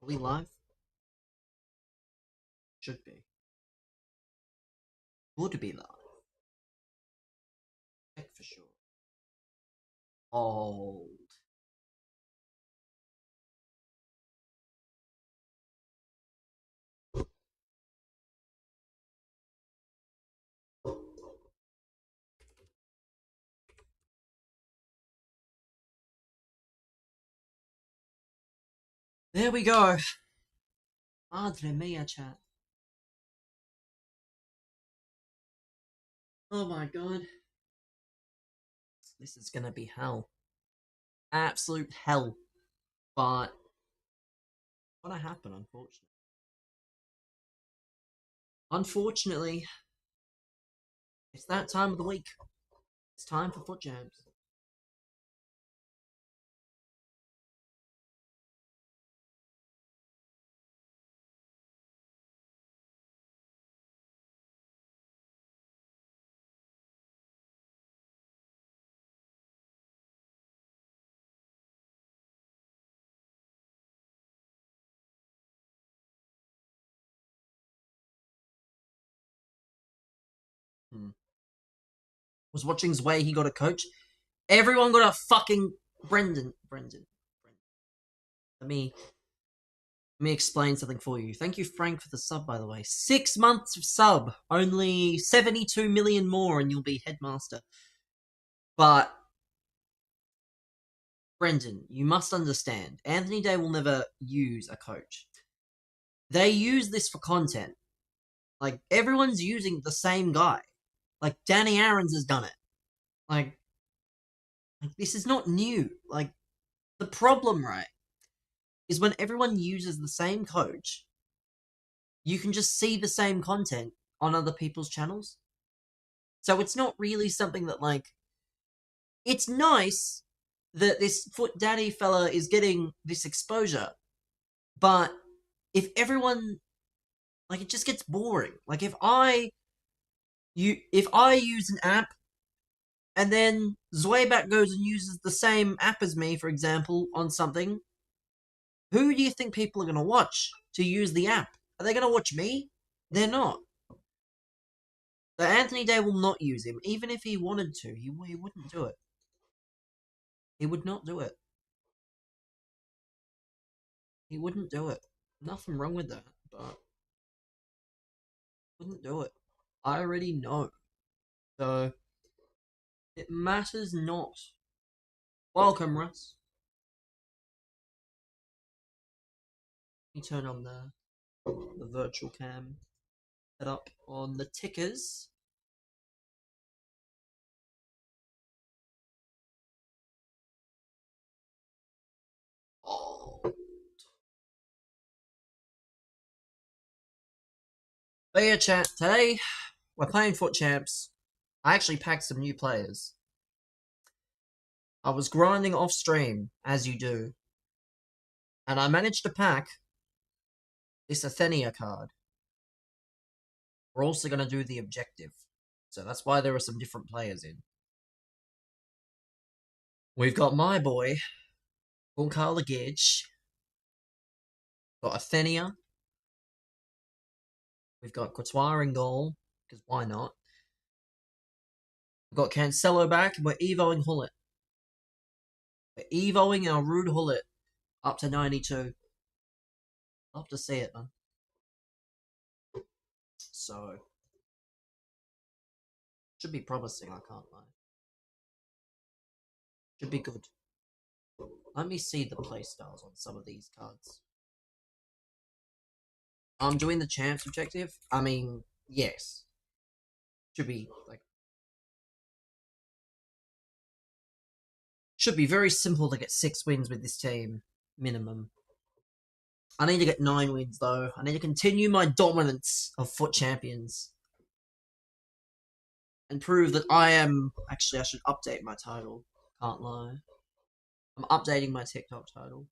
we live? Should be. Would be live. Check for sure. Hold. There we go. Madre mia, chat. Oh my god. This is gonna be hell. Absolute hell. But what'll happen, unfortunately. Unfortunately, it's that time of the week. It's time for Fut Champs. Was watching Zway, he got a coach. Everyone got a fucking Brendan. Let me explain something for you. Thank you, Frank, for the sub, by the way. 6 months of sub. Only 72 million more and you'll be headmaster. But, Brendan, you must understand. Anthony Day will never use a coach. They use this for content. Like, everyone's using the same guy. Like, Danny Aaron's has done it. Like this is not new. Like, the problem, right, is when everyone uses the same coach, you can just see the same content on other people's channels. So it's not really something that, like, it's nice that this Fut Daddy fella is getting this exposure, but if everyone, like, it just gets boring. Like, if I use an app and then Zwayback goes and uses the same app as me, for example, on something, who do you think people are going to watch to use the app? Are they going to watch me? They're not. So Anthony Day will not use him. Even if he wanted to, he wouldn't do it. He would not do it. He wouldn't do it. Nothing wrong with that, but wouldn't do it. I already know. So it matters not. Welcome, Russ. Let me turn on the virtual cam. Set up on the tickers. Oh. But yeah, chat, today we're playing Fut Champs. I actually packed some new players. I was grinding off stream, as you do, and I managed to pack this Athenia card. We're also going to do the objective, so that's why there are some different players in. We've got my boy, Gunkala Gidge. Got Athenia. We've got Courtois in goal, because why not? We've got Cancelo back, and we're evoing Hullet. We're evoing our Rude Hullet up to 92. Love to see it, man. So, should be promising, I can't lie. Should be good. Let me see the playstyles on some of these cards. I'm doing the champs objective. I mean, yes. Should be, like, should be very simple to get 6 wins with this team, minimum. I need to get 9 wins, though. I need to continue my dominance of Fut Champions. And prove that I am... Actually, I should update my title. Can't lie. I'm updating my TikTok title.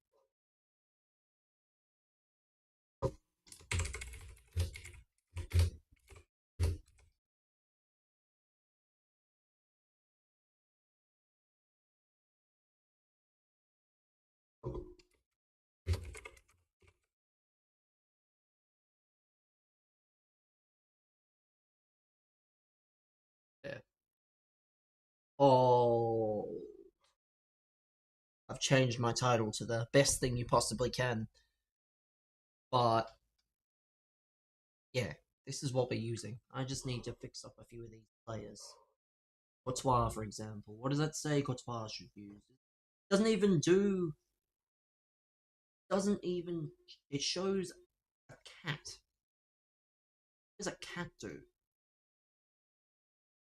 Oh, I've changed my title to the best thing you possibly can. But yeah, this is what we're using. I just need to fix up a few of these players. Courtois, for example. What does that say Courtois should use? Doesn't even do. Doesn't even. It shows a cat. What does a cat do?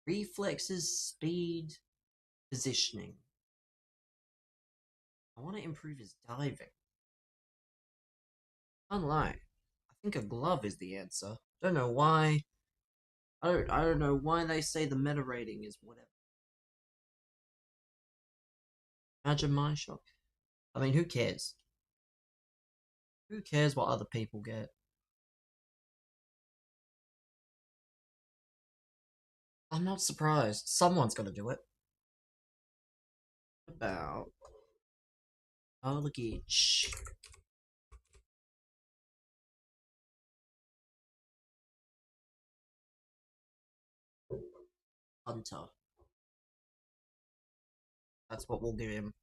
Reflexes, speed, positioning. I want to improve his diving. Unlike, I think a glove is the answer. Don't know why. I don't know why they say the meta rating is whatever. Imagine my shock. I mean, who cares? Who cares what other people get? I'm not surprised. Someone's got to do it. About Arligage. Hunter. That's what we'll give him.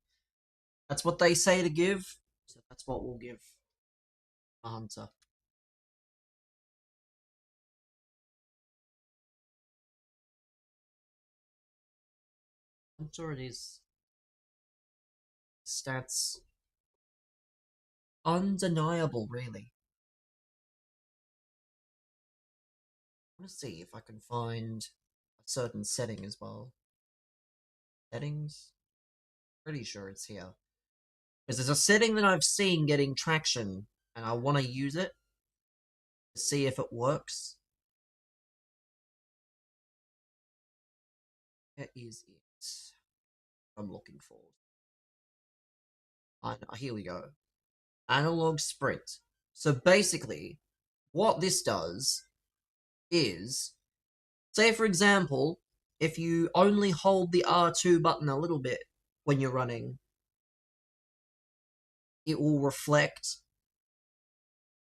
That's what they say to give. So that's what we'll give a Hunter. Hunter it is. Stats. Undeniable, really. I want to see if I can find a certain setting as well. Settings? Pretty sure it's here. Because there's a setting that I've seen getting traction, and I want to use it to see if it works. Where is it? I'm looking for. Here we go. Analog sprint. So basically, what this does is, say for example, if you only hold the R2 button a little bit when you're running, it will reflect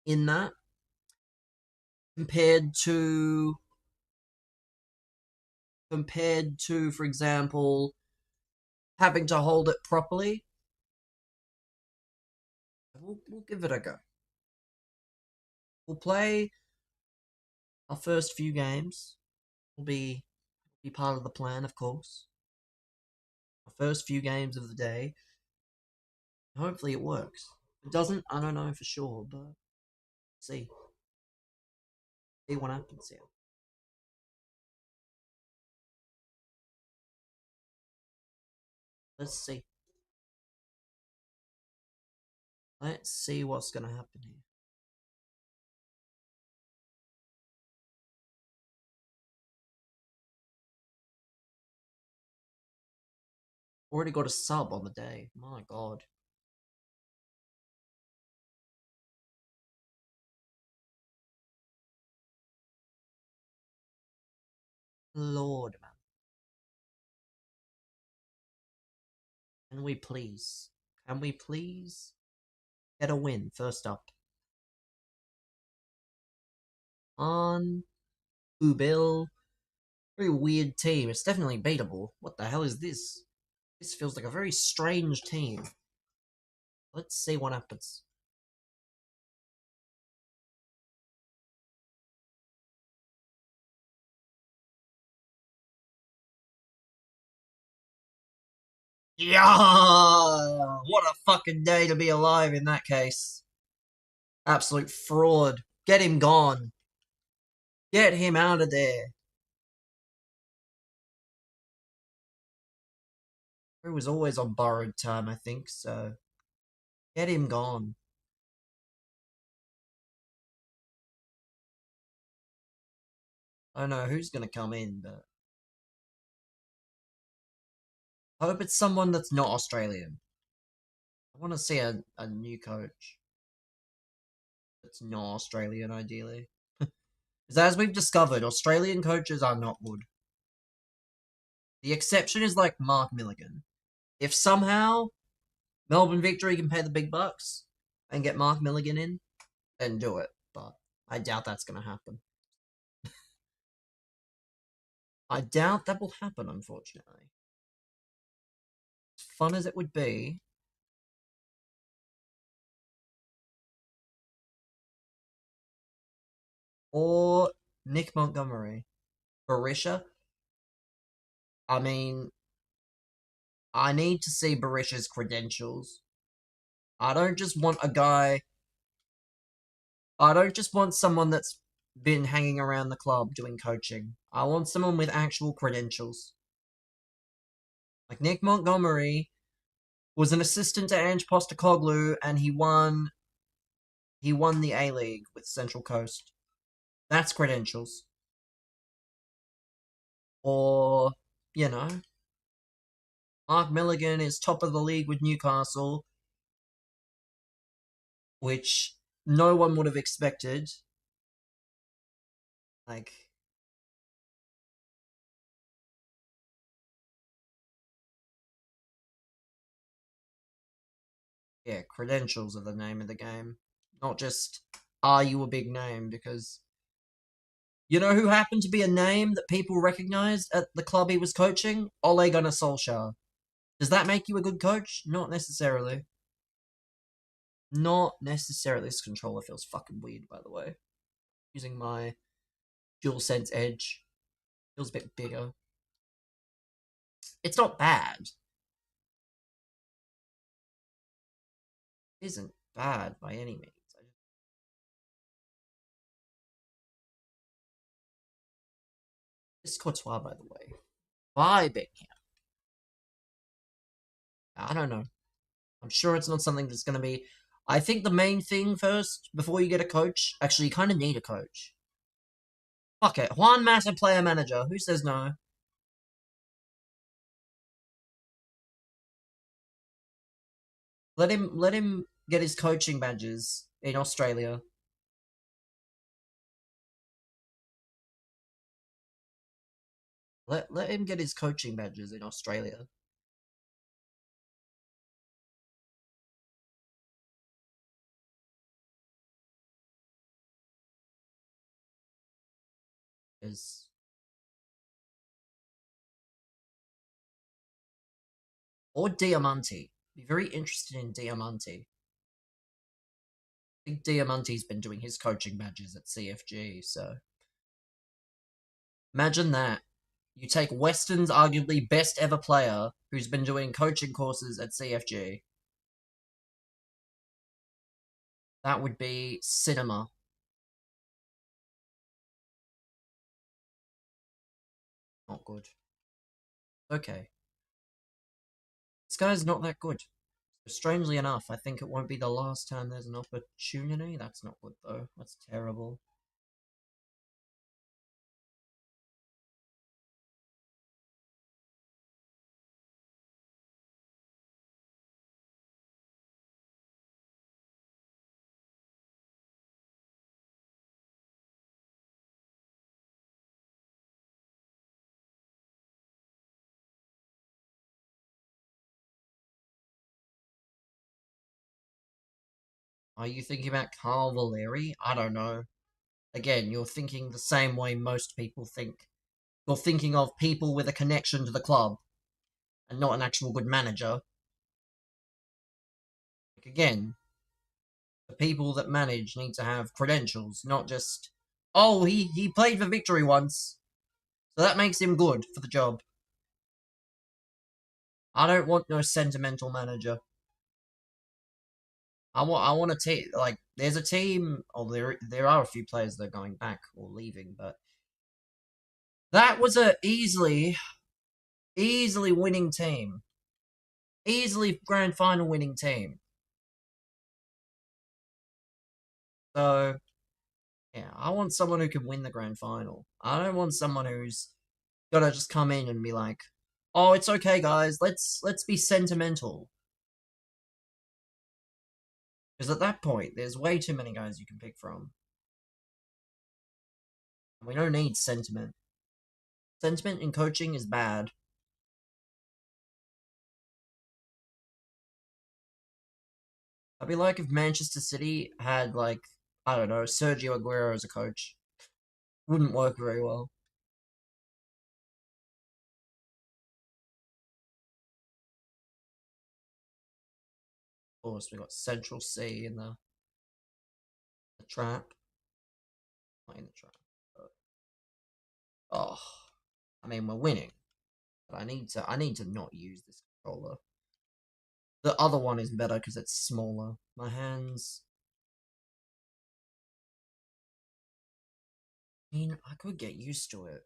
in that compared to, for example, having to hold it properly. We'll give it a go. We'll play our first few games. Will be part of the plan, of course. Our first few games of the day. Hopefully it works. If it doesn't, I don't know for sure, but see. See what happens here. Let's see. Let's see what's gonna happen here. Already got a sub on the day. My god. Lord, man. Can we please? Can we please get a win first up? On Ubil. Very weird team. It's definitely beatable. What the hell is this? This feels like a very strange team. Let's see what happens. Yeah! What a fucking day to be alive in that case. Absolute fraud. Get him gone. Get him out of there. He was always on borrowed time, I think, so get him gone. I don't know who's gonna come in, but I hope it's someone that's not Australian. I want to see a new coach that's not Australian, ideally. Because as we've discovered, Australian coaches are not good. The exception is like Mark Milligan. If somehow Melbourne Victory can pay the big bucks and get Mark Milligan in, then do it. But I doubt that's going to happen. I doubt that will happen, unfortunately. fun as it would be, or Nick Montgomery. Barisha, I mean, I need to see Barisha's credentials. I don't just want a guy. I don't just want someone that's been hanging around the club doing coaching. I want someone with actual credentials. Like Nick Montgomery was an assistant to Ange Postecoglou, and he won the A League with Central Coast. That's credentials. Or, you know, Mark Milligan is top of the league with Newcastle, which no one would have expected. Like, yeah, credentials are the name of the game. Not just, are you a big name? Because you know who happened to be a name that people recognized at the club he was coaching? Ole Gunnar Solskjaer. Does that make you a good coach? Not necessarily. Not necessarily. This controller feels fucking weird, by the way. Using my DualSense Edge. Feels a bit bigger. It's not bad. It isn't bad by any means. This Courtois, by the way. Vibing here. I don't know. I'm sure it's not something that's going to be. I think the main thing first, before you get a coach, actually, you kind of need a coach. Fuck it. Juan Mata, player manager. Who says no? Let him get his coaching badges in Australia. Let him get his coaching badges in Australia. Is or Diamante. Be very interested in Diamante. I think Diamante's been doing his coaching badges at CFG, so imagine that. You take Weston's arguably best ever player who's been doing coaching courses at CFG. That would be cinema. Not good. Okay. This guy's not that good. Strangely enough, I think it won't be the last time there's an opportunity. That's not good, though. That's terrible. Are you thinking about Carl Valeri? I don't know. Again, you're thinking the same way most people think. You're thinking of people with a connection to the club, and not an actual good manager. Like, again, the people that manage need to have credentials, not just, oh, he played for Victory once, so that makes him good for the job. I don't want no sentimental manager. I want a team like there's a team. Oh, there are a few players that are going back or leaving, but that was a easily winning team, easily grand final winning team. So yeah, I want someone who can win the grand final. I don't want someone who's gotta just come in and be like, "Oh, it's okay, guys. Let's be sentimental." Because at that point, there's way too many guys you can pick from. We don't need sentiment. Sentiment in coaching is bad. I'd be like if Manchester City had like I don't know Sergio Aguero as a coach. Wouldn't work very well. course, we got Central C in the trap. Not in the trap. Oh, I mean, we're winning, but I need to not use this controller. The other one is better because it's smaller. My hands. I mean, I could get used to it.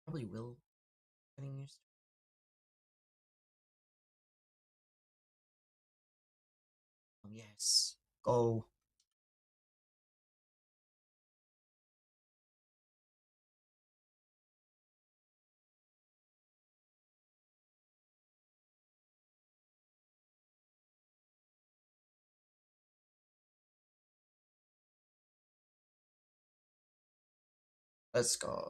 Probably will. Getting used to it. Oh, yes. Go. Let's go.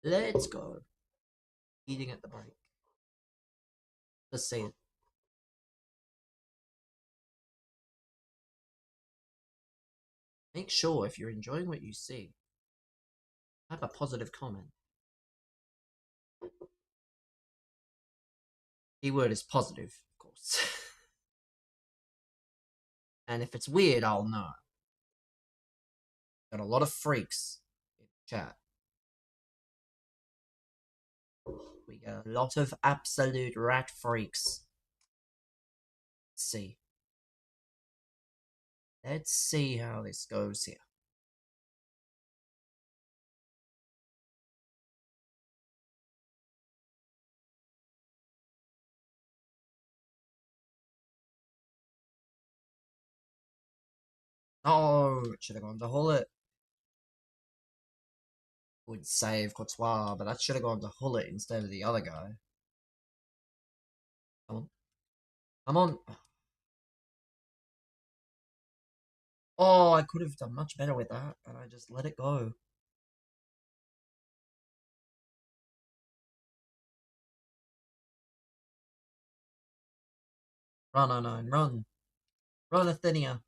Let's go. Eating at the break. Let's see it. Make sure if you're enjoying what you see, have a positive comment. Keyword is positive, of course. And if it's weird, I'll know. Got a lot of freaks in chat. We got a lot of absolute rat freaks. Let's see. Let's see how this goes here. Oh, should have gone to Hullet. Would save Courtois, but that should have gone to Hullet instead of the other guy. Come on. Come on. Oh, I could have done much better with that, and I just let it go. Run, unknown, run. Run, Athenia.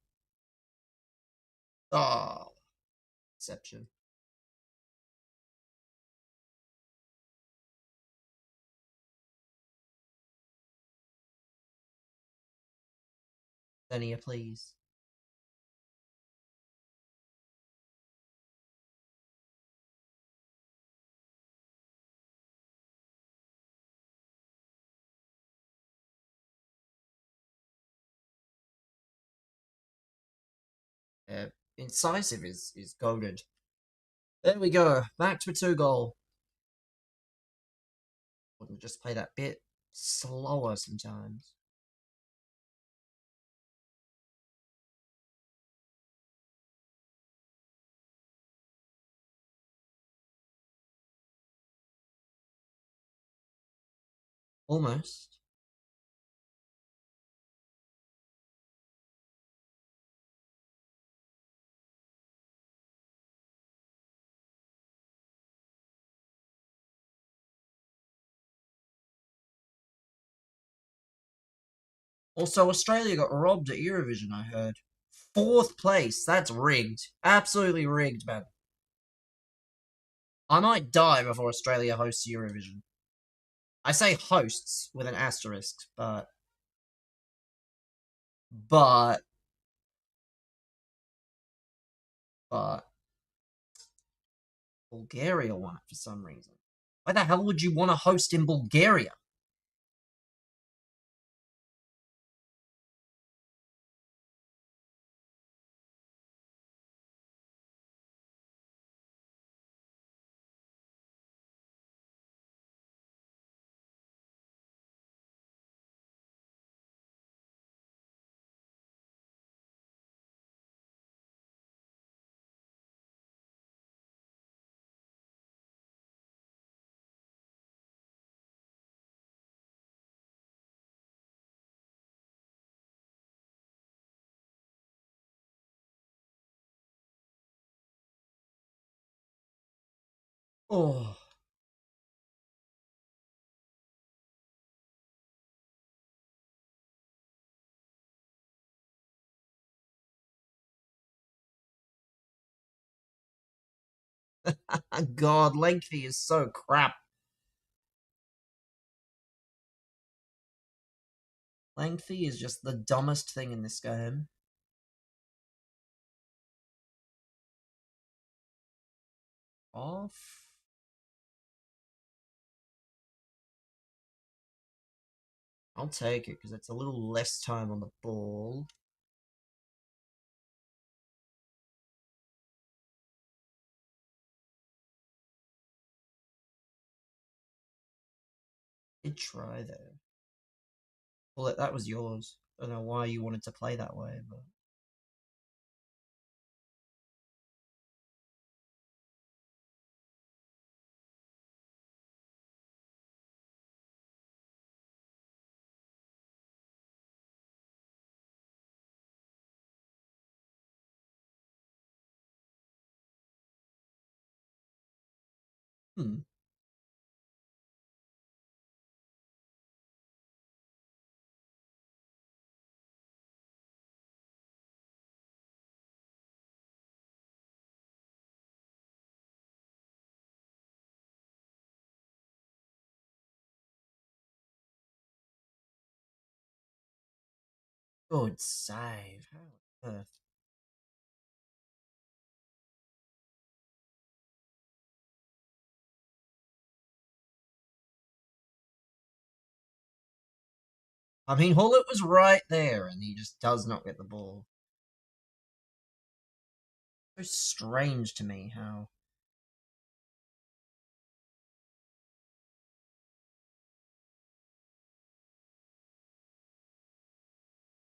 Oh, exception. Athenia, please. Yeah, incisive is goaded. There we go. Back to a 2 goal. Wouldn't just play that bit slower sometimes. Almost. Also, Australia got robbed at Eurovision, I heard. 4th place. That's rigged. Absolutely rigged, man. I might die before Australia hosts Eurovision. I say hosts with an asterisk, but but Bulgaria won it for some reason. Why the hell would you want to host in Bulgaria? Oh, God, lengthy is so crap. Lengthy is just the dumbest thing in this game. Off. I'll take it because it's a little less time on the ball. Did try there. Well, that was yours. I don't know why you wanted to play that way, but hmm. Good save. How on earth? I mean, Hullet was right there, and he just does not get the ball. So strange to me how.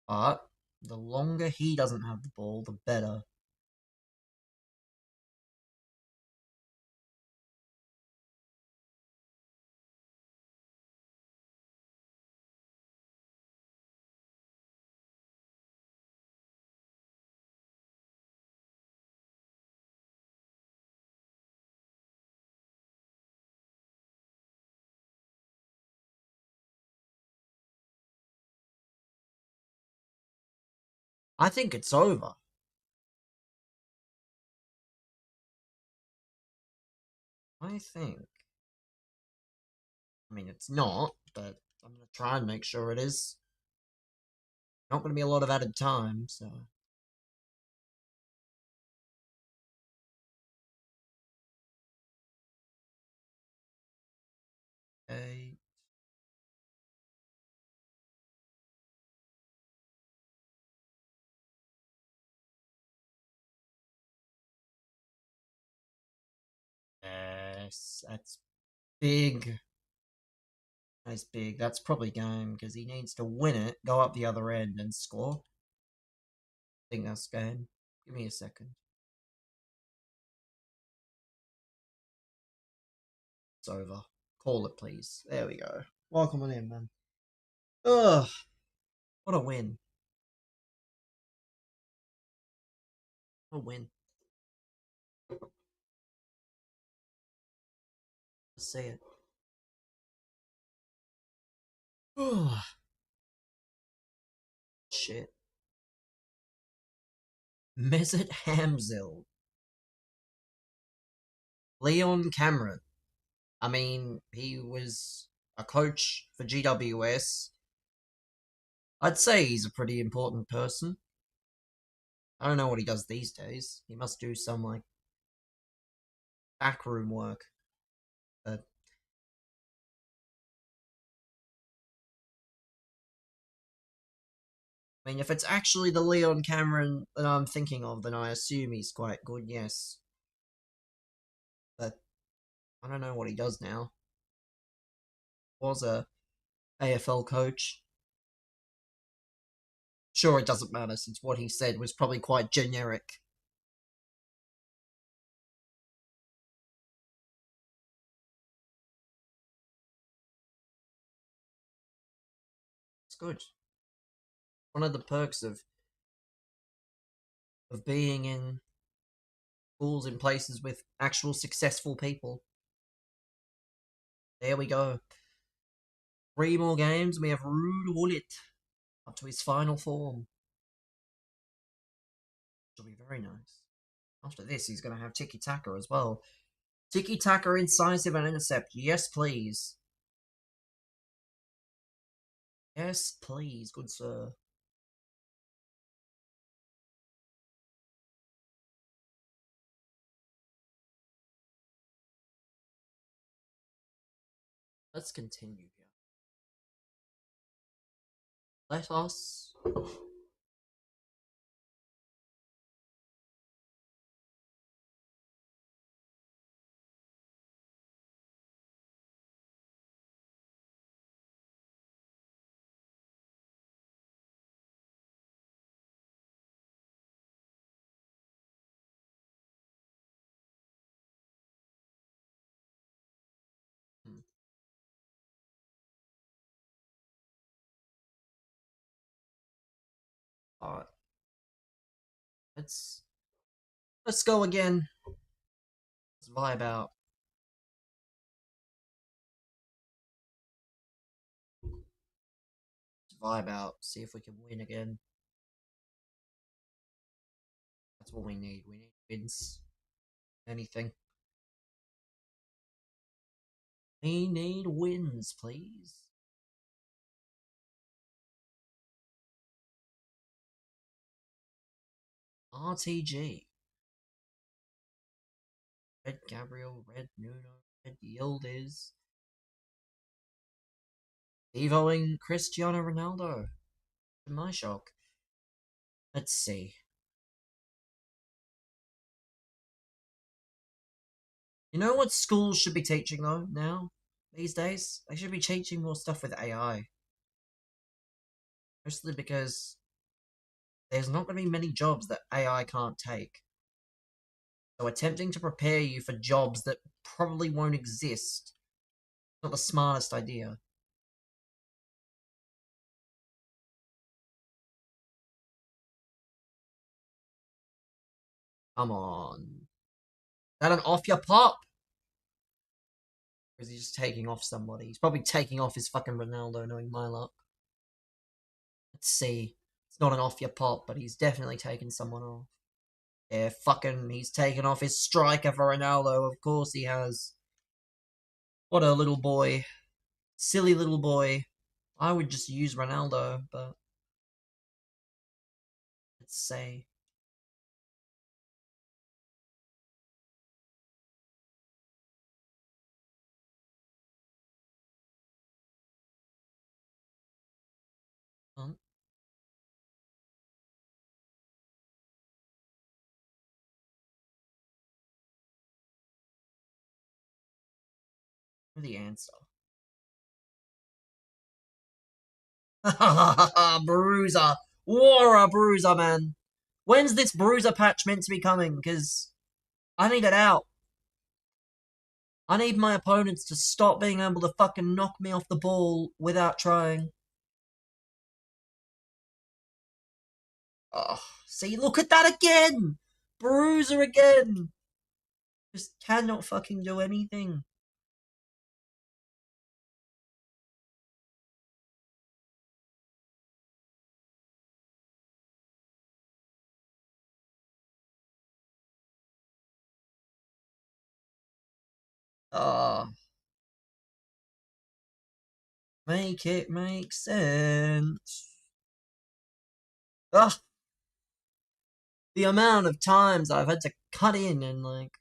But the longer he doesn't have the ball, the better. I think it's over. I think. I mean, it's not, but I'm going to try and make sure it is. Not going to be a lot of added time, so. Okay. Yes, that's big. That's big. That's probably game because he needs to win it, go up the other end, and score. I think that's game. Give me a second. It's over. Call it, please. There we go. Welcome on in, man. Ugh, what a win. What a win. Let's see it. Ugh, shit. Mesut Hamzil. Leon Cameron. I mean, he was a coach for GWS. I'd say he's a pretty important person. I don't know what he does these days. He must do some, like, backroom work. But, I mean, if it's actually the Leon Cameron that I'm thinking of, then I assume he's quite good, yes. But, I don't know what he does now. Was a AFL coach. Sure, it doesn't matter since what he said was probably quite generic. It's good. One of the perks of being in schools in places with actual successful people. There we go. 3 more games, and we have Ruud Gullit up to his final form. Which will be very nice. After this, he's going to have Tiki Taka as well. Tiki Taka, incisive, and intercept. Yes, please. Yes, please, good sir. Let's continue here. Let us. Hmm, Alright, let's let's go again. Let's vibe out. Let's vibe out. See if we can win again. That's what we need. We need wins. Anything. We need wins, please. RTG. Red Gabriel, Red Nuno, Red Yildiz. Evoing Cristiano Ronaldo. To my shock. Let's see. You know what schools should be teaching though now? These days? They should be teaching more stuff with AI. Mostly because there's not going to be many jobs that AI can't take. So attempting to prepare you for jobs that probably won't exist is not the smartest idea. Come on. Is that an off your pop? Or is he just taking off somebody? He's probably taking off his fucking Ronaldo, knowing my luck. Let's see. It's not an off your pop, but he's definitely taking someone off. Yeah, fucking, he's taken off his striker for Ronaldo. Of course he has. What a little boy. Silly little boy. I would just use Ronaldo, but let's say. Um, the answer. Bruiser. What a bruiser, man. When's this bruiser patch meant to be coming? Because I need it out. I need my opponents to stop being able to fucking knock me off the ball without trying. Oh, see, look at that again! Bruiser again! Just cannot fucking do anything. Ah, make it make sense. Ugh, the amount of times I've had to cut in and like.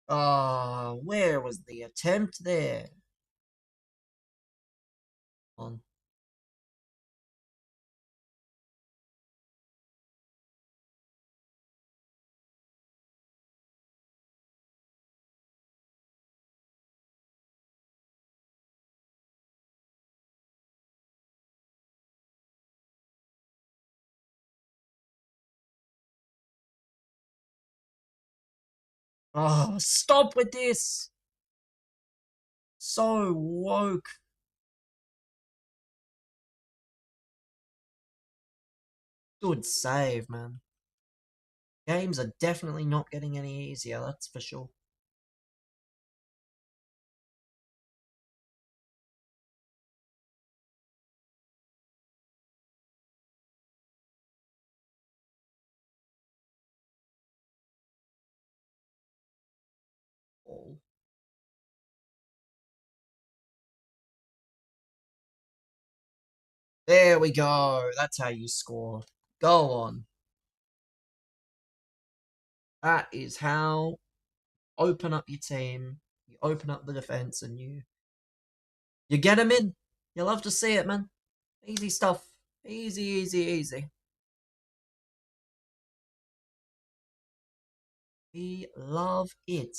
Ah, where was the attempt there? On. Oh, stop with this! So woke. Good save, man. Games are definitely not getting any easier, that's for sure. There we go. That's how you score. Go on. That is how open up your team. You open up the defense and you get them in. You love to see it, man. Easy stuff. Easy, easy, easy. We love it.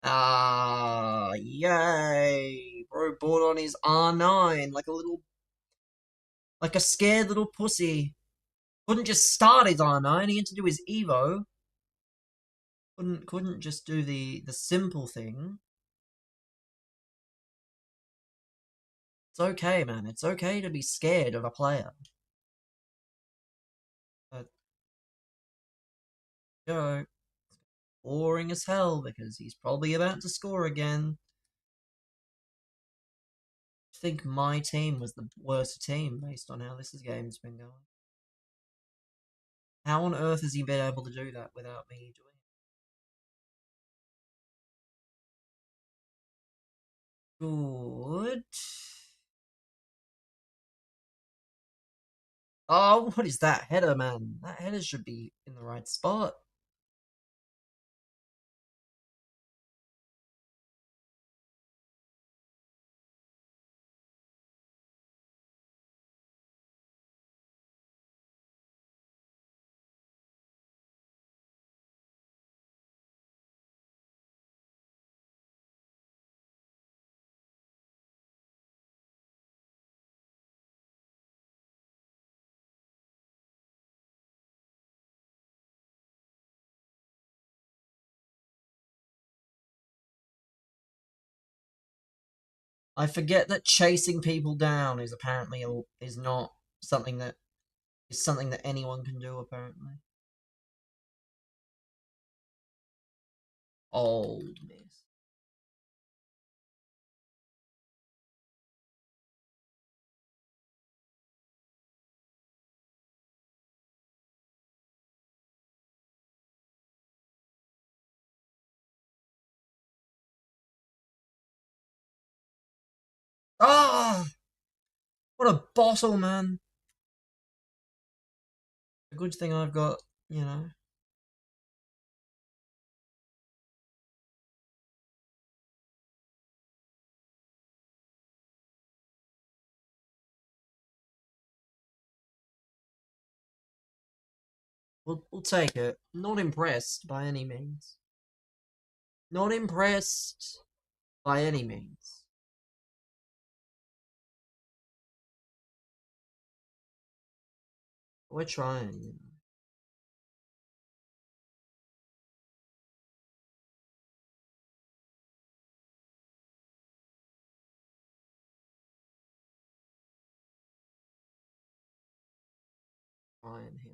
Ah, yay. Bro bought on his R9 like a scared little pussy. Couldn't just start his R9, he had to do his Evo. Couldn't just do the simple thing. It's okay, man. It's okay to be scared of a player. But go. Boring as hell because he's probably about to score again. I think my team was the worst team based on how this game's been going. How on earth has he been able to do that without me doing it? Good. Oh, what is that header, man? That header should be in the right spot. I forget that chasing people down is apparently is not something that is something that anyone can do apparently. Old miss. Ah, what a bottle, man. A good thing I've got, you know. We'll take it. Not impressed by any means. Not impressed by any means. We're trying, you know. Trying here.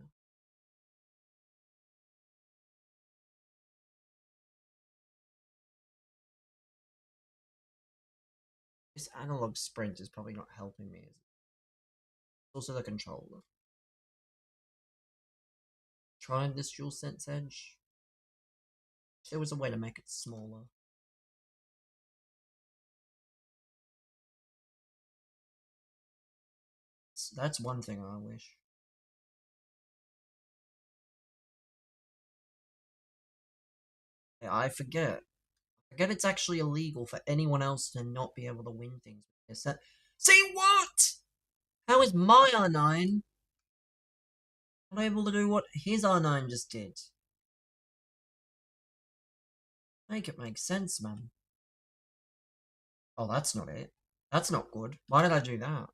This analog sprint is probably not helping me. It's also the controller. Trying this dual sense edge. There was a way to make it smaller. That's one thing I wish. Yeah, I forget. I forget it's actually illegal for anyone else to not be able to win things with this. See what? How is my R9 not able to do what his R9 just did? Make it make sense, man. Oh, that's not it. That's not good. Why did I do that?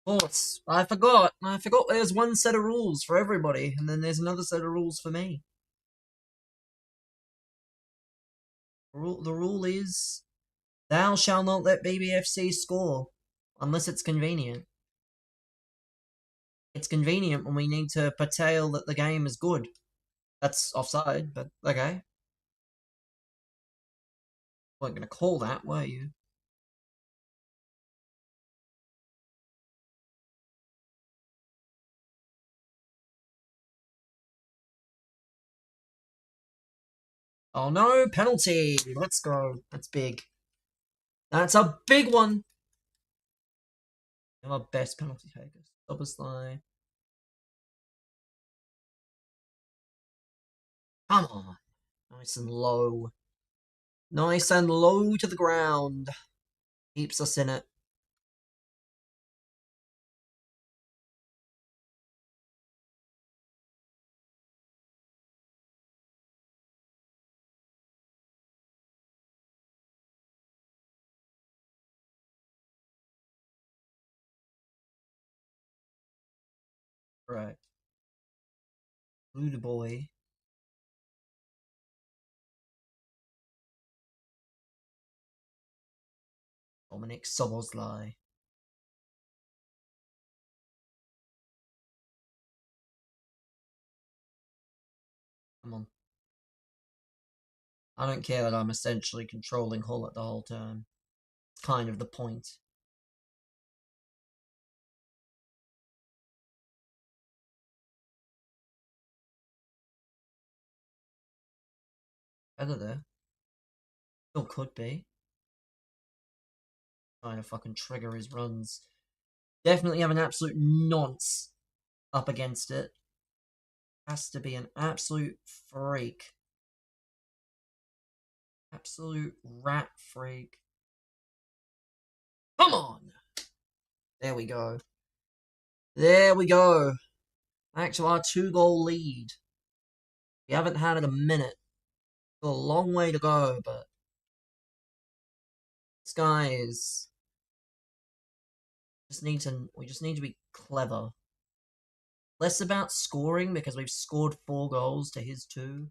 Of course, I forgot. I forgot there's one set of rules for everybody, and then there's another set of rules for me. The rule is thou shalt not let BBFC score unless it's convenient. It's convenient when we need to portray that the game is good. That's offside, but okay. Weren't going to call that, were you? Oh no, penalty! Let's go. That's big. That's a big one! Our best penalty takers. Obviously. Come on. Nice and low. Nice and low to the ground. Keeps us in it. Right. Blue boy. Dominic Soboslai. Come on. I don't care that I'm essentially controlling Hull at the whole time. It's kind of the point. Better there. Still could be. Trying to fucking trigger his runs. Definitely have an absolute nonce up against it. Has to be an absolute freak. Absolute rat freak. Come on! There we go. There we go. Back to our 2-goal lead. We haven't had it a minute. Got a long way to go, but this guy is we just need to be clever. Less about scoring because we've scored 4 goals to his 2.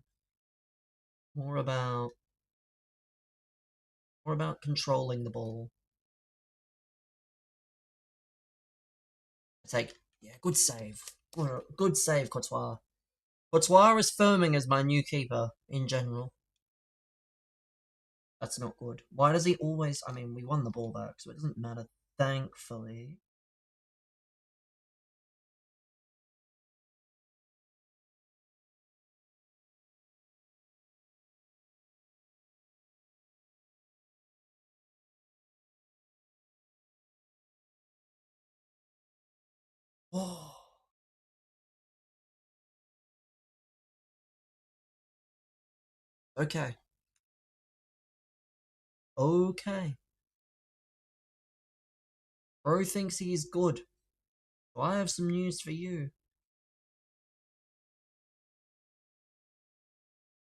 More about controlling the ball. Yeah, good save. Good save, Courtois. Courtois is firming as my new keeper in general. That's not good. Why does he always... I mean, we won the ball back, so it doesn't matter, thankfully. Oh. Okay. Okay. Bro thinks he is good. So I have some news for you.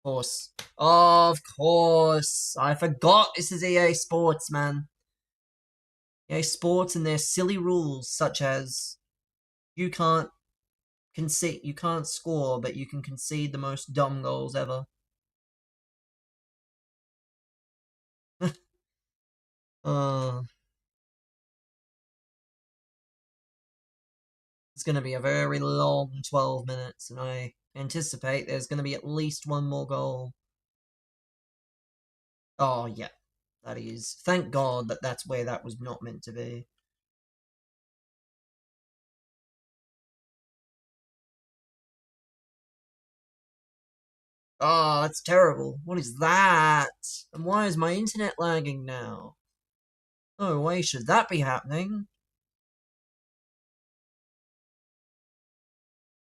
Of course. Of course. I forgot this is EA Sports, man. EA Sports and their silly rules, such as you can't you can't score, but you can concede the most dumb goals ever. uh, it's going to be a very long 12 minutes, and I anticipate there's going to be at least one more goal. Oh, yeah. That is. Thank God that that's where that was not meant to be. Oh, that's terrible. What is that? And why is my internet lagging now? No way should that be happening.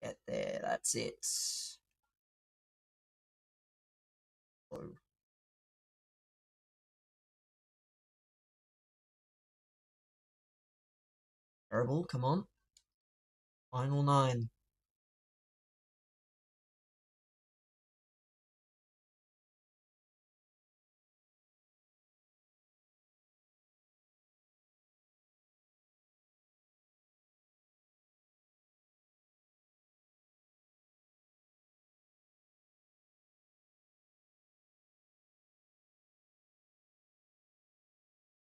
Get there, that's it. Oh. Terrible, come on. Final 9.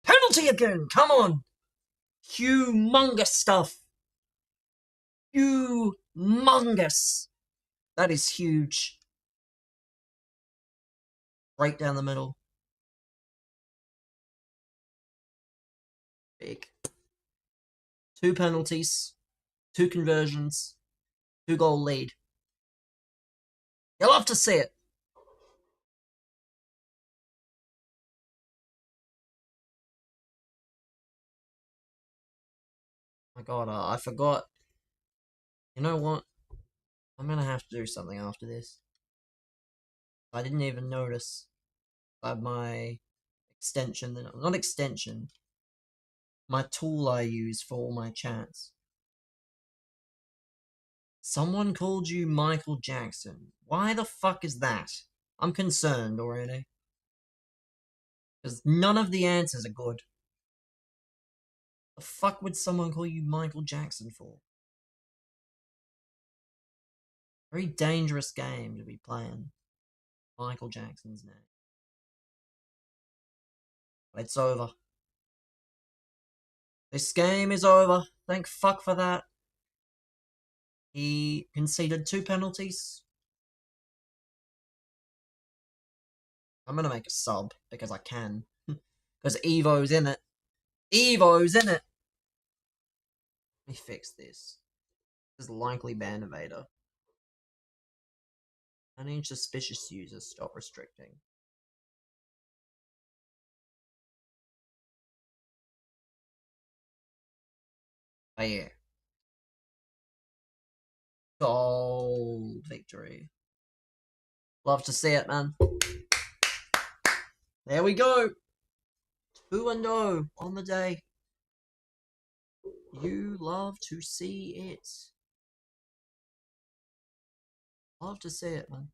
Penalty again! Come on! Humongous stuff! Humongous! That is huge. Right down the middle. Big. 2 penalties, 2 conversions, 2-goal lead. You'll love to see it. My god, I forgot. You know what? I'm gonna have to do something after this. I didn't even notice that my extension, not extension, my tool I use for all my chats. Someone called you Michael Jackson. Why the fuck is that? I'm concerned already. Because none of the answers are good. The fuck would someone call you Michael Jackson for? Very dangerous game to be playing. Michael Jackson's name. But it's over. This game is over. Thank fuck for that. He conceded 2 penalties. I'm gonna make a sub because I can. Because Evo's in it. Evo's in it! Let me fix this. This is likely ban evader. Any suspicious users stop restricting. Oh yeah. Gold victory. Love to see it, man. There we go. 2-0 on the day. You love to see it. Love to see it, man.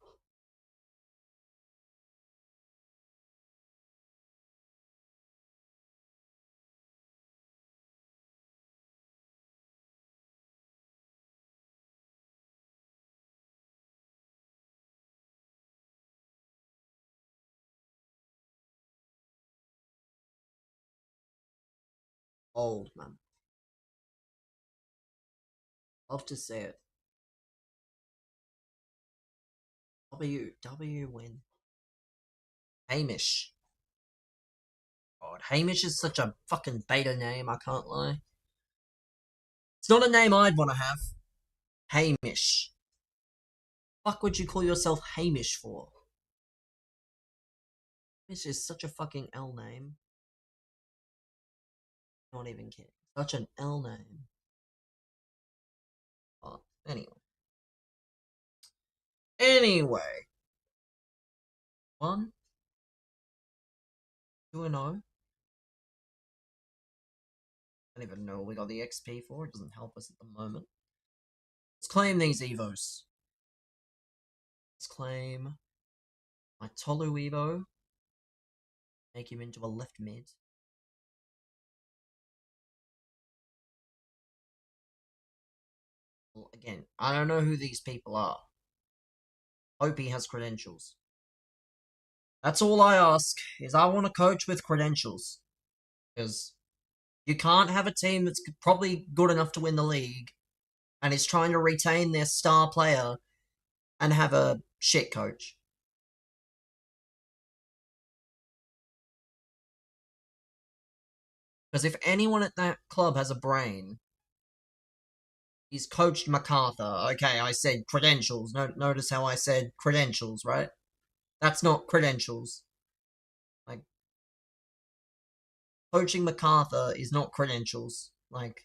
Old, man. Love to see it. W win. Hamish. God, Hamish is such a fucking beta name, I can't lie. It's not a name I'd want to have. Hamish. Fuck would you call yourself Hamish for? Hamish is such a fucking L name. Not even kidding. Such an L name. Oh, anyway. Anyway. 1, 2-0. I don't even know what we got the XP for. It doesn't help us at the moment. Let's claim these Evos. Let's claim my Tolu Evo. Make him into a left mid. Well, again, I don't know who these people are. Hope he has credentials. That's all I ask, is I want a coach with credentials. Because you can't have a team that's probably good enough to win the league and is trying to retain their star player and have a shit coach. Because if anyone at that club has a brain, he's coached MacArthur. Okay, I said credentials. Notice how I said credentials, right? That's not credentials. Like, coaching MacArthur is not credentials. Like,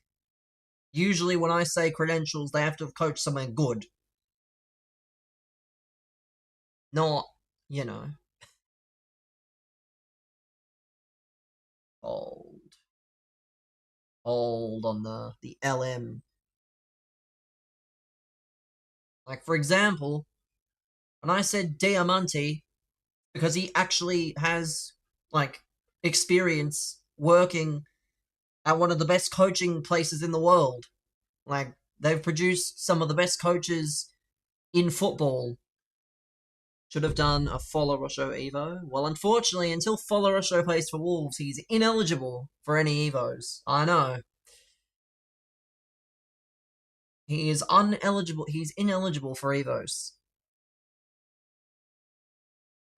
usually when I say credentials, they have to have coached somewhere good. Not, you know. Old. Old on the LM. Like, for example, when I said Diamante, because he actually has, like, experience working at one of the best coaching places in the world. Like, they've produced some of the best coaches in football. Should have done a Folorosho Evo. Well, unfortunately, until Folorosho plays for Wolves, he's ineligible for any Evos. I know. He is uneligible. He's ineligible for Evos.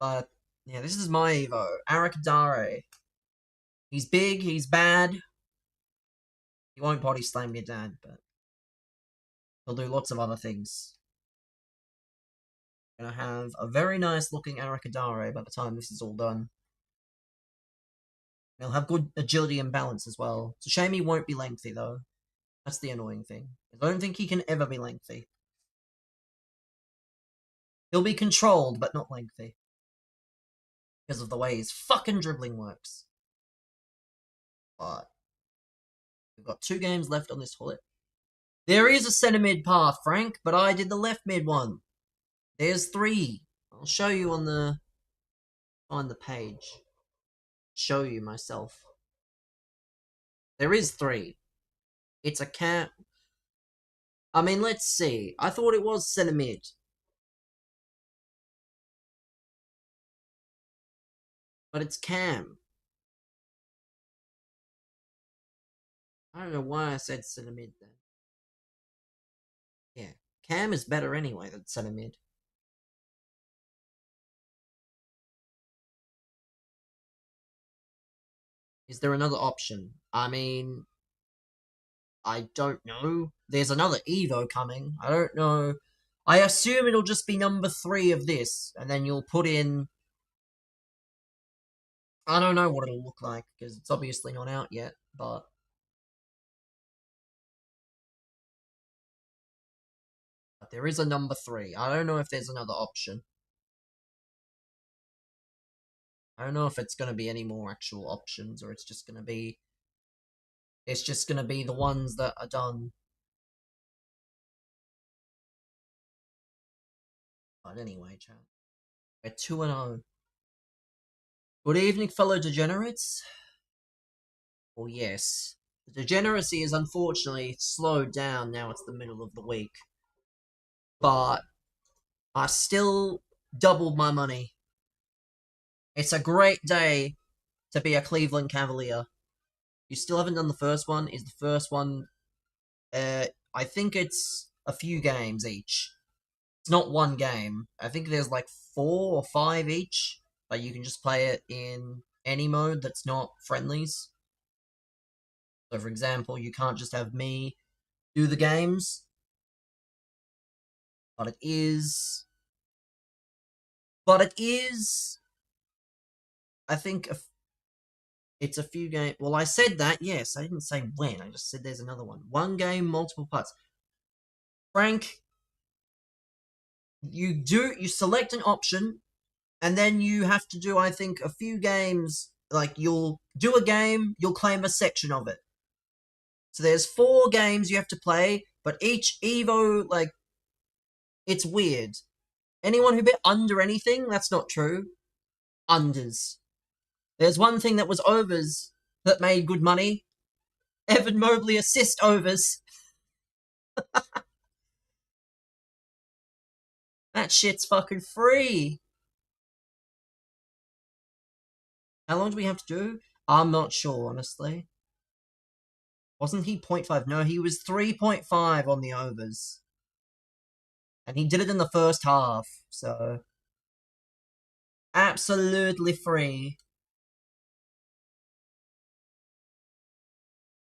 But, yeah, this is my Evo. Arakadare. He's big, he's bad. He won't body slam your dad, but he'll do lots of other things. Gonna have a very nice looking Arakadare by the time this is all done. He'll have good agility and balance as well. It's a shame he won't be lengthy though. That's the annoying thing. I don't think he can ever be lengthy. He'll be controlled, but not lengthy. Because of the way his fucking dribbling works. But we've got 2 games left on this holiday. There is a centre mid path, Frank, but I did the left mid one. There's 3. I'll show you on the page. Show you myself. There is 3. It's a cam. I mean, let's see. I thought it was centre mid. But it's cam. I don't know why I said centre mid then. Yeah, cam is better anyway than centre mid. Is there another option? I mean, I don't know. There's another Evo coming. I don't know. I assume it'll just be number 3 of this, and then you'll put in... I don't know what it'll look like, because it's obviously not out yet, but... there is a number 3. I don't know if there's another option. I don't know if it's going to be any more actual options, or it's just going to be... It's just going to be the ones that are done. But anyway, chat. We're 2-0. Good evening, fellow degenerates. Well, yes. The degeneracy is unfortunately slowed down now it's the middle of the week. But I still doubled my money. It's a great day to be a Cleveland Cavalier. You still haven't done the first one. Is the first one... I think it's a few games each. It's not one game. I think there's like 4 or 5 each. But you can just play it in any mode that's not friendlies. So for example, you can't just have me do the games. But it is... I think it's a few games. Well, I said that, yes. I didn't say when. I just said there's another one. 1 game, multiple parts. Frank, you select an option, and then you have to do, I think, a few games. Like, you'll do a game, you'll claim a section of it. So there's 4 games you have to play, but each Evo, like, it's weird. Anyone who bet under anything, that's not true. Unders. There's one thing that was overs that made good money. Evan Mobley assist overs. That shit's fucking free. How long do we have to do? I'm not sure, honestly. Wasn't he 0.5? No, he was 3.5 on the overs. And he did it in the first half, so... absolutely free.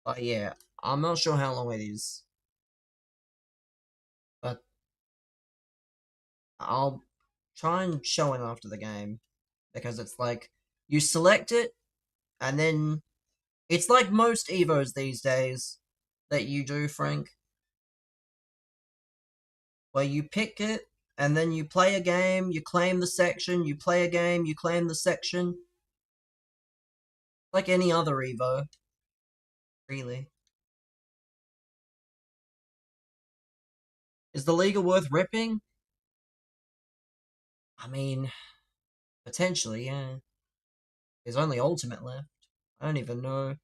But yeah, I'm not sure how long it is. But I'll try and show it after the game. Because it's like, you select it, and then... it's like most Evos these days that you do, Frank. Where you pick it, and then you play a game, you claim the section, you play a game, you claim the section. Like any other Evo. Really. Is the Liga worth ripping? I mean, potentially, yeah. There's only Ultimate left. I don't even know.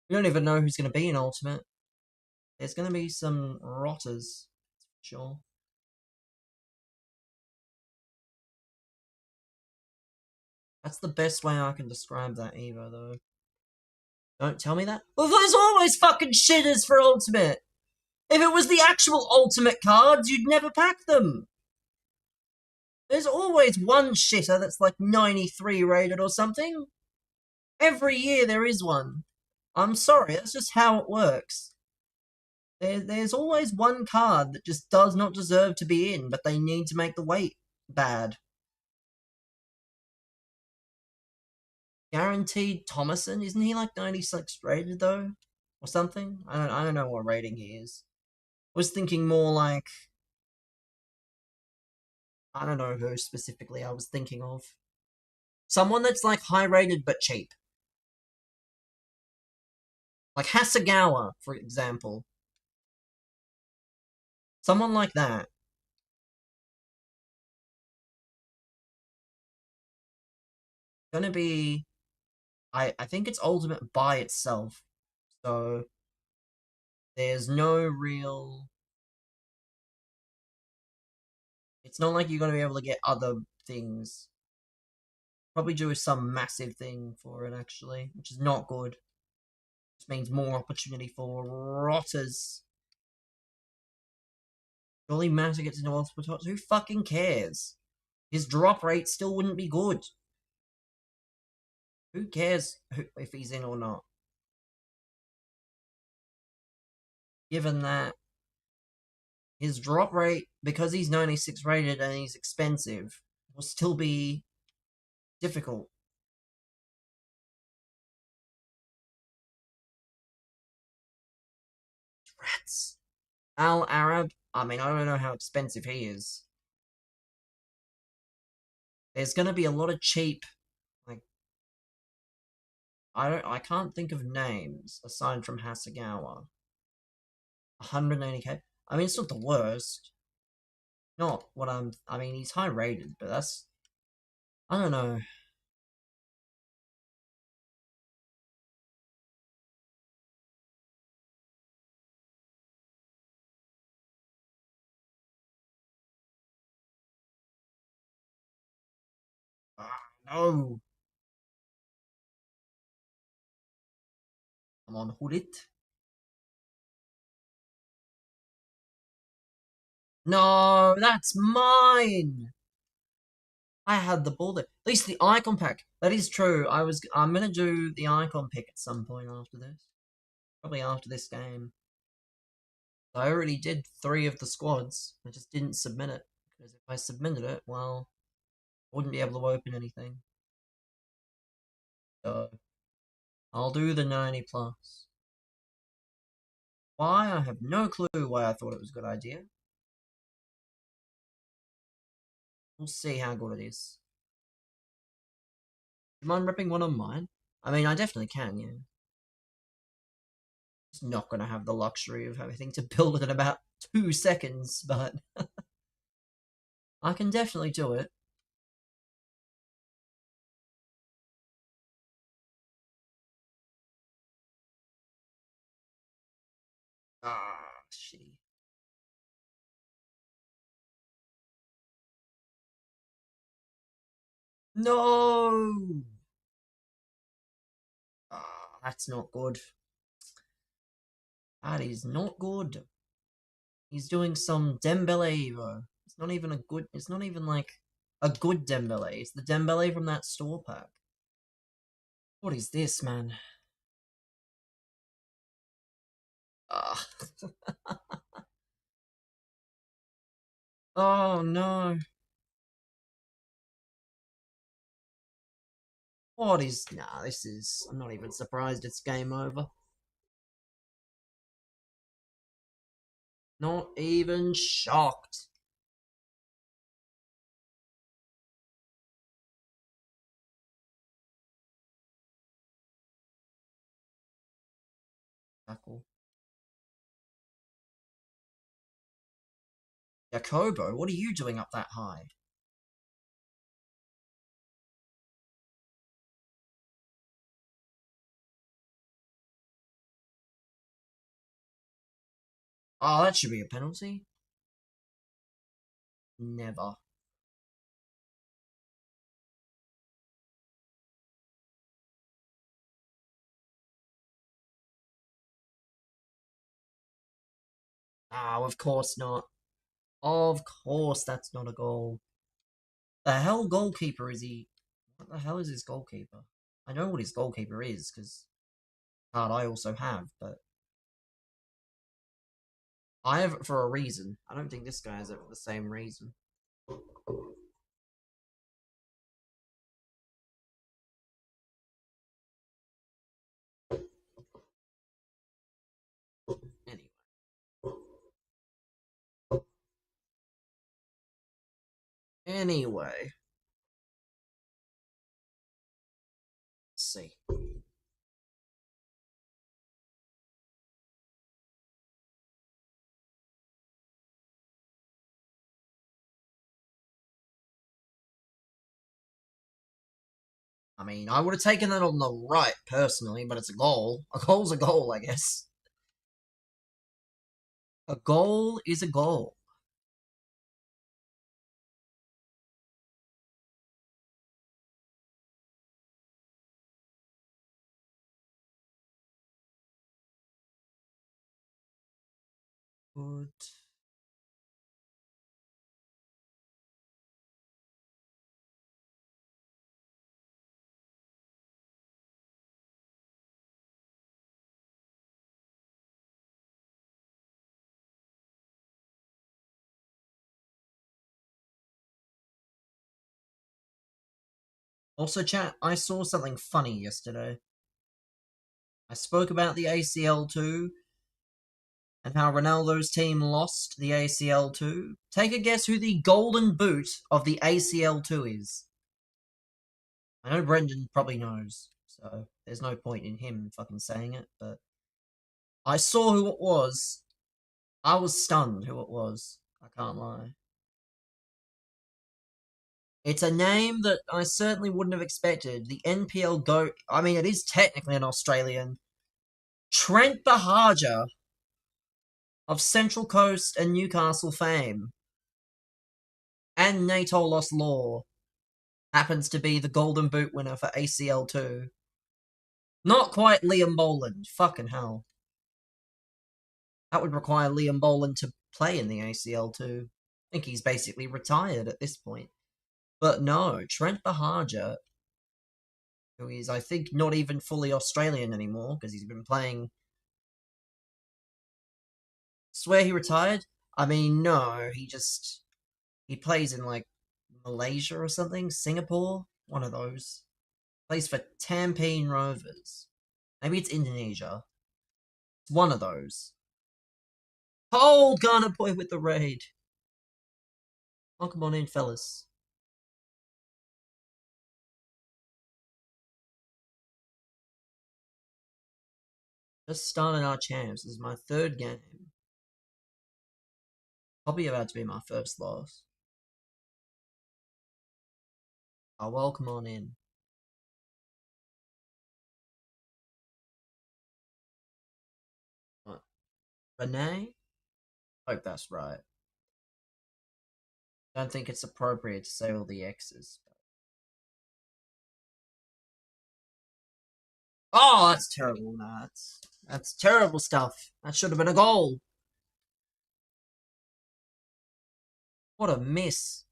We don't even know who's going to be in Ultimate. There's going to be some rotters, sure. That's the best way I can describe that Evo, though. Don't tell me that. Well, there's always fucking shitters for Ultimate! If it was the actual Ultimate cards, you'd never pack them! There's always one shitter that's like 93 rated or something. Every year there is one. I'm sorry, that's just how it works. There's always one card that just does not deserve to be in, but they need to make the weight bad. Guaranteed Thomason, isn't he like 96 rated though? Or something? I don't know what rating he is. I was thinking more like I don't know who specifically I was thinking of. Someone that's like high rated but cheap. Like Hasagawa, for example. Someone like that. Gonna be I think it's ultimate by itself. So there's no real it's not like you're gonna be able to get other things. Probably do some massive thing for it actually, which is not good. Which means more opportunity for rotters. Surely Mata gets into multiple tots. Who fucking cares? His drop rate still wouldn't be good. Who cares if he's in or not? Given that his drop rate, because he's 96 rated and he's expensive, will still be difficult. Rats. Al Arab, I mean, I don't know how expensive he is. There's gonna be a lot of cheap, like, I can't think of names aside from Hasagawa. 180k. I mean, it's not the worst. Not what I mean, he's high rated, but that's. I don't know. No. Come on, hold it. No, that's mine. I had the ball there. At least the icon pack. That is true. I'm gonna do the icon pick at some point after this. Probably after this game. I already did 3 of the squads. I just didn't submit it. Because if I submitted it, well, I wouldn't be able to open anything. So I'll do the 90 plus. Why? I have no clue why I thought it was a good idea. We'll see how good it is. Do you mind ripping one on mine? I mean, I definitely can, yeah. Just not gonna have the luxury of having to build it in about 2 seconds, but I can definitely do it. Ah, shitty. No! Ah, that's not good. That is not good. He's doing some Dembele, bro. It's not even a good. It's not even like a good Dembele. It's the Dembele from that store pack. What is this, man? Ah. Oh no. What is. Nah, this is. I'm not even surprised it's game over. Not even shocked. Tackle. Jacobo, what are you doing up that high? Oh, that should be a penalty. Never. Oh, of course not. Of course that's not a goal. The hell goalkeeper is he? What the hell is his goalkeeper? I know what his goalkeeper is, because card I also have, but I have it for a reason. I don't think this guy has it for the same reason. Anyway. Anyway. Let's see. I mean, I would have taken that on the right, personally, but it's a goal. A goal's a goal, I guess. A goal is a goal. But also, chat, I saw something funny yesterday. I spoke about the ACL too, and how Ronaldo's team lost the ACL too. Take a guess who the golden boot of the ACL 2 is. I know Brendan probably knows, so there's no point in him fucking saying it, but I saw who it was. I was stunned who it was. I can't lie. It's a name that I certainly wouldn't have expected. The NPL GOAT. I mean, it is technically an Australian. Trent Bahaja of Central Coast and Newcastle fame. And Natolos Law happens to be the Golden Boot winner for ACL 2. Not quite Liam Boland. Fucking hell. That would require Liam Boland to play in the ACL 2. I think he's basically retired at this point. But no, Trent Bahaja, who is, I think, not even fully Australian anymore, because he's been playing. Swear he retired? I mean, no, he plays in, like, Malaysia or something? Singapore? One of those. Plays for Tampine Rovers. Maybe it's Indonesia. It's one of those. Hold Ghana Boy with the raid. Welcome on in, fellas. Just started our champs. This is my third game. Probably about to be my first loss. Oh, welcome on in. What? Renee? Hope that's right. Don't think it's appropriate to say all the X's. Oh, that's terrible. Nah, that's terrible stuff. That should have been a goal. What a miss.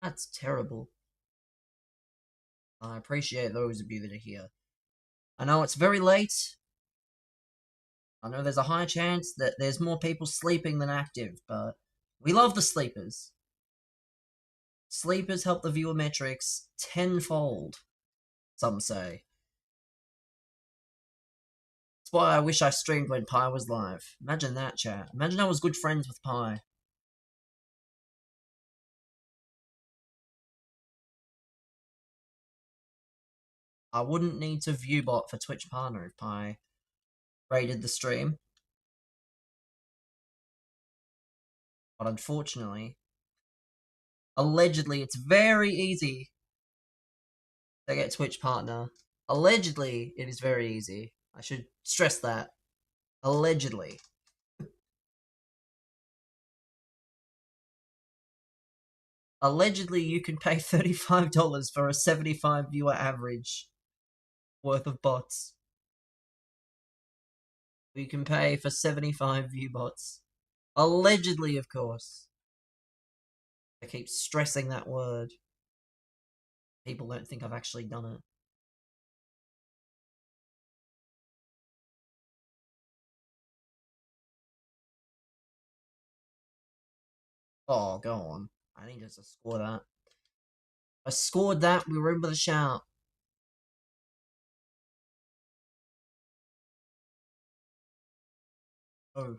That's terrible. I appreciate those of you that are here. I know it's very late. I know there's a high chance that there's more people sleeping than active, but we love the sleepers. Sleepers help the viewer metrics tenfold, some say. That's why I wish I streamed when Pi was live. Imagine that, chat. Imagine I was good friends with Pi. I wouldn't need to viewbot for Twitch Partner if Pi raided the stream. But unfortunately, allegedly, it's very easy to get Twitch Partner. Allegedly, it is very easy. I should stress that. Allegedly. Allegedly, you can pay $35 for a 75 viewer average worth of bots. You can pay for 75 view bots. Allegedly, of course. I keep stressing that word. People don't think I've actually done it. Oh, go on. I need us to score that. I scored that. We were in with a shout. Oh.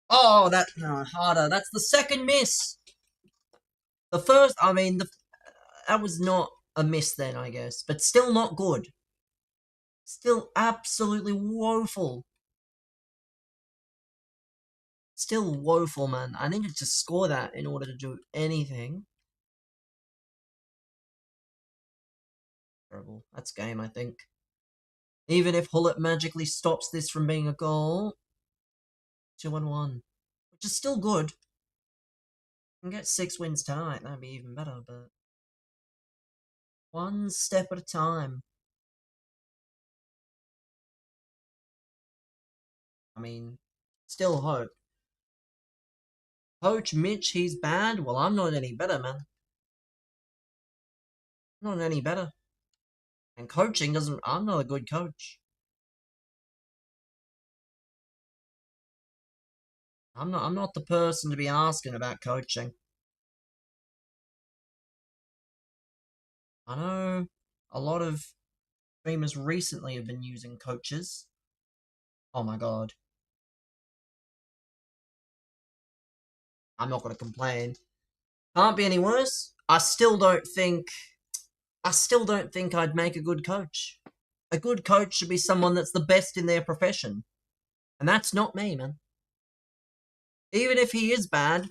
Oh, that no harder. That's the second miss. The first, I mean, that was not a miss then, I guess, but still not good. Still absolutely woeful. Still woeful, man. I needed to score that in order to do anything. Terrible. That's game, I think. Even if Hullet magically stops this from being a goal, 2-1, which is still good. Can get 6 wins tonight. That'd be even better, but one step at a time. I mean, still hope. Coach Mitch, he's bad. Well, I'm not any better, man. I'm not any better. And coaching doesn't. I'm not a good coach. I'm not the person to be asking about coaching. I know a lot of streamers recently have been using coaches. Oh my god. I'm not gonna complain. Can't be any worse. I still don't think I'd make a good coach. A good coach should be someone that's the best in their profession. And that's not me, man. Even if he is bad,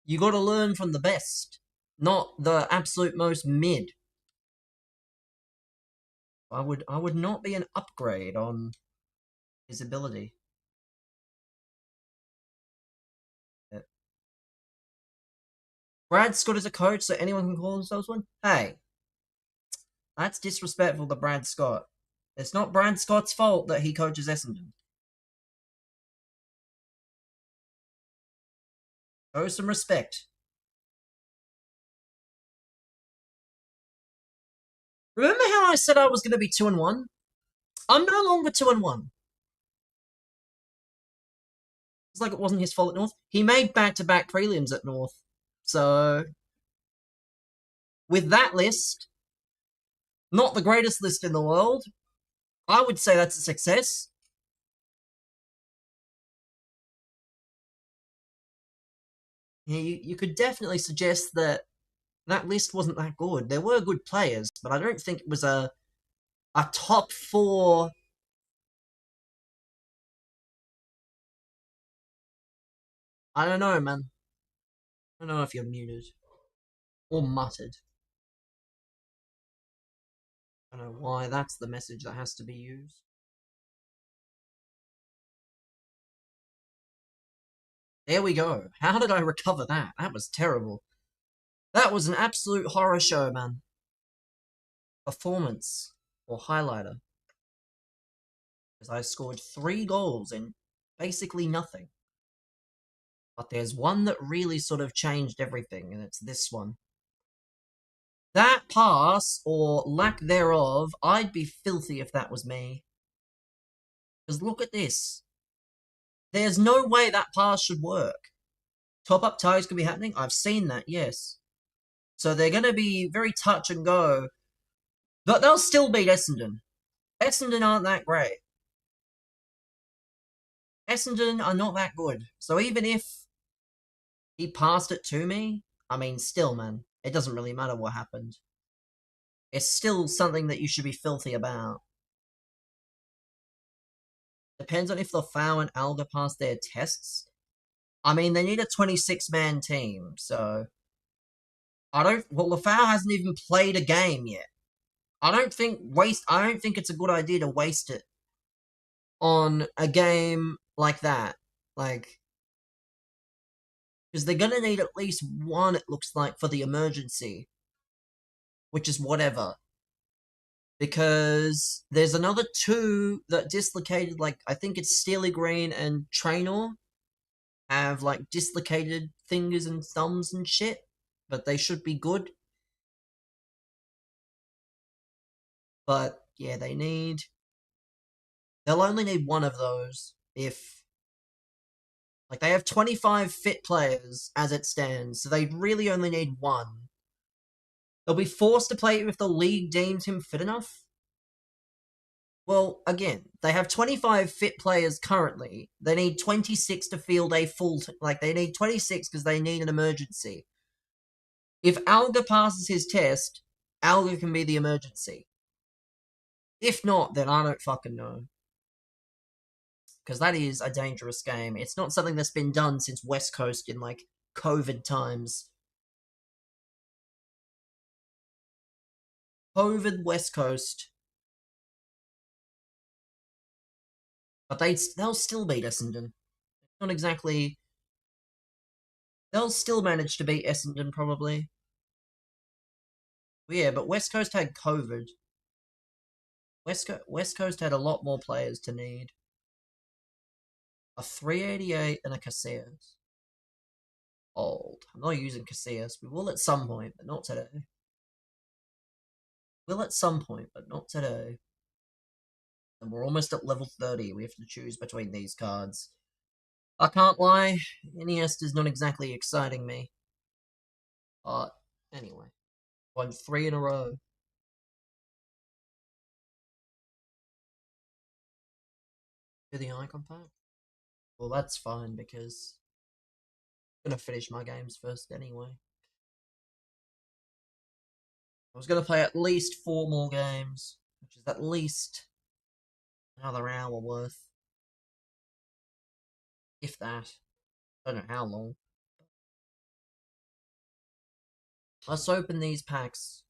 you gotta learn from the best, not the absolute most mid. I would not be an upgrade on his ability. Yeah. Brad Scott is a coach, so anyone can call themselves one? Hey, that's disrespectful to Brad Scott. It's not Brad Scott's fault that he coaches Essendon. Show some respect. Remember how I said I was going to be 2-1? I'm no longer 2-1. It's like it wasn't his fault at North. He made back-to-back prelims at North. So, with that list, not the greatest list in the world, I would say that's a success. You could definitely suggest that that list wasn't that good. There were good players, but I don't think it was a top four. I don't know, man. I don't know if you're muted or muttered. I don't know why that's the message that has to be used. There we go. How did I recover that? That was terrible. That was an absolute horror show, man. Performance or highlighter. Because I scored 3 goals in basically nothing. But there's one that really sort of changed everything, and it's this one. That pass, or lack thereof, I'd be filthy if that was me. Because look at this. There's no way that pass should work. Top-up ties could be happening. I've seen that, yes. So they're going to be very touch and go. But they'll still beat Essendon. Essendon aren't that great. Essendon are not that good. So even if he passed it to me, I mean, still, man, it doesn't really matter what happened. It's still something that you should be filthy about. Depends on if Lafau and Alga pass their tests. I mean, they need a 26-man team, so well, Lafau hasn't even played a game yet. I don't think it's a good idea to waste it on a game like that. Like, because they're gonna need at least one, it looks like, for the emergency, which is whatever. Because there's another 2 that dislocated, like, I think it's Steely Green and Traynor have, like, dislocated fingers and thumbs and shit, but they should be good. But, yeah, they'll only need one of those if Like, they have 25 fit players as it stands, so they really only need one. They'll be forced to play if the league deems him fit enough. Well, again, they have 25 fit players currently. They need 26 to field a full... like, they need 26 because they need an emergency. If Alga passes his test, Alga can be the emergency. If not, then I don't fucking know. Because that is a dangerous game. It's not something that's been done since West Coast in, like, COVID times. COVID West Coast. But they'll still beat Essendon. Not exactly... they'll still manage to beat Essendon, probably. Yeah, but West Coast had COVID. West Coast had a lot more players to need. A 388 and a Casillas. Old. I'm not using Casillas. We will at some point, but not today. Will at some point, but not today. And we're almost at level 30. We have to choose between these cards. I can't lie, Iniesta's not exactly exciting me. But, anyway. Won 3 in a row. Do the icon pack? Well, that's fine, because I'm going to finish my games first anyway. I was going to play at least 4 more games, which is at least another hour worth. If that. I don't know how long. Let's open these packs.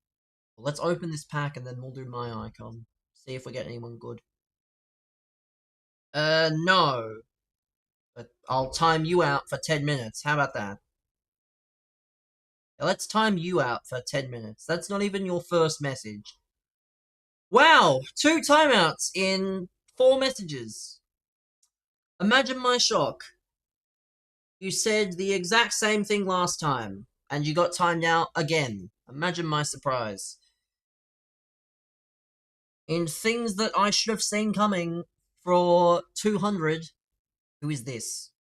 Well, let's open this pack and then we'll do my icon. See if we get anyone good. No. But I'll time you out for 10 minutes. How about that? Let's time you out for 10 minutes. That's not even your first message. Wow! 2 timeouts in 4 messages. Imagine my shock. You said the exact same thing last time, and you got timed out again. Imagine my surprise. In things that I should have seen coming for 200, who is this?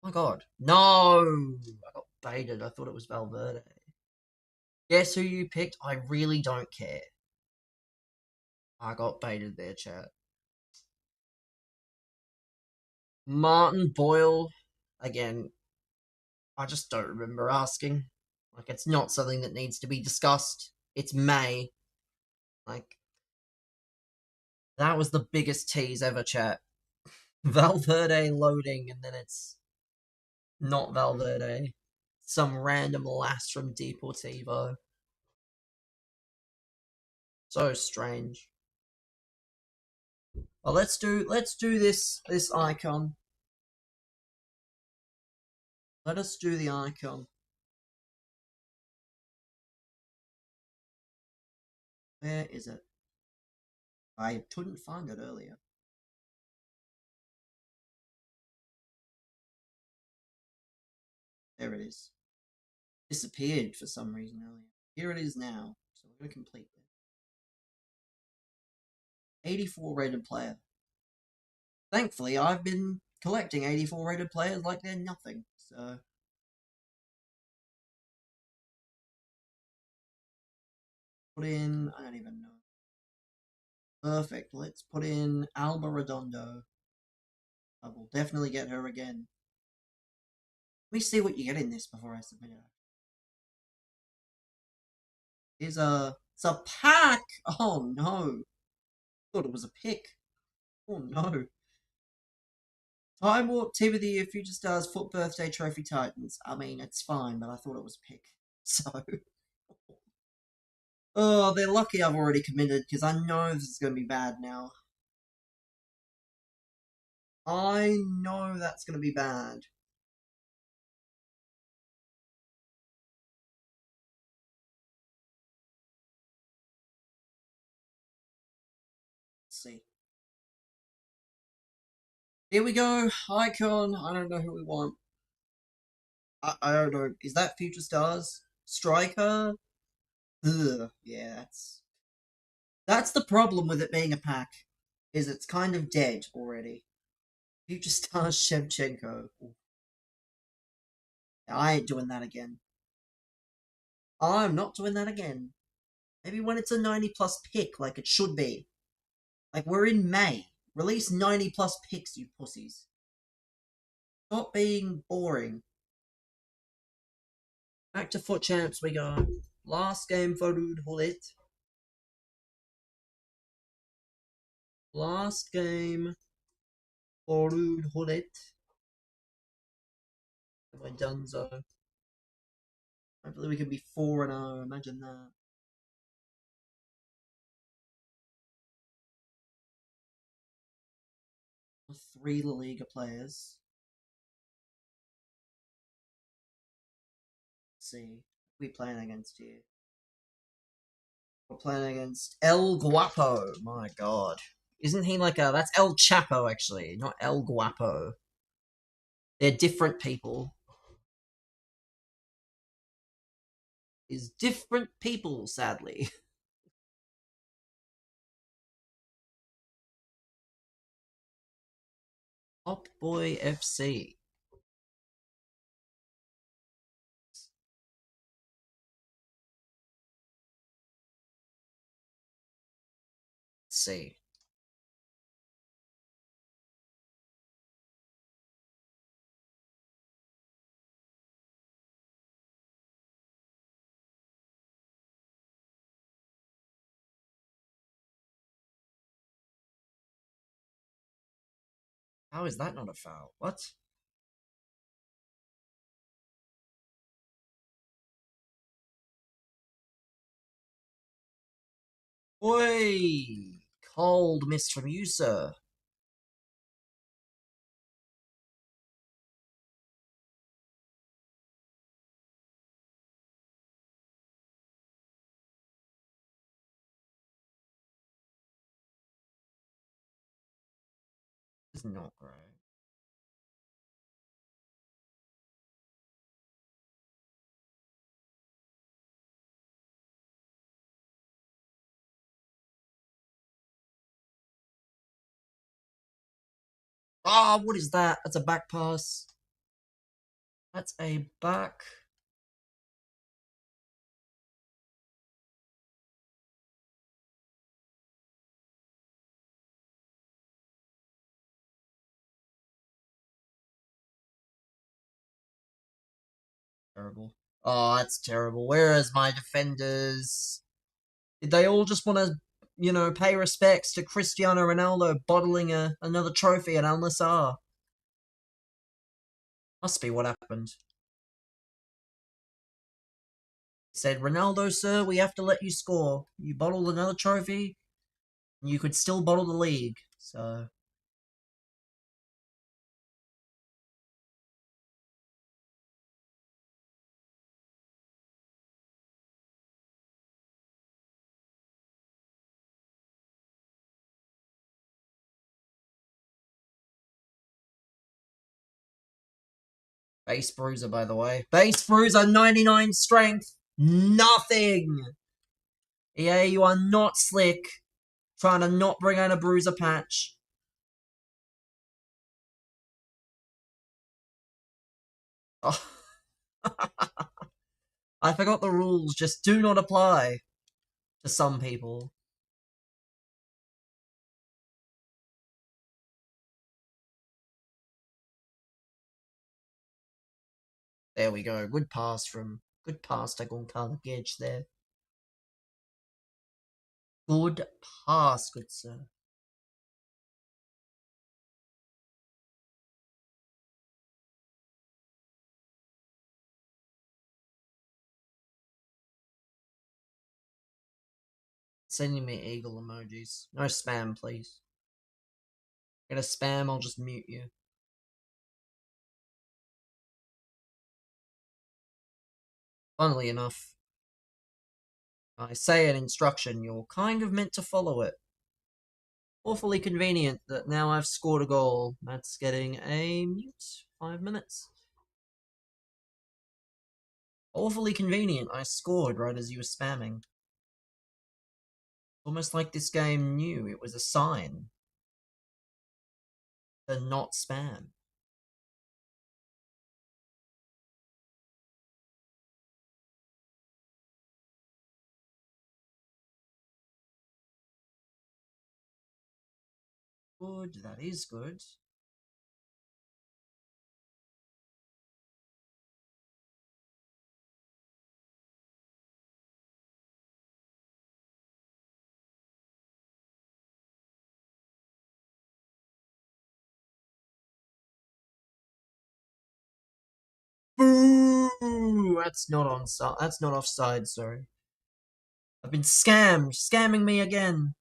Oh my god. No! I got baited. I thought it was Valverde. Guess who you picked? I really don't care. I got baited there, chat. Martin Boyle. Again, I just don't remember asking. Like, it's not something that needs to be discussed. It's May. Like, that was the biggest tease ever, chat. Valverde loading, and then it's not Valverde. Some random lass from Deportivo. So strange. Well, let's do this icon. Let us do the icon. Where is it? I couldn't find it earlier. There it is. Disappeared for some reason earlier. Here it is now. So we're going to complete this. 84 rated player. Thankfully, I've been collecting 84 rated players like they're nothing. So put in, I don't even know. Perfect. Let's put in Alba Redondo. I will definitely get her again. Let me see what you get in this before I submit it. It's a pack! Oh no. Thought it was a pick. Oh no. Time Warp Team of the Year, Future Stars, Foot Birthday Trophy Titans. I mean, it's fine, but I thought it was pick. So. Oh, they're lucky I've already committed, because I know this is going to be bad now. I know that's going to be bad. Let's see. Here we go. Icon. I don't know who we want. I don't know. Is that Future Stars? Striker? Ugh. Yeah, that's the problem with it being a pack. Is it's kind of dead already. You just Shevchenko. I ain't doing that again. I'm not doing that again. Maybe when it's a 90 plus pick, like it should be. Like, we're in May. Release 90 plus picks, you pussies. Stop being boring. Back to Fut Champs we go. Last game for Hullet. Last game for Hullet. We're done, so. Hopefully we can be 4-0. Imagine that. Three La Liga players. Let's see. Who are we playing against here? We're playing against El Guapo. My god. Isn't he like a. That's El Chapo, actually, not El Guapo. They're different people. Is different people, sadly. Top Boy FC. Let's see. How is that not a foul? What? Oi! Cold miss from you, sir. This is not great. Oh, what is that? That's a back pass. That's a back. Terrible. Oh, that's terrible. Where is my defenders? Did they all just want to, pay respects to Cristiano Ronaldo bottling another trophy at Al Nassr? Must be what happened. Said, Ronaldo, sir, we have to let you score. You bottled another trophy, and you could still bottle the league. So, base bruiser, by the way. Base bruiser, 99 strength. Nothing. Yeah, you are not slick. Trying to not bring out a bruiser patch. Oh. I forgot the rules just do not apply to some people. There we go. Good pass to Goncalo Gedge there. Good pass, good sir. Sending me eagle emojis. No spam, please. Get a spam, I'll just mute you. Funnily enough, I say an instruction, you're kind of meant to follow it. Awfully convenient that now I've scored a goal. That's getting a mute. 5 minutes. Awfully convenient. I scored right as you were spamming. Almost like this game knew it was a sign. than not spam. Good, that is good. Boo! That's not on. That's not offside. Sorry, I've been scammed. Scamming me again.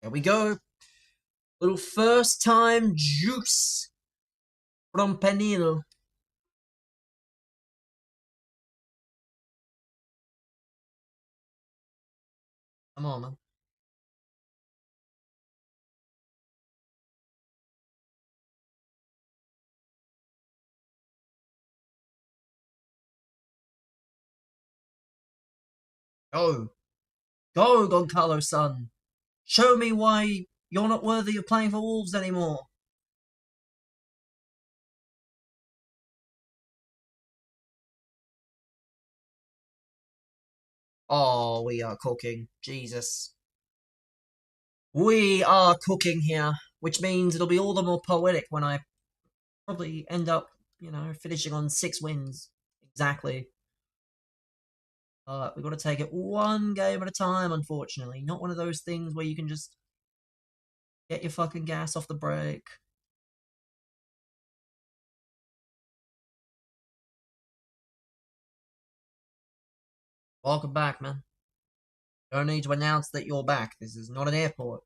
There we go. Little first time juice from Penil. Come on, man. Go. Go, Goncalo's son. Show me why you're not worthy of playing for Wolves anymore. Oh, we are cooking. Jesus. We are cooking here, which means it'll be all the more poetic when I probably end up, finishing on 6 wins. Exactly. We've got to take it one game at a time, unfortunately. Not one of those things where you can just get your fucking gas off the brake. Welcome back, man. Don't need to announce that you're back. This is not an airport.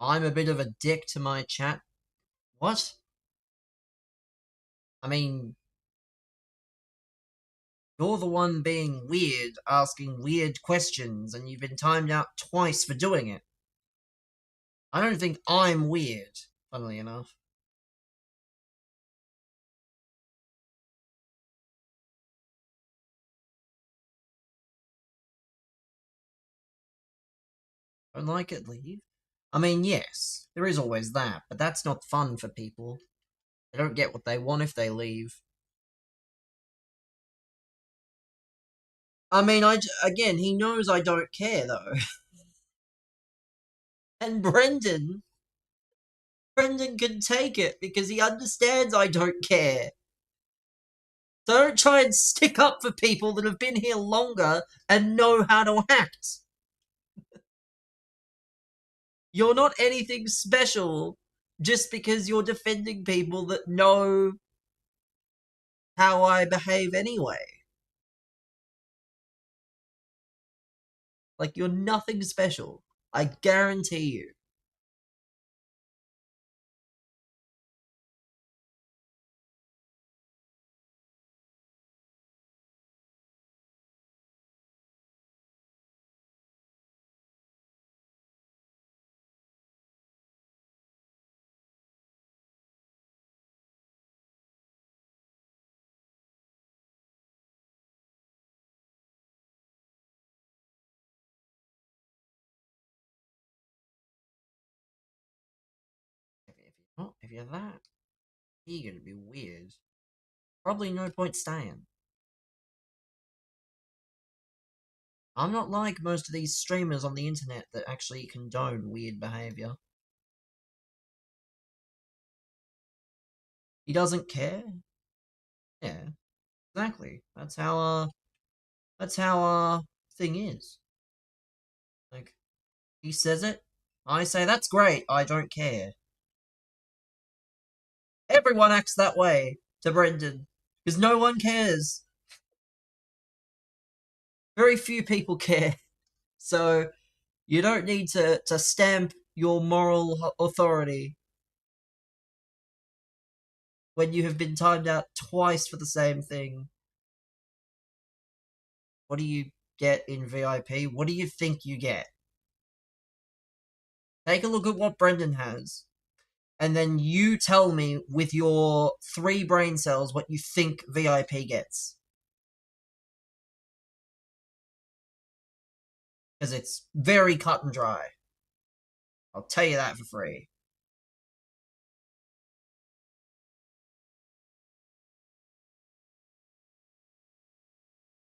I'm a bit of a dick to my chat. What? I mean, you're the one being weird, asking weird questions, and you've been timed out twice for doing it. I don't think I'm weird, funnily enough. Don't like it, leave. I mean, yes, there is always that, but that's not fun for people. They don't get what they want if they leave. I mean, again, he knows I don't care, though. And Brendan can take it because he understands I don't care. So don't try and stick up for people that have been here longer and know how to act. You're not anything special just because you're defending people that know how I behave anyway. Like, you're nothing special. I guarantee you. If you're that eager to be weird, probably no point staying. I'm not like most of these streamers on the internet that actually condone weird behavior. He doesn't care. Yeah, exactly. That's how thing is. Like, he says it, I say that's great, I don't care. Everyone acts that way to Brendan. Because no one cares. Very few people care. So You don't need to stamp your moral authority when you have been timed out twice for the same thing. What do you get in VIP? What do you think you get? Take a look at what Brendan has, and then you tell me with your 3 brain cells what you think VIP gets. Because it's very cut and dry. I'll tell you that for free.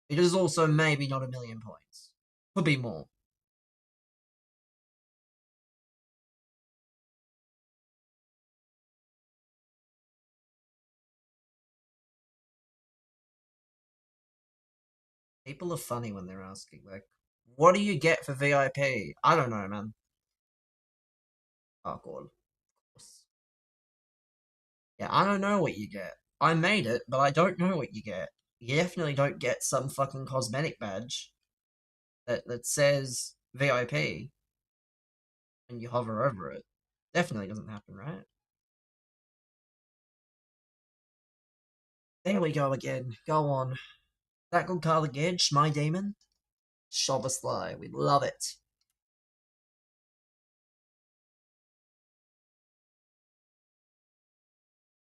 It is also maybe not 1,000,000 points. Could be more. People are funny when they're asking, like, what do you get for VIP? I don't know, man. Oh, God. Yeah, I don't know what you get. I made it, but I don't know what you get. You definitely don't get some fucking cosmetic badge that says VIP and you hover over it. Definitely doesn't happen, right? There we go again. Go on. That good card again, my demon. Shove a sly. We love it.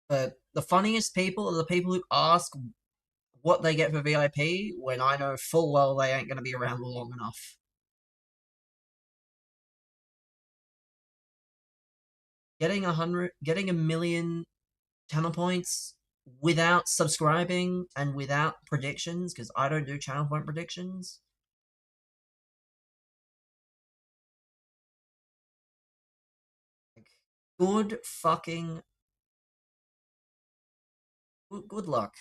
But the funniest people are the people who ask what they get for VIP when I know full well they ain't going to be around long enough. Getting 1,000,000 channel points without subscribing and without predictions, because I don't do channel point predictions. Like, good fucking good luck.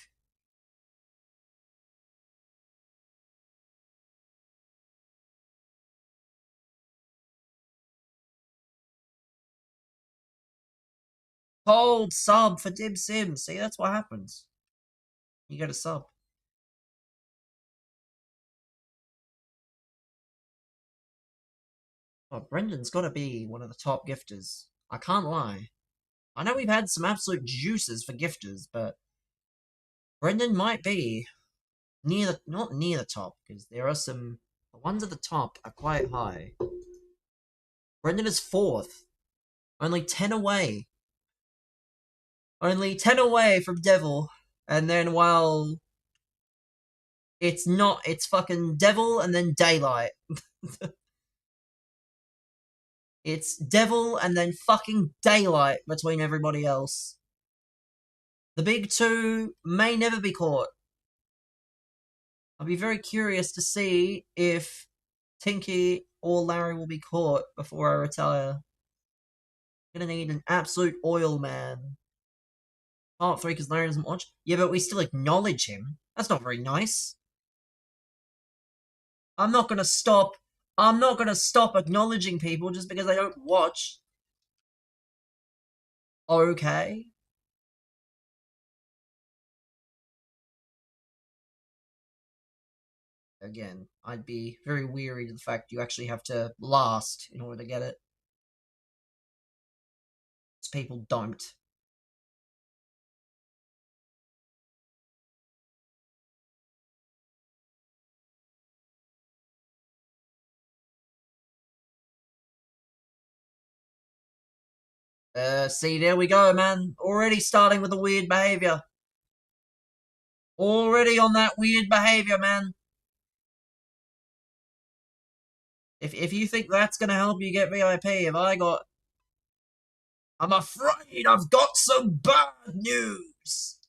Cold sub for Dim Sim. See, that's what happens. You get a sub. Oh, Brendan's got to be one of the top gifters. I can't lie. I know we've had some absolute juices for gifters, but Brendan might be not near the top, because there are some, the ones at the top are quite high. Brendan is 4th, only 10 away. Only 10 away from Devil, and then, well, it's not, it's fucking Devil and then Daylight. It's Devil and then fucking Daylight between everybody else. The big two may never be caught. I'll be very curious to see if Tinky or Larry will be caught before I retire. Gonna need an absolute oil man. Part 3 because Larry doesn't watch. Yeah, but we still acknowledge him. That's not very nice. I'm not gonna stop. I'm not gonna stop acknowledging people just because they don't watch. Okay. Again, I'd be very weary of the fact you actually have to last in order to get it. Most people don't. See, there we go, man. Already starting with the weird behavior. Already on that weird behavior, man. If you think that's gonna help you get VIP, I'm afraid I've got some bad news.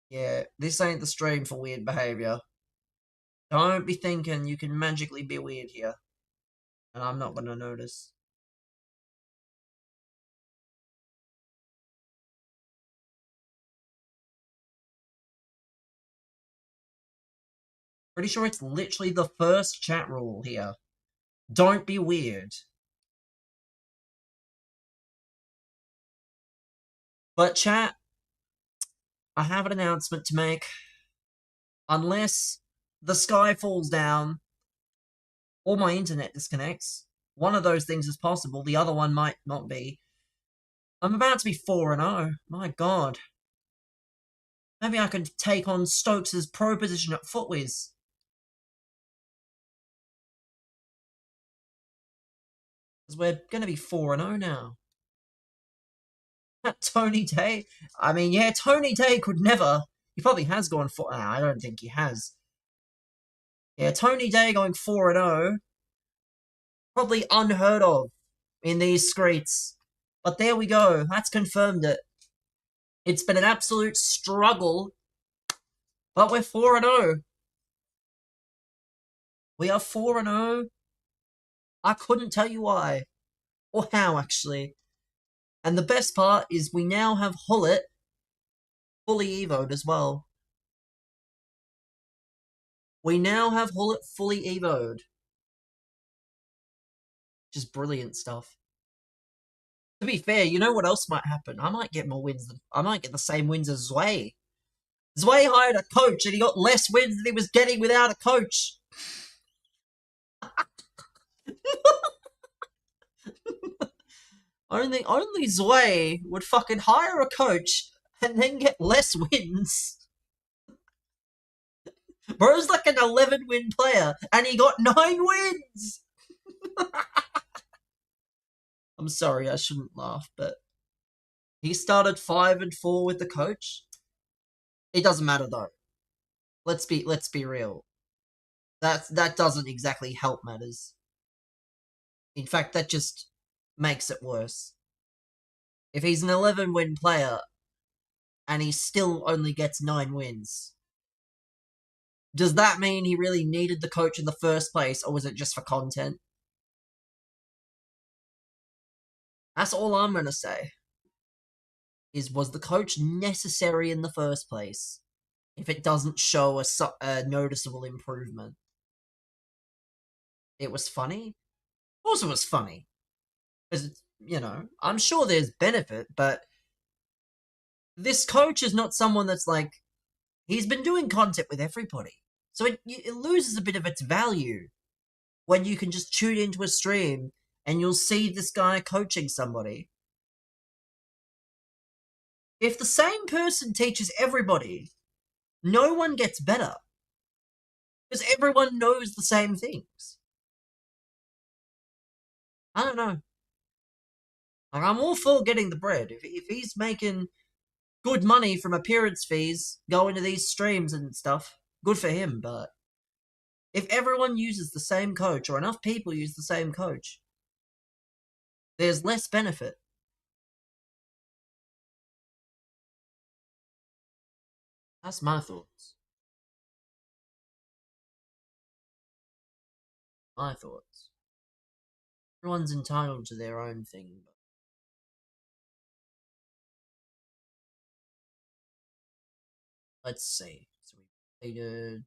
Yeah, this ain't the stream for weird behavior. Don't be thinking you can magically be weird here, and I'm not gonna notice. Pretty sure it's literally the first chat rule here. Don't be weird. But chat, I have an announcement to make. Unless the sky falls down, or my internet disconnects. One of those things is possible, the other one might not be. I'm about to be 4-0. My god. Maybe I could take on Stokes' pro position at Footwiz. Because we're going to be 4-0 now. Tony Day? I mean, yeah, Tony Day could never. He probably has gone 4. Nah, I don't think he has. Yeah, Tony Day going 4-0. Probably unheard of in these streets. But there we go. That's confirmed it. It's been an absolute struggle. But we're 4-0. We are 4-0. I couldn't tell you why. Or how, actually. And the best part is we now have Hullet fully evoed as well. We now have Hullet fully evoed. Just brilliant stuff. To be fair, you know what else might happen? I might get more wins than I might get the same wins as Zwei. Zwei hired a coach and he got less wins than he was getting without a coach. Only Zwei would fucking hire a coach and then get less wins. Bro's like an 11-win player and he got 9 wins. I'm sorry, I shouldn't laugh, but he started 5-4 with the coach. It doesn't matter though. Let's be real. That doesn't exactly help matters. In fact, that just makes it worse. If he's an 11-win player and he still only gets 9 wins, does that mean he really needed the coach in the first place, or was it just for content? That's all I'm gonna say. Was the coach necessary in the first place if it doesn't show a noticeable improvement? It was funny. Of course it was funny. Because, I'm sure there's benefit, but this coach is not someone that's like, he's been doing content with everybody. So it loses a bit of its value when you can just tune into a stream and you'll see this guy coaching somebody. If the same person teaches everybody, no one gets better. Because everyone knows the same things. I don't know. Like, I'm all for getting the bread. If he's making good money from appearance fees going to these streams and stuff, good for him, but if everyone uses the same coach, or enough people use the same coach, there's less benefit. That's my thoughts. My thoughts. Everyone's entitled to their own thing, but let's see. So we completed.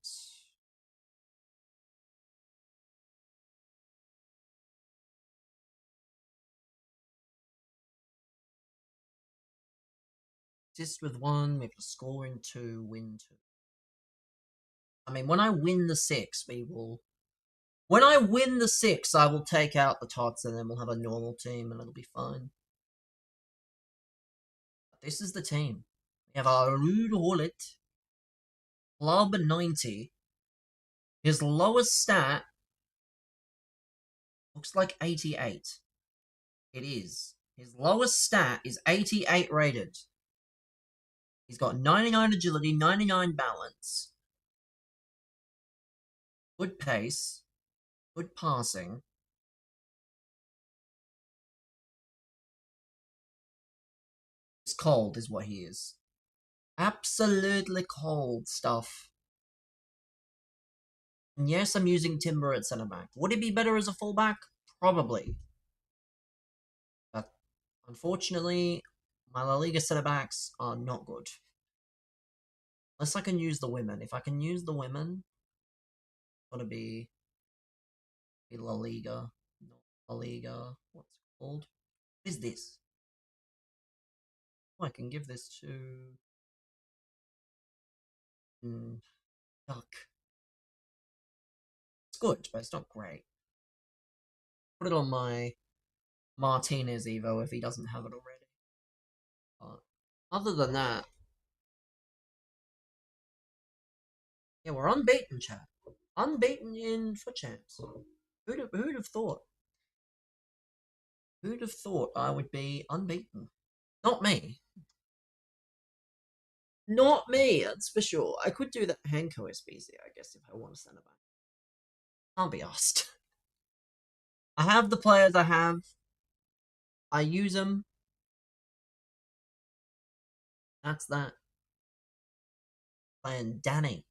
Assist with 1, we have to score in 2, win 2. I mean, when I win the 6, we will. When I win the 6, I will take out the tots and then we'll have a normal team and it'll be fine. But this is the team. We have our Rude Hullet, Club 90. His lowest stat looks like 88. It is. His lowest stat is 88 rated. He's got 99 agility, 99 balance, good pace, good passing. He's cold is what he is. Absolutely cold stuff. And yes, I'm using Timber at centre back. Would he be better as a fullback? Probably. But unfortunately, my La Liga centre backs are not good. Unless I can use the women. If I can use the women, it's gotta be La Liga. Not La Liga. What's it called? What is this? Oh, I can give this to. Duck. It's good, but it's not great. Put it on my Martinez Evo if he doesn't have it already. But other than that, yeah, we're unbeaten, chat. Unbeaten in Fut Champs. Who'd have thought? Who'd have thought I would be unbeaten? Not me. Not me, that's for sure. I could do that Hanko SBZ, I guess, if I want to send it back. Can't be asked. I have the players I have. I use them. That's that. Playing Danny.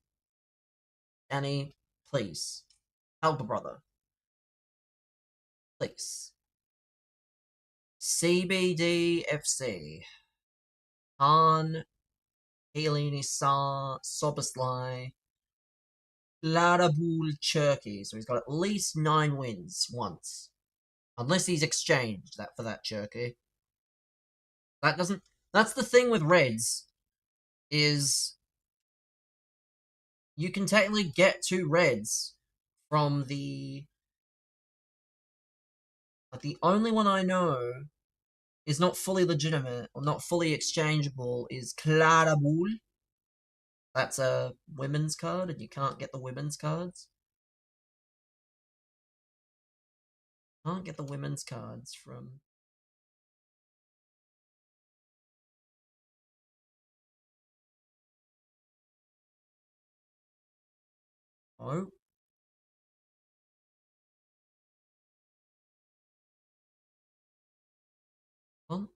Danny, please. Help a brother. Please. CBDFC. Han, Helini Sar, Soboslai, Larabul Cherky. So he's got at least 9 wins once. Unless he's exchanged that for that Cherky. That doesn't. That's the thing with Reds. Is you can technically get 2 Reds from the. Like the only one I know is not fully legitimate or not fully exchangeable is Clarabul. That's a women's card, and you can't get the women's cards. Can't get the women's cards from. Oh. Well,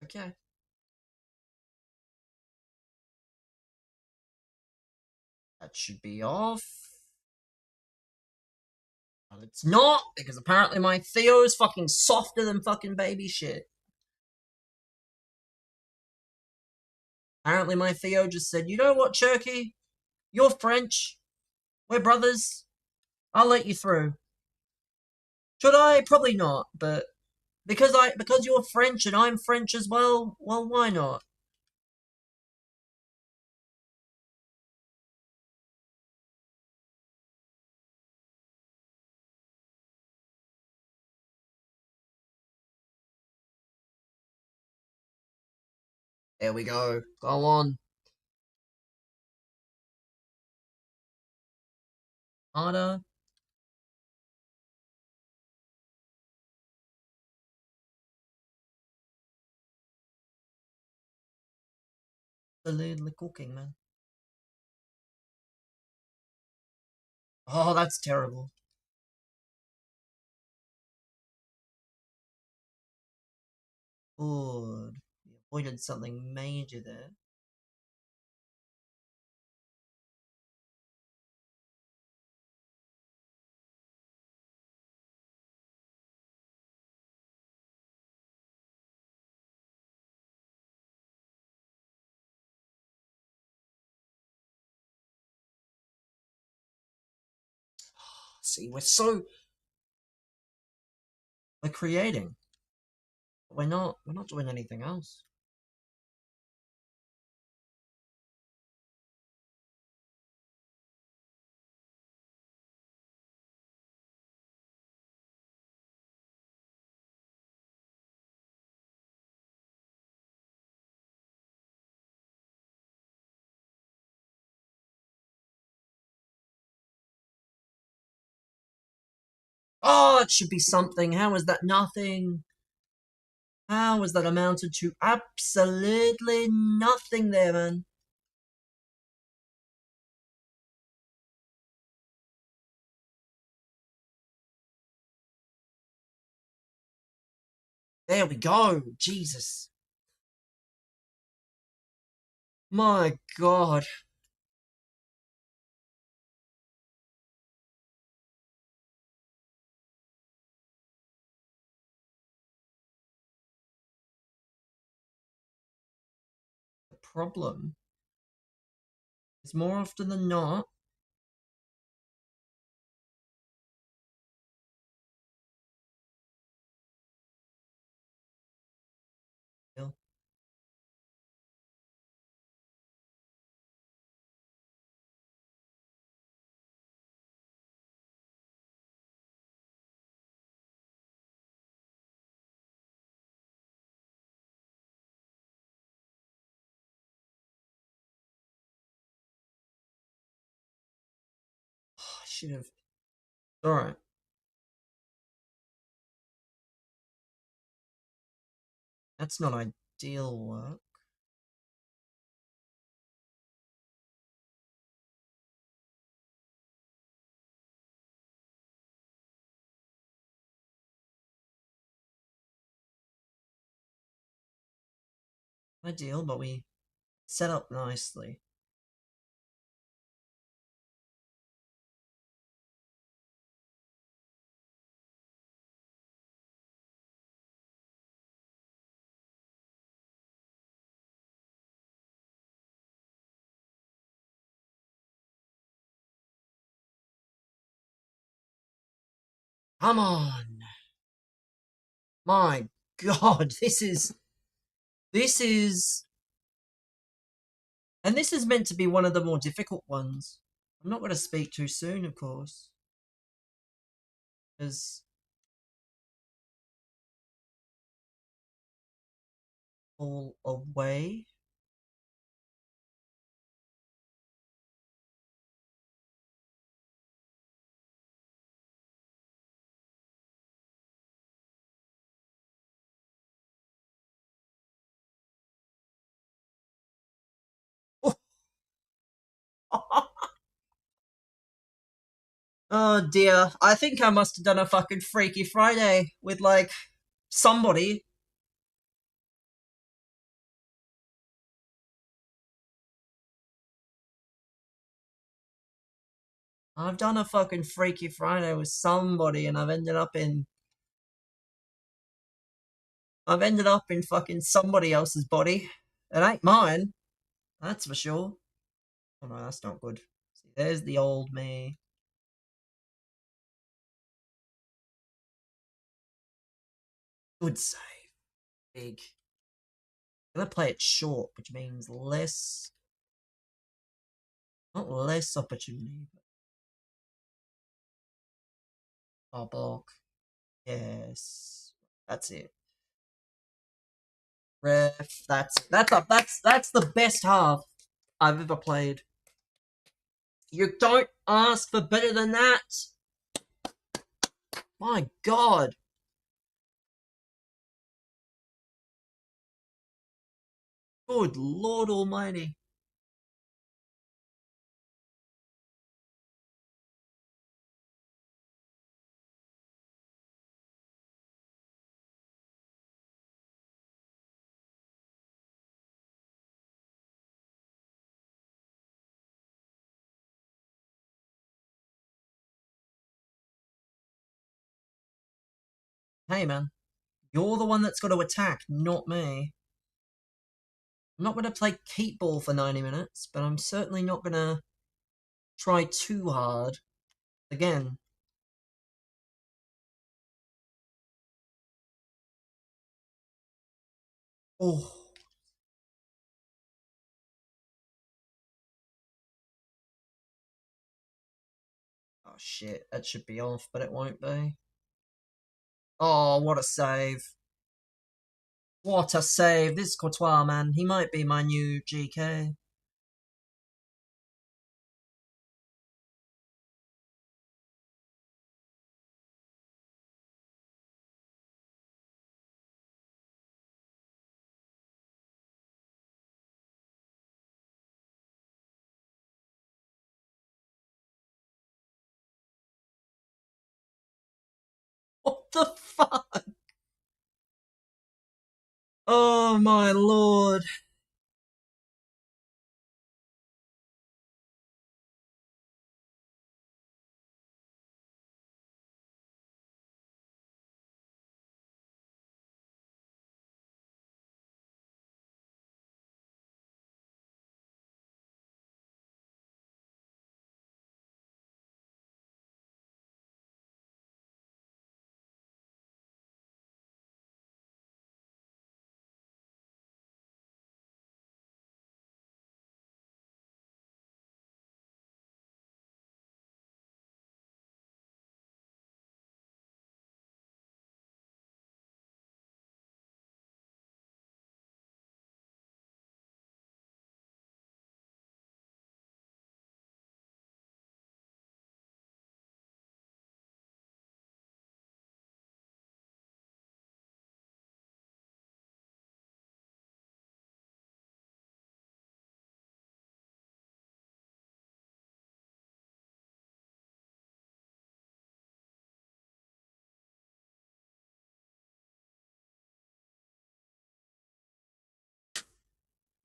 okay. That should be off. But it's not, because apparently my Theo's fucking softer than fucking baby shit. Apparently my Theo just said, you know what, Cherky? You're French. We're brothers. I'll let you through. Should I? Probably not, but because you're French and I'm French as well, well, why not? There we go. Go on. Harder. Absolutely cooking, man. Oh, that's terrible. Good. We avoided something major there. See, we're creating. We're not doing anything else. Oh, it should be something. How is that nothing? How is that amounted to absolutely nothing there, man? There we go. Jesus. My God. The problem is more often than not, should have. Alright. That's not ideal work. Ideal, but we set up nicely. Come on! My god, this is and this is meant to be one of the more difficult ones. I'm not going to speak too soon, of course, because all away. Oh dear, I think I must have done a fucking Freaky Friday with like somebody. I've done a fucking Freaky Friday with somebody, and I've ended up in fucking somebody else's body. It ain't mine, that's for sure. Oh no, that's not good. See, there's the old me. Good save. Big. I'm gonna play it short, which means less, not less opportunity, but I'll block. Yes, that's it. Ref. That's the best half I've ever played. You don't ask for better than that. My God. Good Lord Almighty. Hey man, you're the one that's got to attack, not me. I'm not going to play keep ball for 90 minutes, but I'm certainly not going to try too hard. Again. Oh. Oh shit, that should be off, but it won't be. Oh, what a save. What a save. This Courtois, man. He might be my new GK. What the fuck? Oh my lord.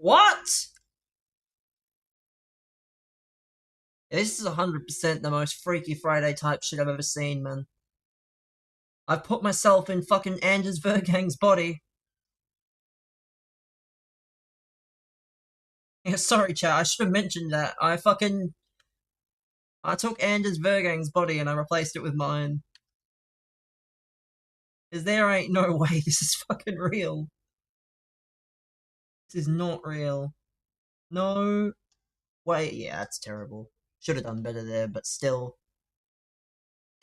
What? This is 100% the most Freaky Friday type shit I've ever seen, man. I've put myself in fucking Anders Vergang's body. Yeah, sorry, chat. I should have mentioned that. I took Anders Vergang's body and I replaced it with mine. Cause there ain't no way this is fucking real. This is not real. No way. Yeah, that's terrible. Should have done better there, but still.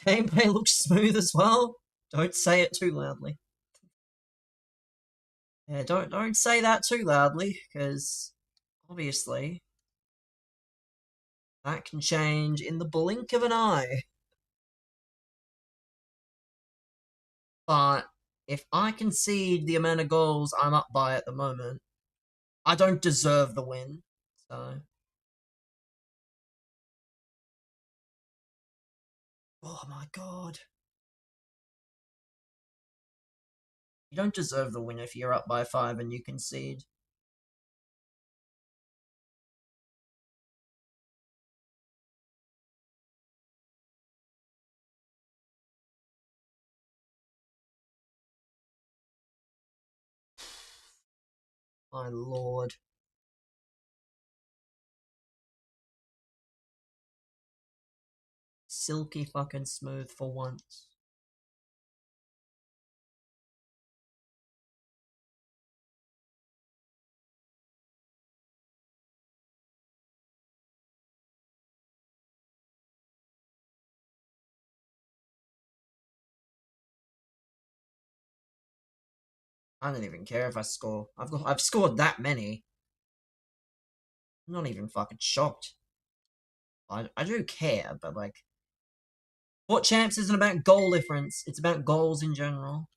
Gameplay looks smooth as well. Don't say it too loudly. Yeah, don't say that too loudly, because obviously that can change in the blink of an eye. But if I concede the amount of goals I'm up by at the moment, I don't deserve the win. So, oh my god, you don't deserve the win if you're up by 5 and you concede. My lord. Silky fucking smooth for once. I don't even care if I score. I've scored that many. I'm not even fucking shocked. I do care, but like, Fut Champs isn't about goal difference. It's about goals in general.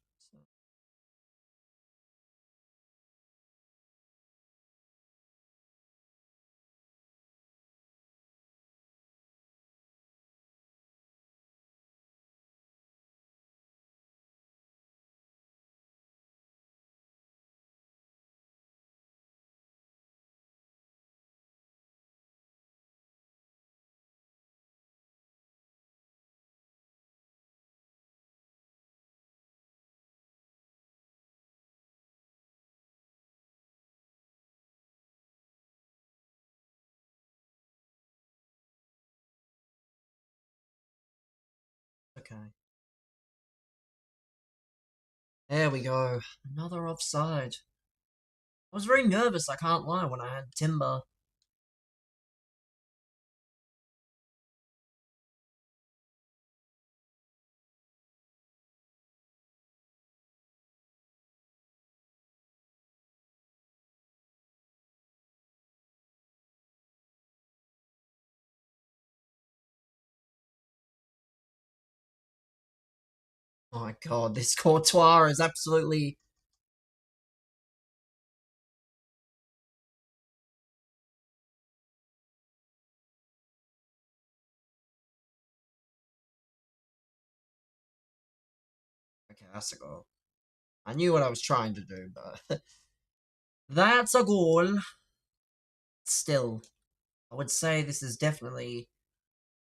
Okay. There we go. Another offside. I was very nervous, I can't lie, when I had Timber. Oh my god, this Courtois is absolutely. Okay, that's a goal. I knew what I was trying to do, but that's a goal. Still, I would say this is definitely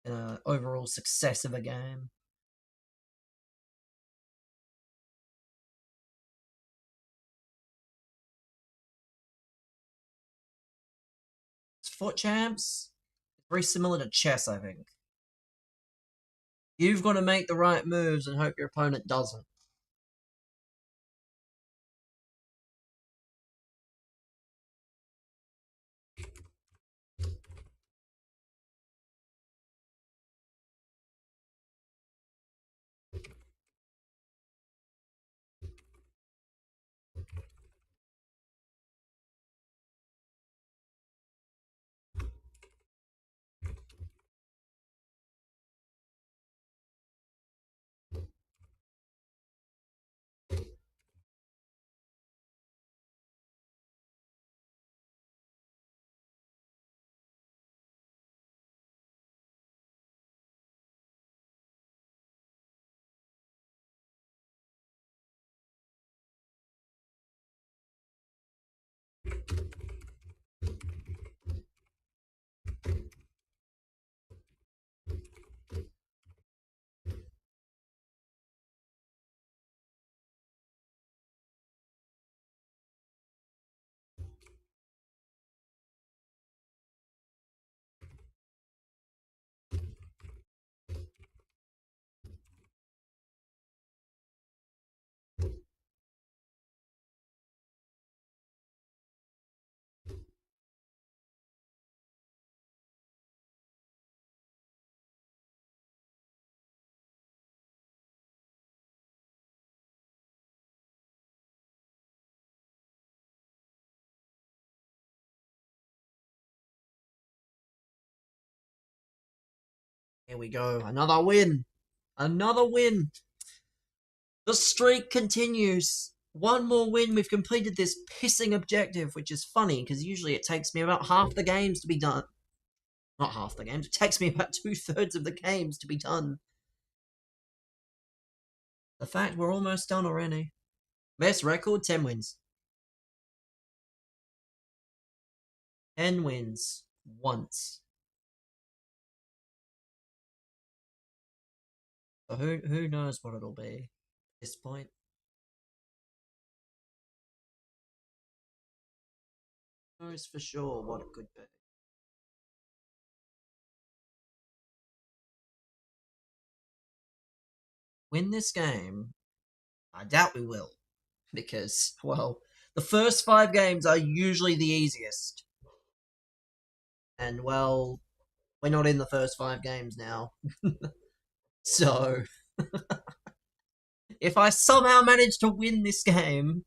an overall success of a game. It's Fut Champs. Very similar to chess, I think. You've got to make the right moves and hope your opponent doesn't. Here we go. Another win. Another win. The streak continues. One more win. We've completed this pissing objective, which is funny because usually it takes me about half the games to be done. Not half the games. It takes me about 2/3 of the games to be done. The fact we're almost done already. Best record, 10 wins. 10 wins. Once. So who knows what it'll be at this point. Who knows for sure what it could be. Win this game? I doubt we will. Because, well, the first 5 games are usually the easiest. And, well, we're not in the first 5 games now. So, if I somehow manage to win this game,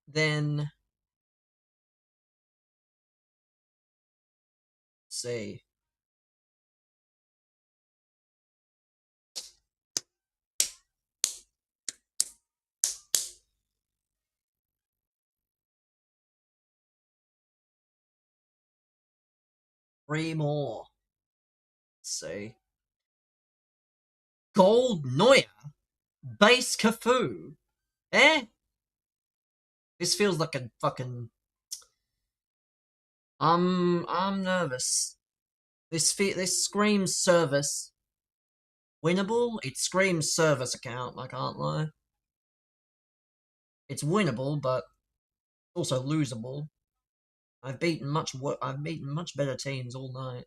then let's see. Three more. Let's see. Gold Neuer. Base Cafu. Eh? This feels like a fucking. I'm nervous. This screams service. Winnable? It screams service account, I can't lie. It's winnable, but also losable. I've beaten much better teams all night.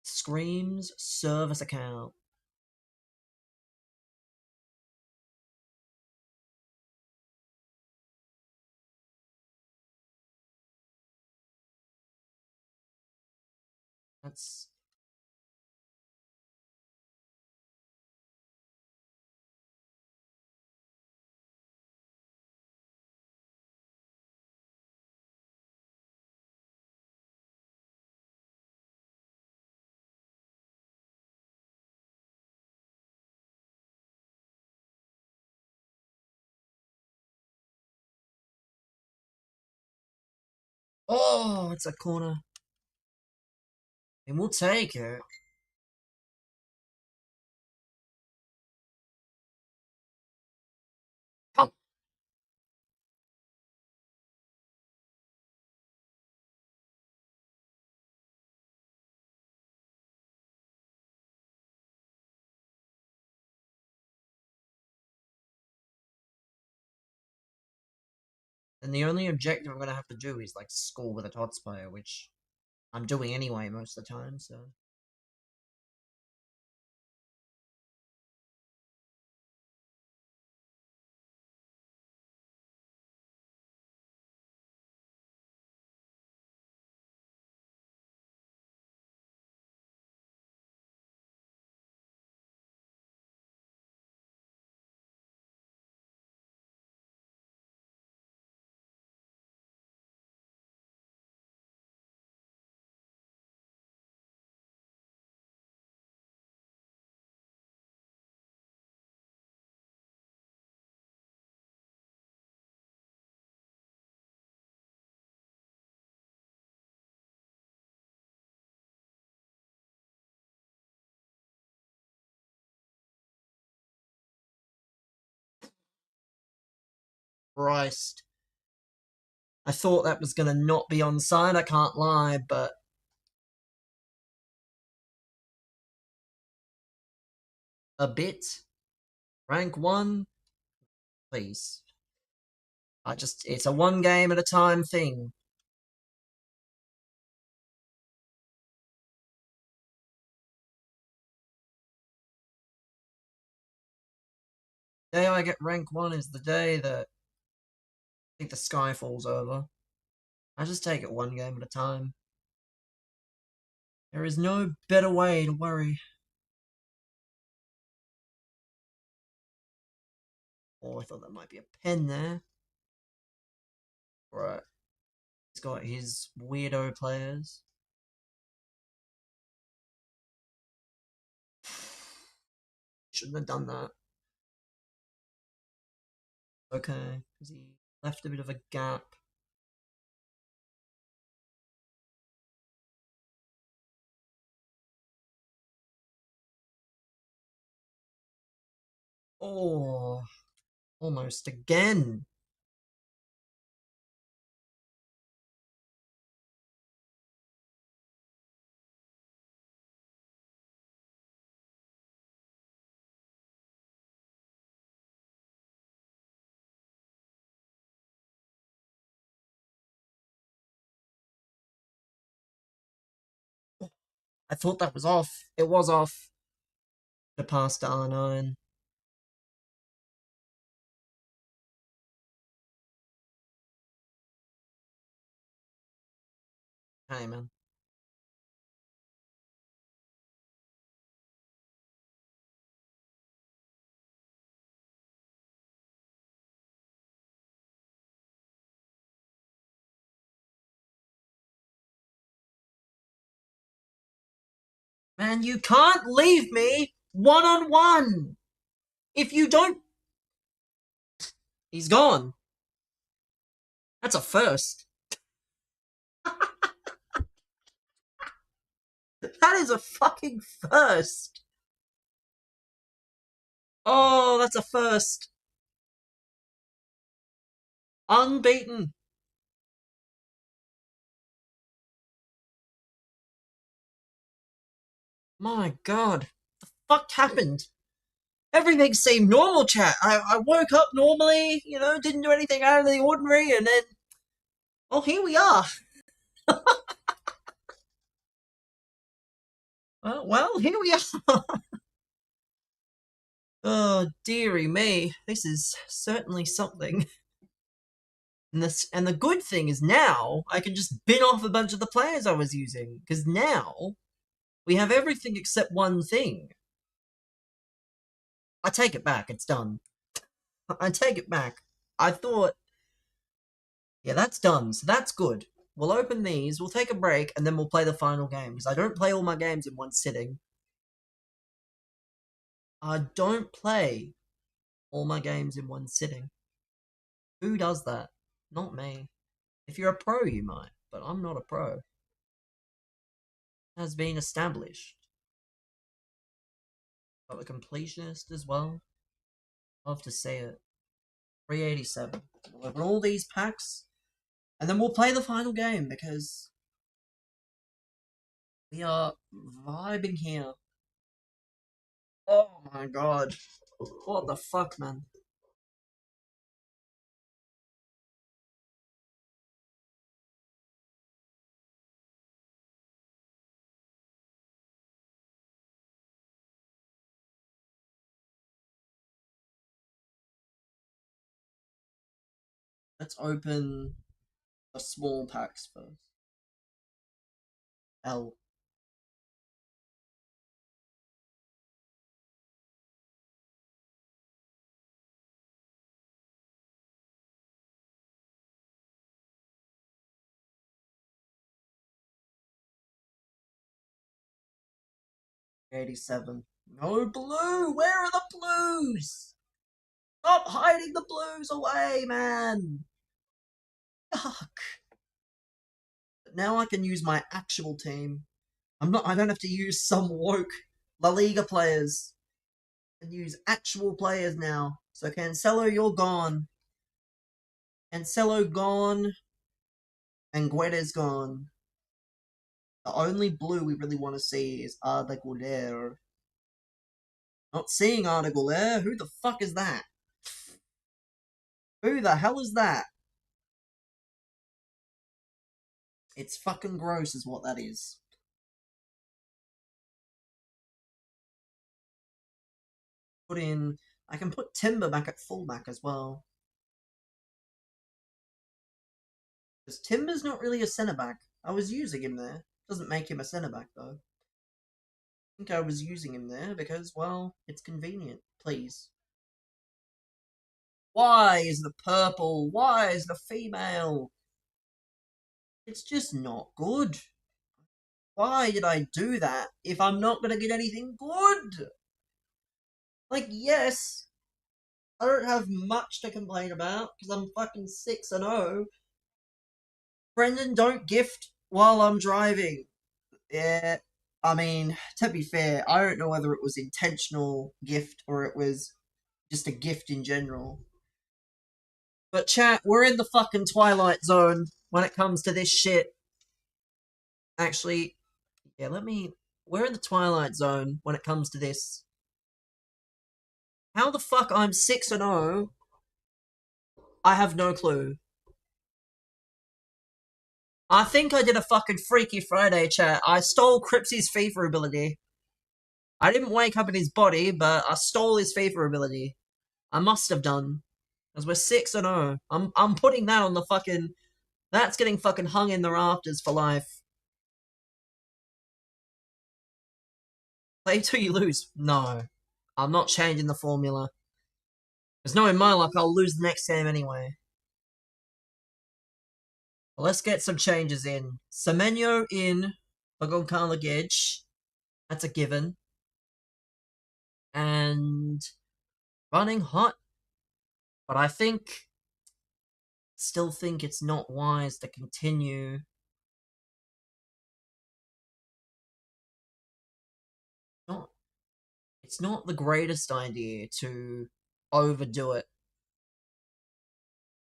Screams service account. That's oh, it's a corner. And we'll take it. Oh. And the only objective I'm gonna have to do is like score with a Tots player, which I'm doing anyway most of the time, so. Christ. I thought that was gonna not be onside, I can't lie, but a bit. Rank 1, please. It's a one game at a time thing. The day I get rank 1 is the day that I think the sky falls over. I just take it one game at a time. There is no better way to worry. Oh, I thought that might be a pen there. Right. He's got his weirdo players. Shouldn't have done that. Okay, because he left a bit of a gap. Oh, almost again. I thought that was off. It was off. The past R9. Hey, man. Man, you can't leave me one on one. If you don't, he's gone. That's a first. That is a fucking first. Oh, that's a first. Unbeaten. My god. The fuck happened? Everything seemed normal, chat. I woke up normally, didn't do anything out of the ordinary, and then, oh, here we are. Well, here we are. Oh, dearie me. This is certainly something. And the good thing is now I can just bin off a bunch of the players I was using, because now we have everything except one thing. I take it back. It's done. I take it back. I thought, yeah, that's done. So that's good. We'll open these, we'll take a break, and then we'll play the final game. Because I don't play all my games in one sitting. I don't play all my games in one sitting. Who does that? Not me. If you're a pro, you might, but I'm not a pro. Has been established. Got the completionist as well. Love to see it. 387. We'll open all these packs, and then we'll play the final game because we are vibing here. Oh my god. What the fuck, man? Let's open the small packs first. L. 87. No blue! Where are the blues? Stop hiding the blues away, man! Fuck. But now I can use my actual team. I don't have to use some woke La Liga players. I can use actual players now. So Cancelo, you're gone. Cancelo gone. And Guedes gone. The only blue we really want to see is Arda Güler. Not seeing Arda Güler? Who the fuck is that? Who the hell is that? It's fucking gross is what that is. Put in... I can put Timber back at fullback as well. Because Timber's not really a centre-back. I was using him there. Doesn't make him a centre-back, though. I think I was using him there because, well, it's convenient. Please. Why is the purple? Why is the female? It's just not good. Why did I do that if I'm not gonna get anything good? Like, yes, I don't have much to complain about because I'm fucking 6-0. Brendan, don't gift while I'm driving. Yeah, I mean, to be fair, I don't know whether it was intentional gift or it was just a gift in general. But chat, we're in the fucking twilight zone when it comes to this shit. Actually, yeah, we're in the twilight zone when it comes to this. How the fuck I'm 6-0? I have no clue. I think I did a fucking Freaky Friday, chat. I stole Cripsy's FIFA ability. I didn't wake up in his body, but I stole his FIFA ability. I must have done. Because we're 6-0. I'm putting that on the fucking. That's getting fucking hung in the rafters for life. Play till you lose. No. I'm not changing the formula. There's no in my luck, I'll lose the next game anyway. Well, let's get some changes in. Semenyo in for Goncalo Gedge. That's a given. And running hot. But I still think it's not wise to continue. It's not the greatest idea to overdo it.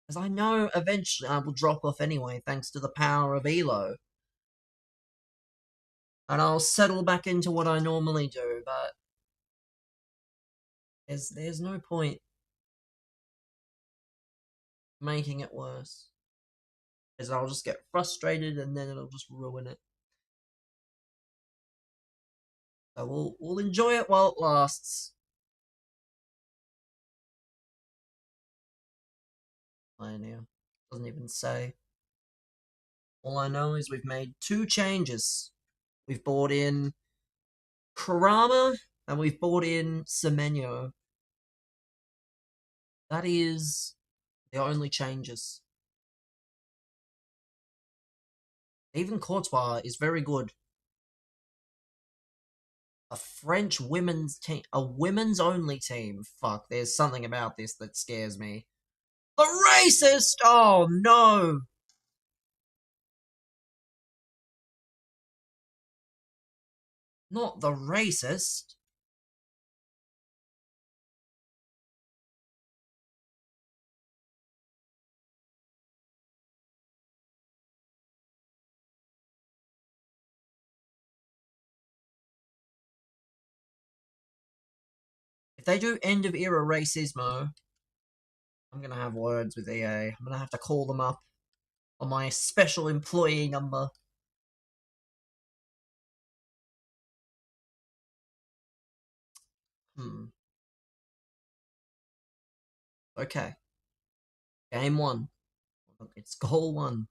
Because I know eventually I will drop off anyway, thanks to the power of Elo. And I'll settle back into what I normally do, but there's no point making it worse. Because I'll just get frustrated and then it'll just ruin it. So we'll enjoy it while it lasts. Pioneer. Doesn't even say. All I know is we've made 2 changes. We've bought in Kurama and we've bought in Semenyo. That is the only changes. Even Courtois is very good. A French women's team, a women's only team. Fuck, there's something about this that scares me. The racist! Oh no! Not the racist. If they do end of era racismo, I'm gonna have words with EA. I'm gonna have to call them up on my special employee number. Okay. Game 1. It's goal 1.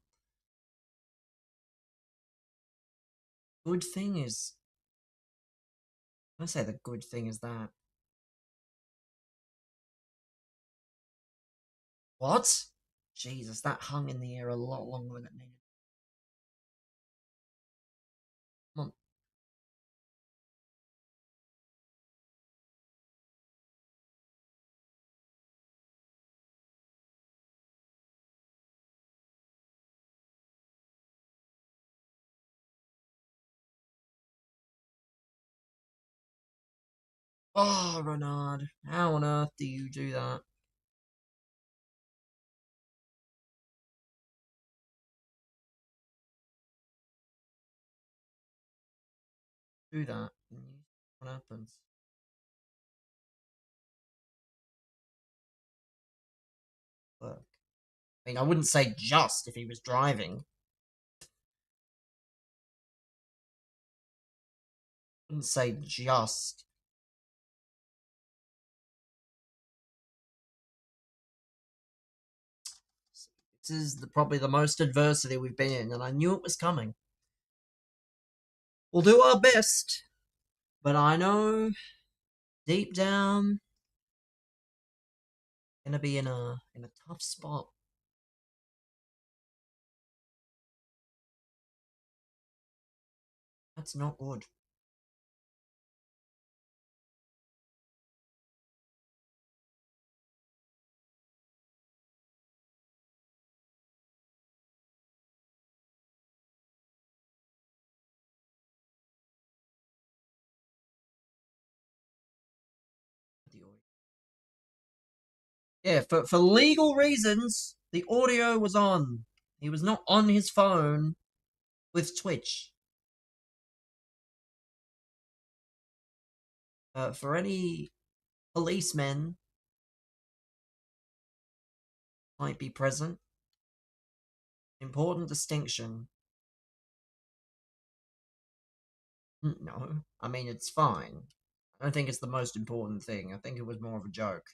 Good thing is. I say the good thing is that. What? Jesus, that hung in the air a lot longer than it needed. Come on. Oh, Renard. How on earth do you do that? Do that. What happens? Look. I mean, I wouldn't say just if he was driving. I wouldn't say just. This is probably the most adversity we've been in, and I knew it was coming. We'll do our best, but I know deep down Gonna be in a tough spot. That's not good. Yeah, for legal reasons, the audio was on. He was not on his phone with Twitch. For any policemen might be present, important distinction. No, I mean it's fine. I don't think it's the most important thing. I think it was more of a joke.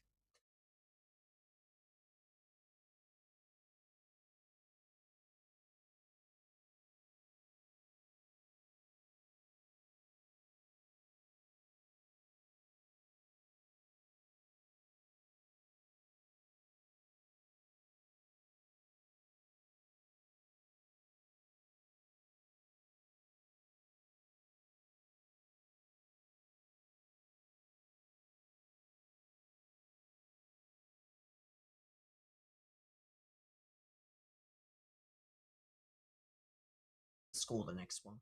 Score the next one.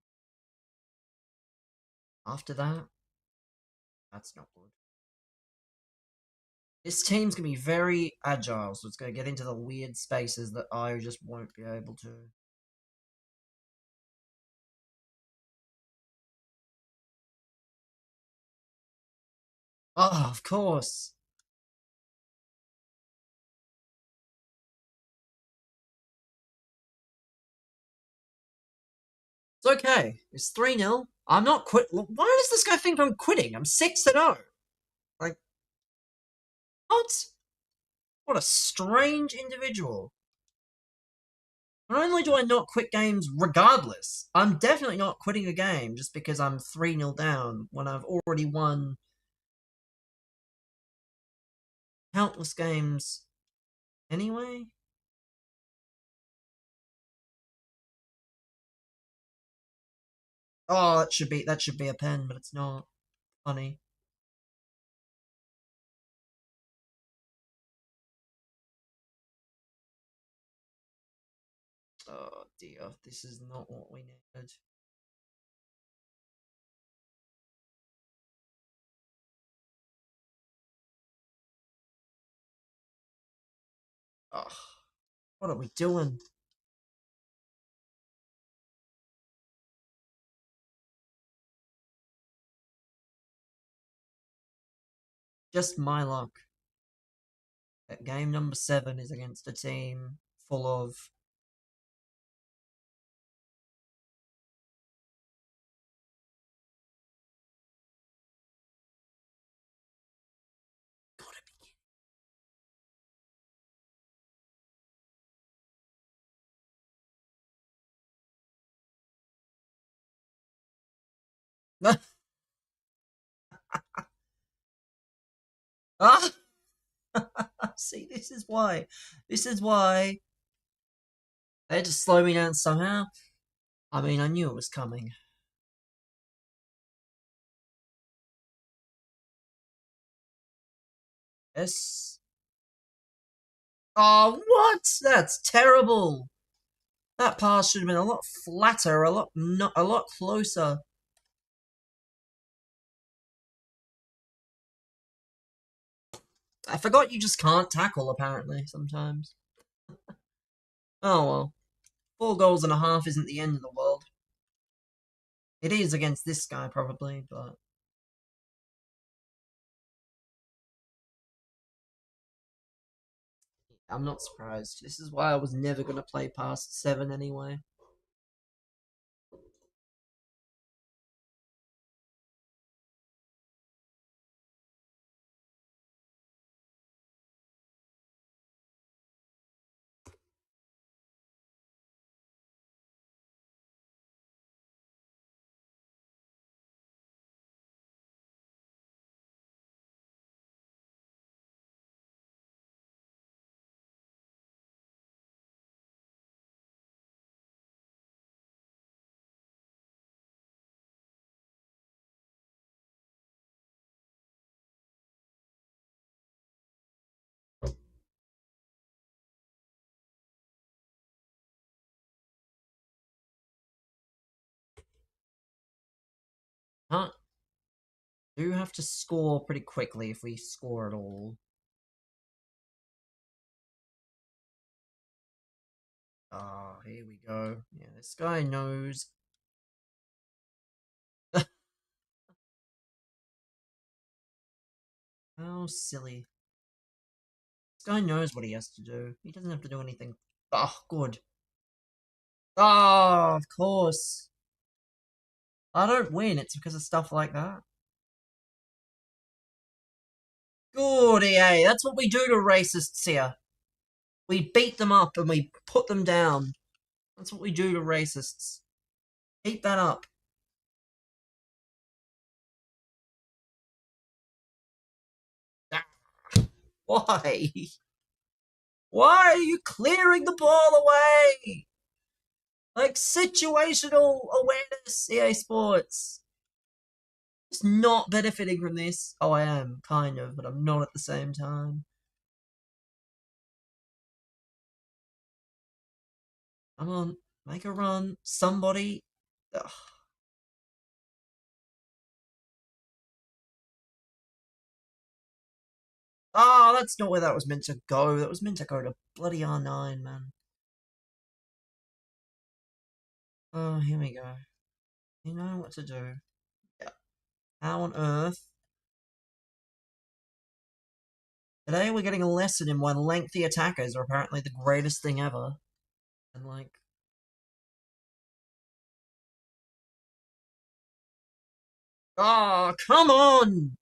After that, that's not good. This team's gonna be very agile, so it's gonna get into the weird spaces that I just won't be able to. Oh, of course. It's okay. It's 3-0. I'm not quit. Why does this guy think I'm quitting? I'm 6-0. Like, what? What a strange individual. Not only do I not quit games regardless, I'm definitely not quitting a game just because I'm 3-0 down when I've already won countless games anyway. Oh, that should be a pen, but it's not. Funny. Oh dear, this is not what we needed. Oh, what are we doing? Just my luck. That game number 7 is against a team full of. Ah! See, this is why. This is why. They had to slow me down somehow. I mean, I knew it was coming. Yes. Oh, what? That's terrible. That pass should have been a lot flatter, a lot closer. I forgot you just can't tackle apparently sometimes. Oh well. 4 goals and a half isn't the end of the world. It is against this guy probably, but I'm not surprised. This is why I was never gonna play past 7 anyway. Huh? Do have to score pretty quickly if we score at all. Oh, here we go. Yeah, this guy knows. How silly. This guy knows what he has to do. He doesn't have to do anything. Oh, good. Oh, of course. I don't win. It's because of stuff like that. Good, EA. That's what we do to racists here. We beat them up and we put them down. That's what we do to racists. Keep that up. Ah, why? Why are you clearing the ball away? Like situational awareness, EA Sports. Just not benefiting from this. Oh, I am, kind of, but I'm not at the same time. Come on, make a run. Somebody. Ugh. Oh, that's not where that was meant to go. That was meant to go to bloody R9, man. Oh, here we go. You know what to do. Yeah. How on earth? Today we're getting a lesson in why lengthy attackers are apparently the greatest thing ever. And like, oh, come on!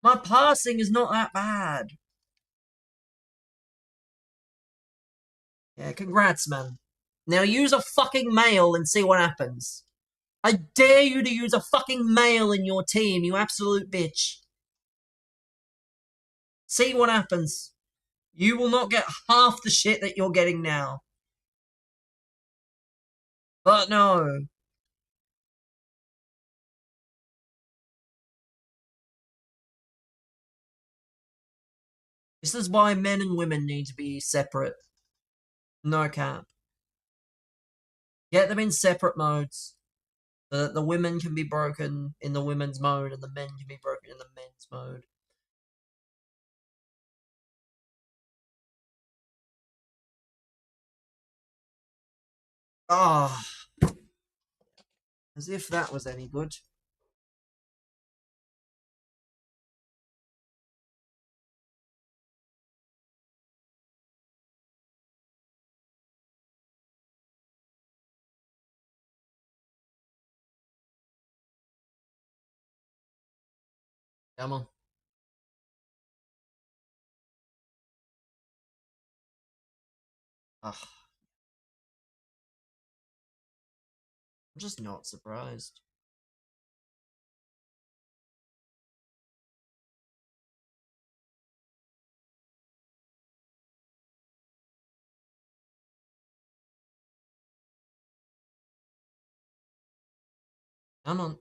My passing is not that bad. Yeah, congrats, man. Now use a fucking male and see what happens. I dare you to use a fucking male in your team, you absolute bitch. See what happens. You will not get half the shit that you're getting now. But no. This is why men and women need to be separate. No cap. Get them in separate modes. So that the women can be broken in the women's mode and the men can be broken in the men's mode. Ah, oh, as if that was any good. Come on. Ah, I'm just not surprised. Come on.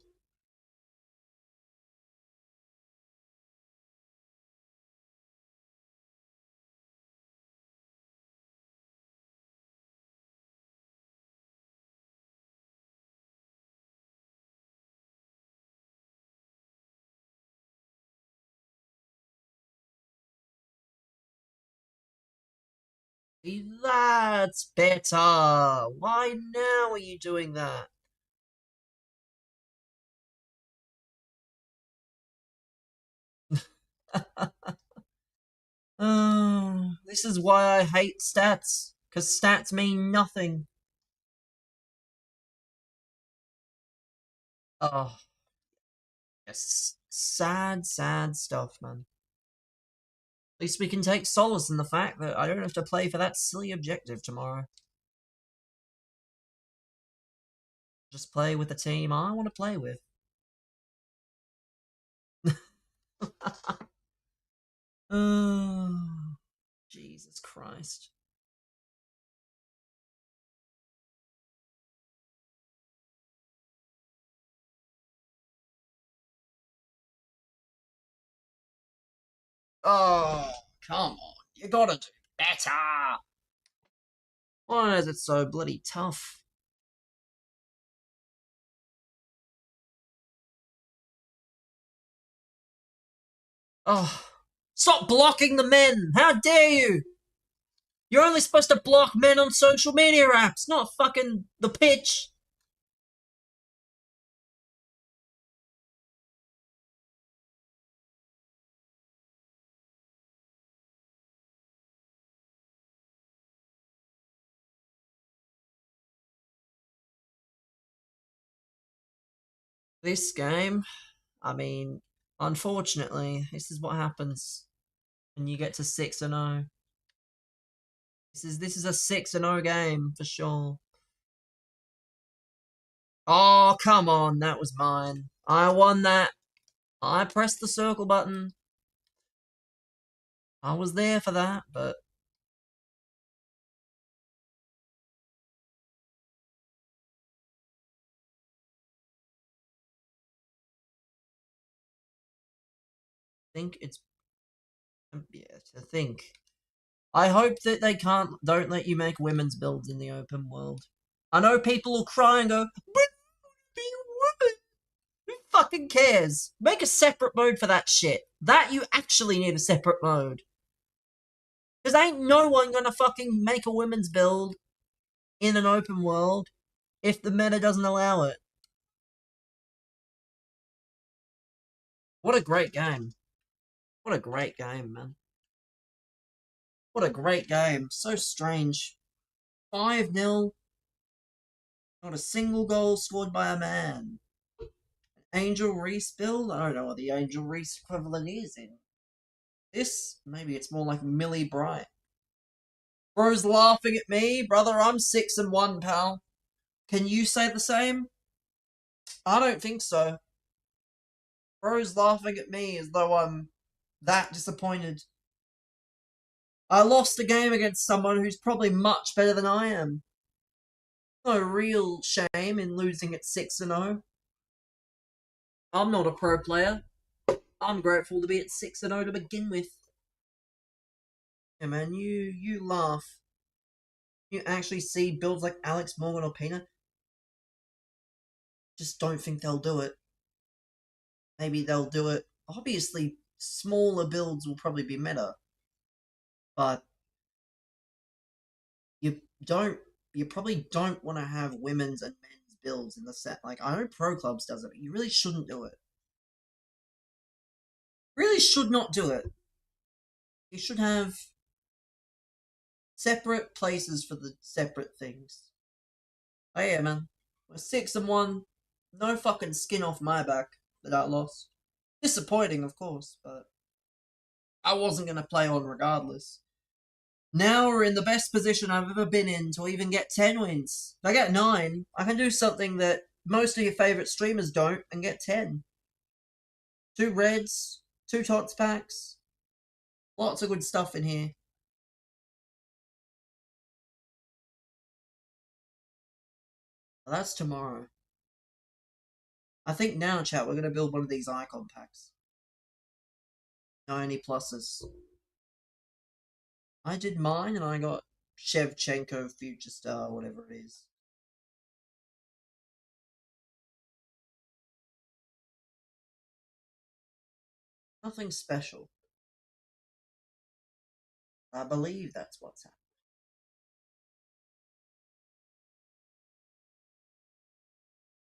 That's better. Why now are you doing that? Oh, this is why I hate stats. Because stats mean nothing. Oh, yes. Sad, sad stuff, man. At least we can take solace in the fact that I don't have to play for that silly objective tomorrow. Just play with the team I want to play with. Oh, Jesus Christ. Oh, come on. You gotta do better. Why is it so bloody tough? Oh, stop blocking the men! How dare you! You're only supposed to block men on social media apps, not fucking the pitch. This game, I mean, unfortunately, this is what happens when you get to 6-0. This is a 6-0 game for sure. Oh, come on, that was mine. I won that. I pressed the circle button. I was there for that, but I think it's yeah, to think. I hope that they don't let you make women's builds in the open world. I know people will cry and go, but be a woman. Who fucking cares? Make a separate mode for that shit. That you actually need a separate mode. Because ain't no one gonna fucking make a women's build in an open world if the meta doesn't allow it. What a great game. What a great game, man. What a great game. So strange. 5-0. Not a single goal scored by a man. Angel Reese build? I don't know what the Angel Reese equivalent is in this. Maybe it's more like Millie Bright. Bro's laughing at me. Brother, I'm 6-1, pal. Can you say the same? I don't think so. Bro's laughing at me as though I'm that disappointed. I lost a game against someone who's probably much better than I am. No real shame in losing at 6-0. I'm not a pro player. I'm grateful to be at 6-0 to begin with. Yeah, man, you laugh. You actually see builds like Alex Morgan or Pina. Just don't think they'll do it. Maybe they'll do it. Obviously, smaller builds will probably be meta, but you don't. You probably don't want to have women's and men's builds in the set. Like I know Pro Clubs does it, but you really shouldn't do it. Really should not do it. You should have separate places for the separate things. Oh yeah, man. We're 6-1. No fucking skin off my back that I lost. Disappointing, of course, but I wasn't gonna play on regardless. Now we're in the best position I've ever been in to even get 10 wins. If I get 9, I can do something that most of your favourite streamers don't and get 10. 2 reds, 2 tots packs. Lots of good stuff in here. Well, that's tomorrow. I think now, chat, we're going to build one of these icon packs. 90 pluses. I did mine and I got Shevchenko, Future Star, whatever it is. Nothing special. I believe that's what's happening.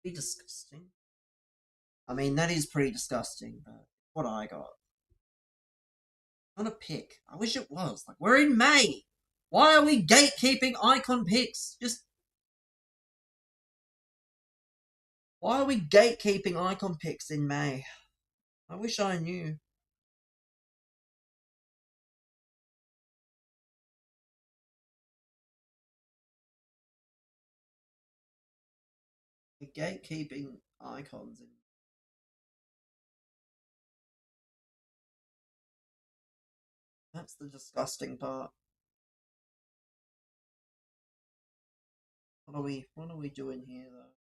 Be disgusting. I mean, that is pretty disgusting, but what I got. Not a pick. I wish it was. Like, we're in May. Why are we gatekeeping icon picks? Just. Why are we gatekeeping icon picks in May? I wish I knew. We're gatekeeping icons in. That's the disgusting part. What are we doing here though?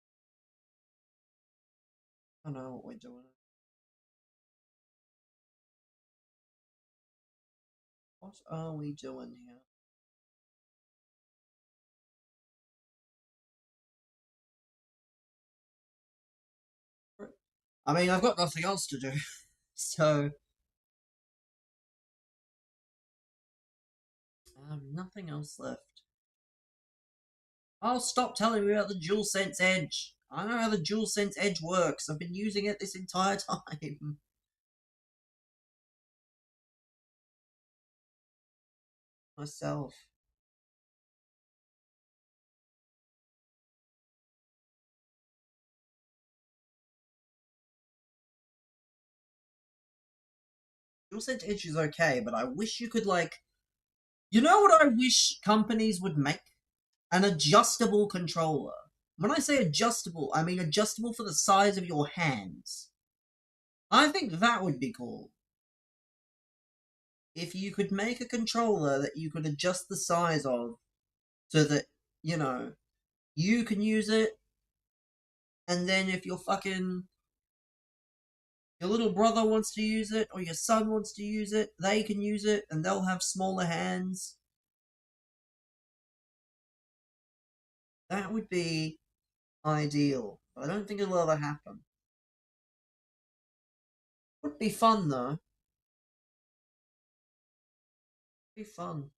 I don't know what we're doing. What are we doing here? I mean, I've got nothing else to do, so I have nothing else left. Oh, stop telling me about the DualSense Edge. I know how the DualSense Edge works. I've been using it this entire time. Myself. DualSense Edge is okay, but I wish you could, like. You know what I wish companies would make? An adjustable controller. When I say adjustable, I mean adjustable for the size of your hands. I think that would be cool. If you could make a controller that you could adjust the size of so that, you know, you can use it, and then if your little brother wants to use it, or your son wants to use it, they can use it, and they'll have smaller hands. That would be ideal. I don't think it'll ever happen. Would be fun though. Be fun.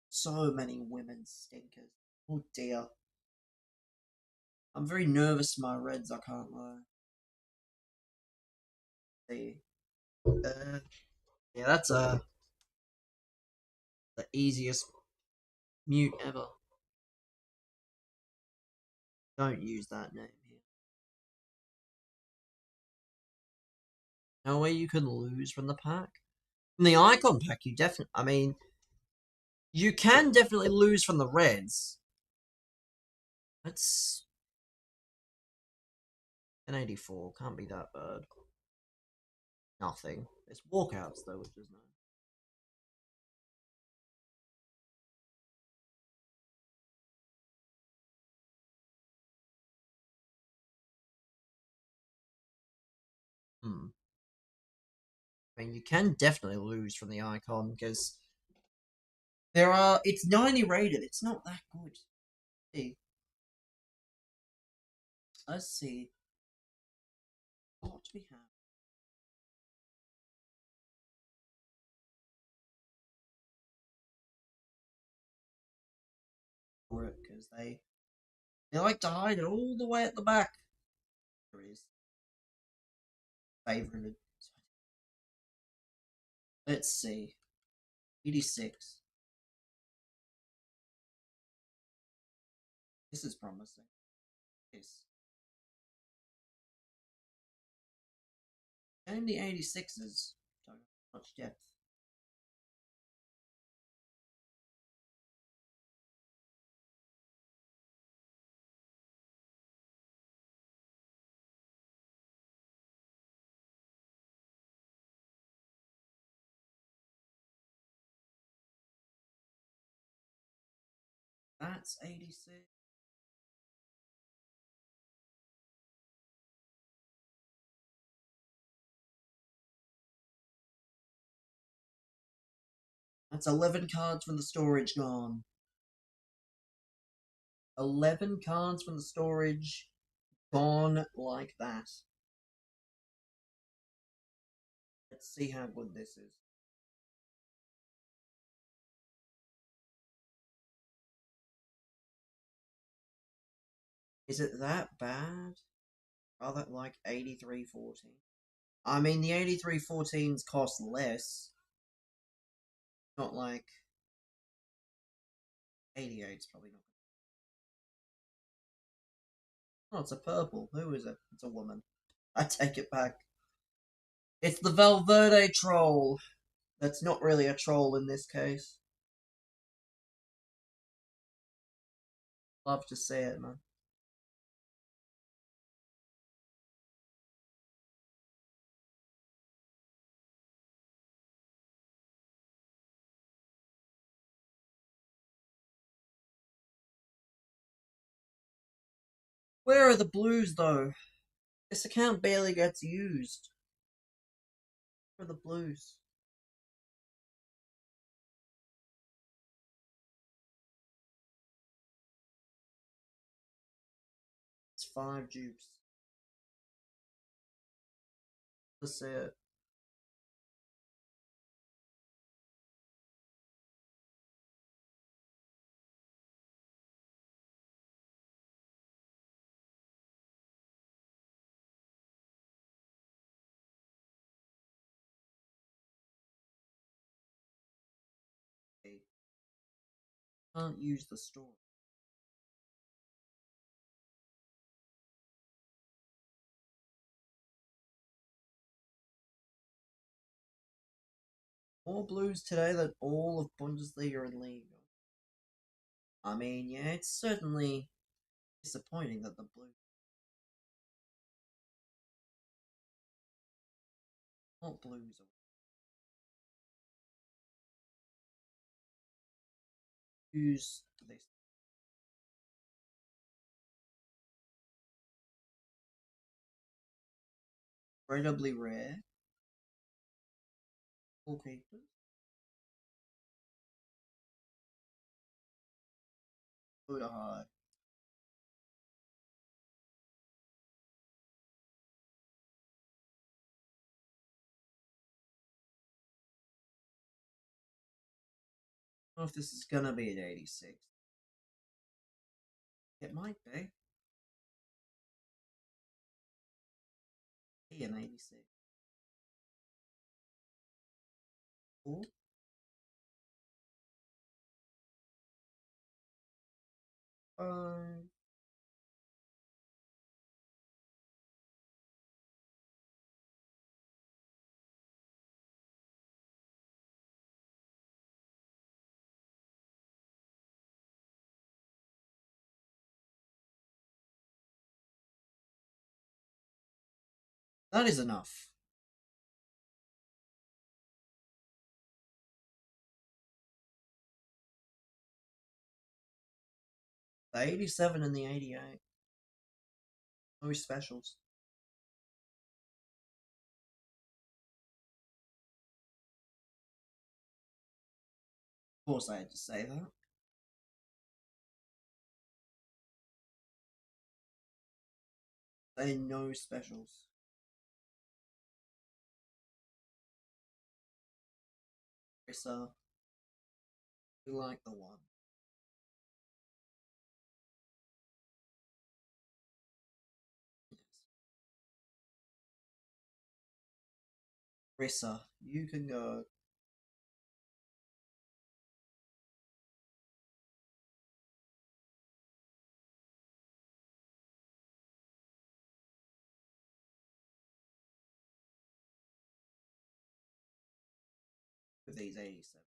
So many women stinkers. Oh dear. I'm very nervous for my Reds, I can't lie. See. Yeah, that's the easiest mute ever. Don't use that name here. No way you can lose from the pack. From the icon pack, you definitely. I mean, you can definitely lose from the Reds. That's 1084. Can't be that bad. Nothing. It's walkouts though, which is nice. Hmm. I mean, you can definitely lose from the icon because there are. It's 90 rated. It's not that good. See, let's see. What do we have? For it because they like to hide it all the way at the back. There is favorite. Let's see. 86. This is promising. Yes. And the 86s don't have much depth. That's 86. That's 11 cards from the storage gone. 11 cards from the storage gone like that. Let's see how good this is. Is it that bad? Rather like 8314. I mean, the 8314s cost less. Not like 88's probably not. Oh, it's a purple. Who is it? It's a woman. I take it back. It's the Valverde troll. That's not really a troll in this case. Love to see it, man. Where are the blues, though? This account barely gets used. Where are the blues? It's 5 dupes. Let's say it. Can't use the store. More Blues today than all of Bundesliga and Liga. I mean, yeah, it's certainly disappointing that the Blues, not Blues, use this incredibly rare goalkeepers. Buddha High. I don't know if this is gonna be an 86. It might be an 86. Cool. Um, that is enough. The 87 and the 88. No specials. Of course, I had to say that. Say no specials. So, we like the one. Yes. Rissa, you can go. With these 87.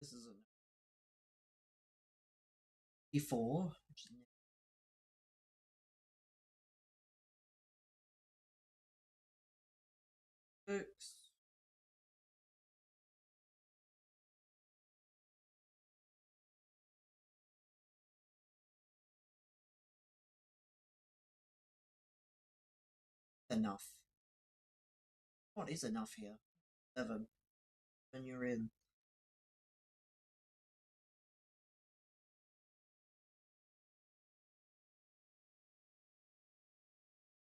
This is an 84, which is six. Enough. What is enough here? 7. And you're in.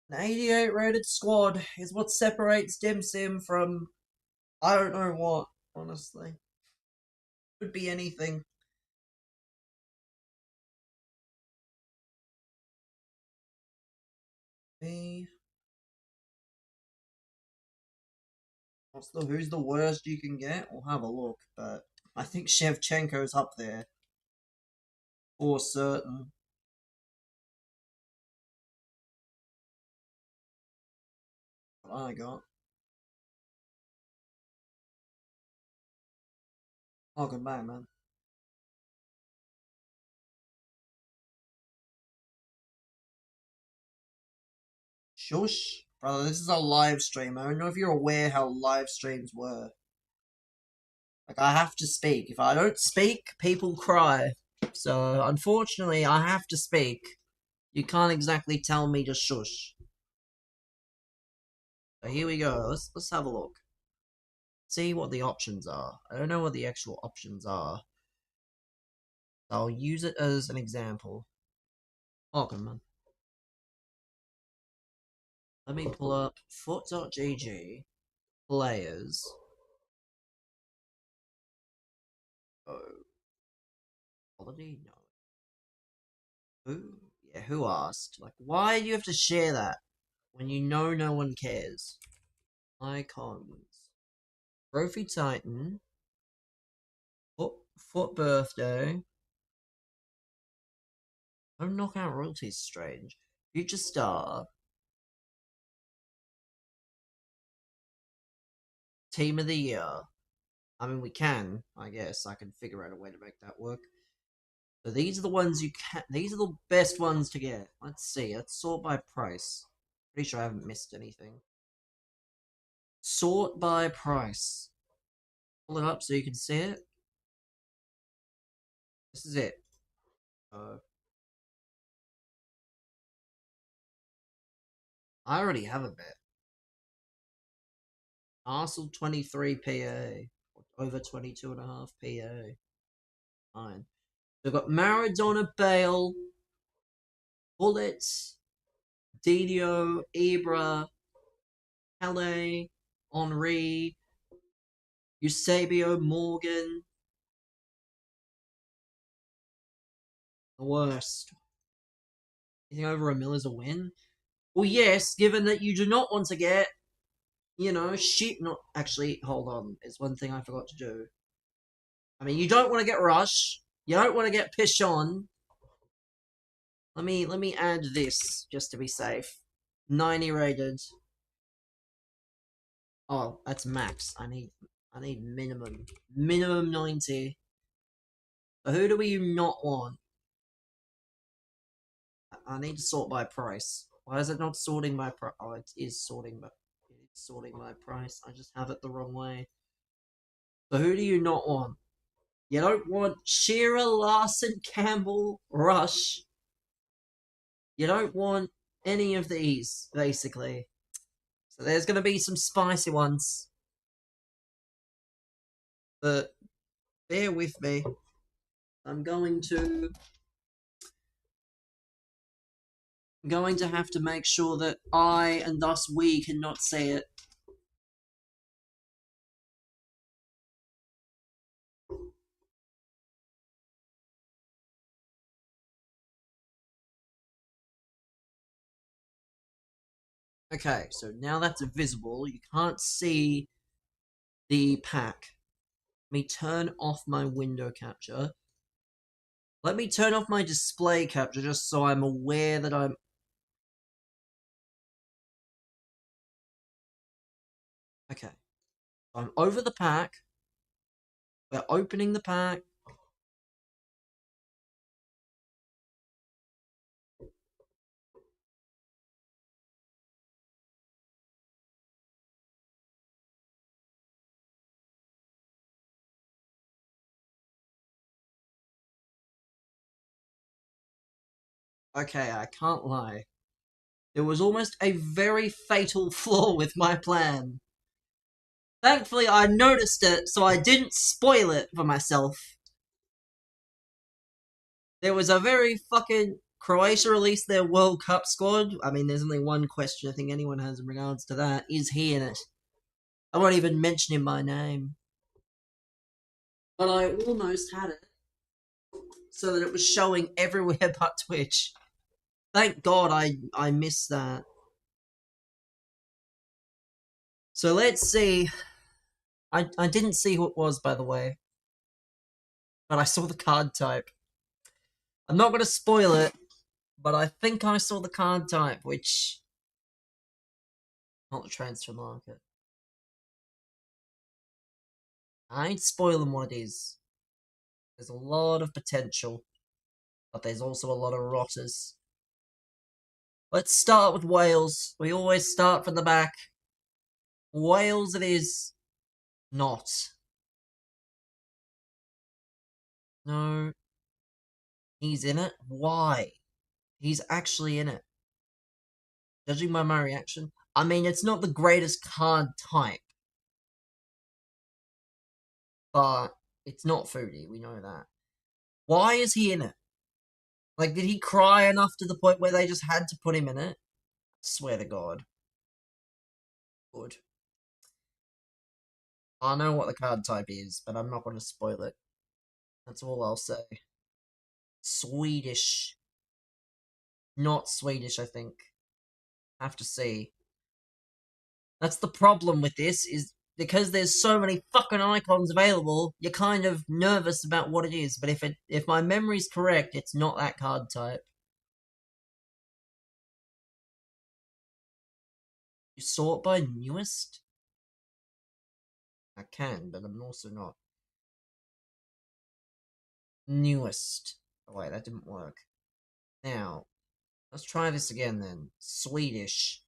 An 88 rated squad is what separates Dim Sim from I don't know what, honestly. Could be anything. Me. Who's the worst you can get? We'll have a look, but I think Shevchenko's up there for certain. What I got. Oh, goodbye, man. Shush. Brother, this is a live stream. I don't know if you're aware how live streams work. Like, I have to speak. If I don't speak, people cry. So, unfortunately, I have to speak. You can't exactly tell me to shush. So here we go. Let's have a look. see what the options are. I don't know what the actual options are. I'll use it as an example. Oh, come on. Let me pull up Fut.gg players. Oh, quality? No. Who? Yeah, who asked? Like, why do you have to share that when you know no one cares? Icons. Trophy Titan. Foot birthday. No knockout royalties, strange. Future star. Team of the year. I mean, we can, I guess. I can figure out a way to make that work. So these are the ones you can. These are the best ones to get. Let's see. Let's sort by price. Pretty sure I haven't missed anything. Sort by price. Pull it up so you can see it. This is it. I already have a bet. Arsenal 23 PA. Over 22.5 PA. Fine. We've got Maradona, Bale, Bullets, Didio, Ibra, Pele, Henri, Eusebio, Morgan. The worst. You think over a mil is a win? Well, yes, given that you do not want to get, shit. Not actually. Hold on, there's one thing I forgot to do. I mean, you don't want to get Rush. You don't want to get Pichon. Let me add this just to be safe. 90 rated. Oh, that's max. I need minimum 90. So who do we not want? I need to sort by price. Why is it not sorting by price? Oh, it is sorting by price. I just have it the wrong way. So who do you not want? You don't want Shearer, Larson, Campbell, Rush. You don't want any of these, basically. So there's going to be some spicy ones. But bear with me. I'm going to have to make sure that I, and thus we, cannot see it. Okay, so now that's visible. You can't see the pack. Let me turn off my window capture. Let me turn off my display capture just so I'm aware that I'm... Okay. I'm over the pack. We're opening the pack. Okay, I can't lie. There was almost a very fatal flaw with my plan. Thankfully, I noticed it, so I didn't spoil it for myself. There was a very fucking... Croatia released their World Cup squad. I mean, there's only one question I think anyone has in regards to that. Is he in it? I won't even mention him by name. But I almost had it so that it was showing everywhere but Twitch. Thank God I missed that. So let's see. I didn't see who it was, by the way. But I saw the card type. I'm not going to spoil it, but I think I saw the card type, which... Not the transfer market. I ain't spoiling what it is. There's a lot of potential, but there's also a lot of rotters. Let's start with Wales. We always start from the back. Wales it is. Not. No. He's in it? Why? He's actually in it. Judging by my reaction, I mean, it's not the greatest card type. but it's not Foodie. We know that. Why is he in it? Like, did he cry enough to the point where they just had to put him in it? Swear to God. Good. I know what the card type is, but I'm not going to spoil it. That's all I'll say. Swedish. Not Swedish, I think. Have to see. That's the problem with this, is because there's so many fucking icons available, you're kind of nervous about what it is. But if my memory's correct, it's not that card type. You sort by newest? I can, but I'm also not. Newest. Oh wait, that didn't work. Now, let's try this again then. Swedish.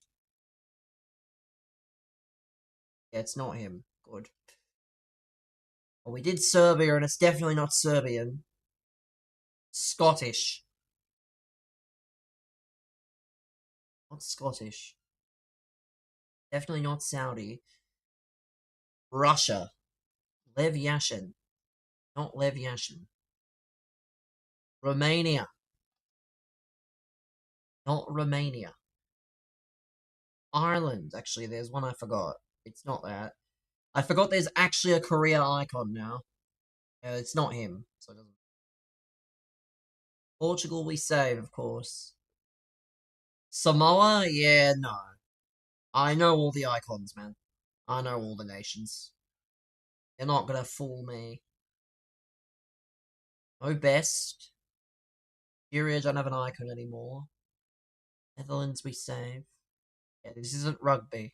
Yeah, it's not him. Good. Well, we did Serbia, and it's definitely not Serbian. Scottish. Not Scottish. Definitely not Saudi. Russia. Lev Yashin. Not Lev Yashin. Romania. Not Romania. Ireland. Actually, there's one I forgot. It's not that. I forgot there's actually a Korea icon now. It's not him. So it doesn't. Portugal we save, of course. Samoa? Yeah, no. I know all the icons, man. I know all the nations. You're not gonna fool me. No best. Syria don't have an icon anymore. Netherlands we save. Yeah, this isn't rugby.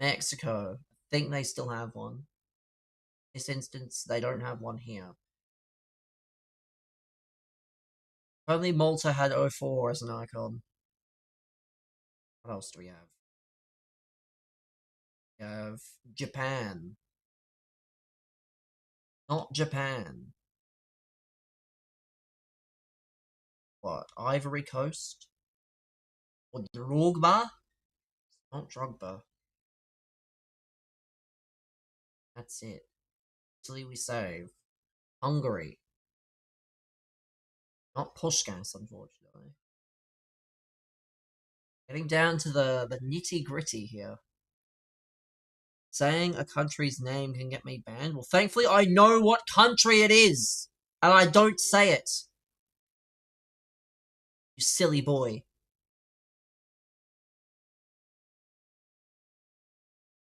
Mexico. I think they still have one. In this instance, they don't have one here. Only Malta had 04 as an icon. What else do we have? We have Japan. Not Japan. What? Ivory Coast? Or Drogba? Not Drogba. That's it. Italy we save. Hungary. Not Pushkas, unfortunately. Getting down to the nitty gritty here. Saying a country's name can get me banned? Well, thankfully I know what country it is! And I don't say it! You silly boy.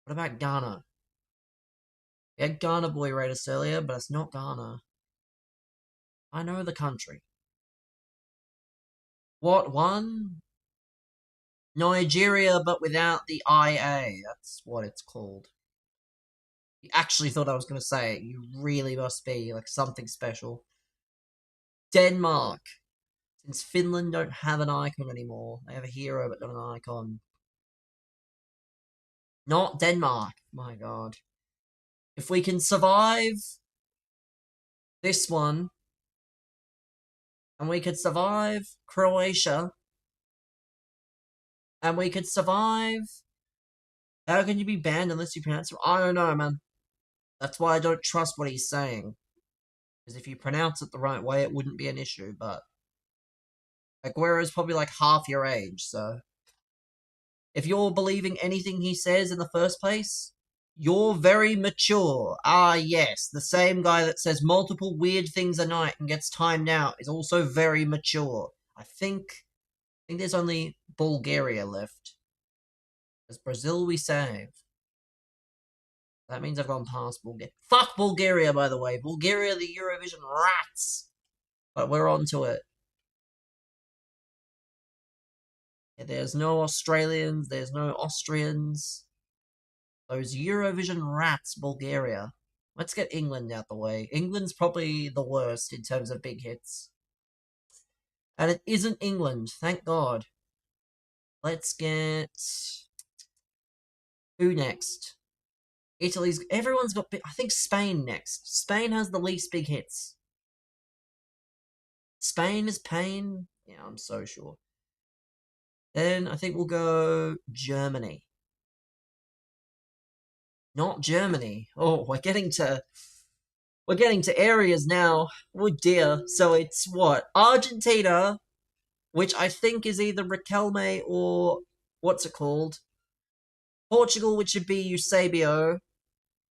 What about Ghana? We had Ghana boy rate us earlier, but it's not Ghana. I know the country. What one? Nigeria, but without the IA. That's what it's called. You actually thought I was going to say it. You really must be like something special. Denmark. Since Finland don't have an icon anymore. They have a hero, but not an icon. Not Denmark. My god. If we can survive this one, and we could survive Croatia, and we could survive... How can you be banned unless you pronounce it? I don't know, man. That's why I don't trust what he's saying. Because if you pronounce it the right way, it wouldn't be an issue, but... Aguero's probably like half your age, so... If you're believing anything he says in the first place, you're very mature. Ah, yes, the same guy that says multiple weird things a night and gets timed out is also very mature. I think there's only Bulgaria left. As Brazil we save. That means I've gone past Bulgaria. Fuck Bulgaria, by the way. Bulgaria, the Eurovision rats. But we're on to it. Yeah, there's no Australians. There's no Austrians. Those Eurovision rats, Bulgaria. Let's get England out the way. England's probably the worst in terms of big hits. And it isn't England, thank God. Let's get... Who next? Italy's... Everyone's got... I think Spain next. Spain has the least big hits. Spain is pain? Yeah, I'm so sure. Then I think we'll go Germany. Not Germany. Oh, we're getting to areas now. Oh dear. So it's what? Argentina, which I think is either Riquelme or what's it called? Portugal, which would be Eusebio.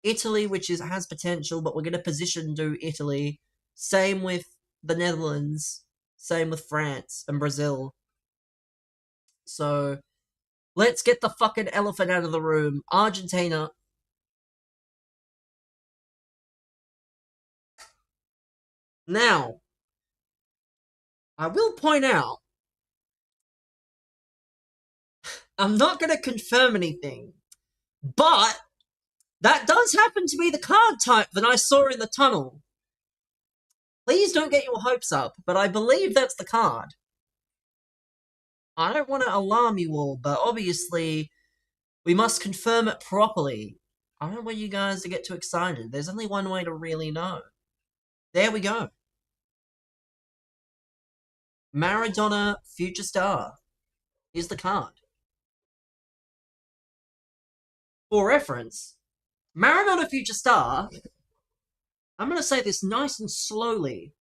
Italy, which has potential, but we're going to position to Italy. Same with the Netherlands. Same with France and Brazil. So let's get the fucking elephant out of the room. Argentina. Now, I will point out, I'm not going to confirm anything, but that does happen to be the card type that I saw in the tunnel. Please don't get your hopes up, but I believe that's the card. I don't want to alarm you all, but obviously we must confirm it properly. I don't want you guys to get too excited. There's only one way to really know. There we go. Maradona Future Star. Here's the card. For reference, Maradona Future Star, I'm going to say this nice and slowly,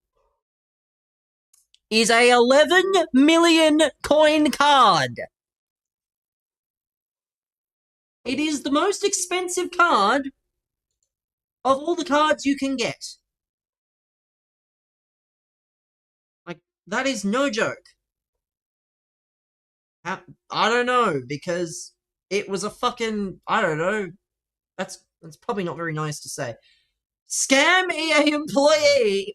is a 11 million coin card. It is the most expensive card of all the cards you can get. Like, that is no joke. I don't know, because it was a fucking, I don't know, that's probably not very nice to say. Scam EA employee!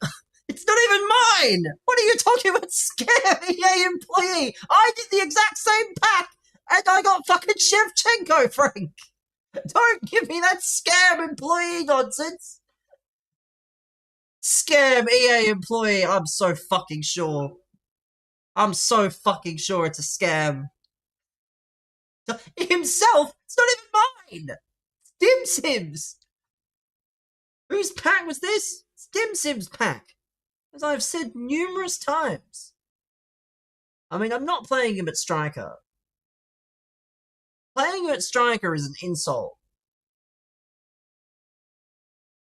It's not even mine! What are you talking about? Scam EA employee! I did the exact same pack, and I got fucking Shevchenko, Frank! Don't give me that scam employee nonsense! Scam EA employee, I'm so fucking sure. I'm so fucking sure it's a scam. Himself? It's not even mine! Dim Sims! Whose pack was this? It's Dim Sims' pack. As I've said numerous times. I mean, I'm not playing him at striker. Playing him at striker is an insult.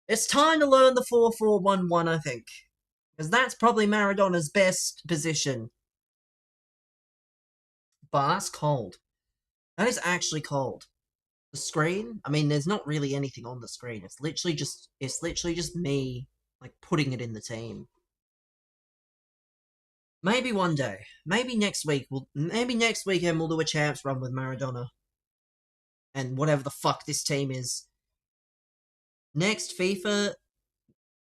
It's time to learn the 4-4-1-1, I think. Because that's probably Maradona's best position. But that's cold. That is actually cold. The screen, I mean, there's not really anything on the screen. It's literally just me, like, putting it in the team. Maybe one day. Maybe next weekend we'll do a champs run with Maradona. And whatever the fuck this team is. Next FIFA,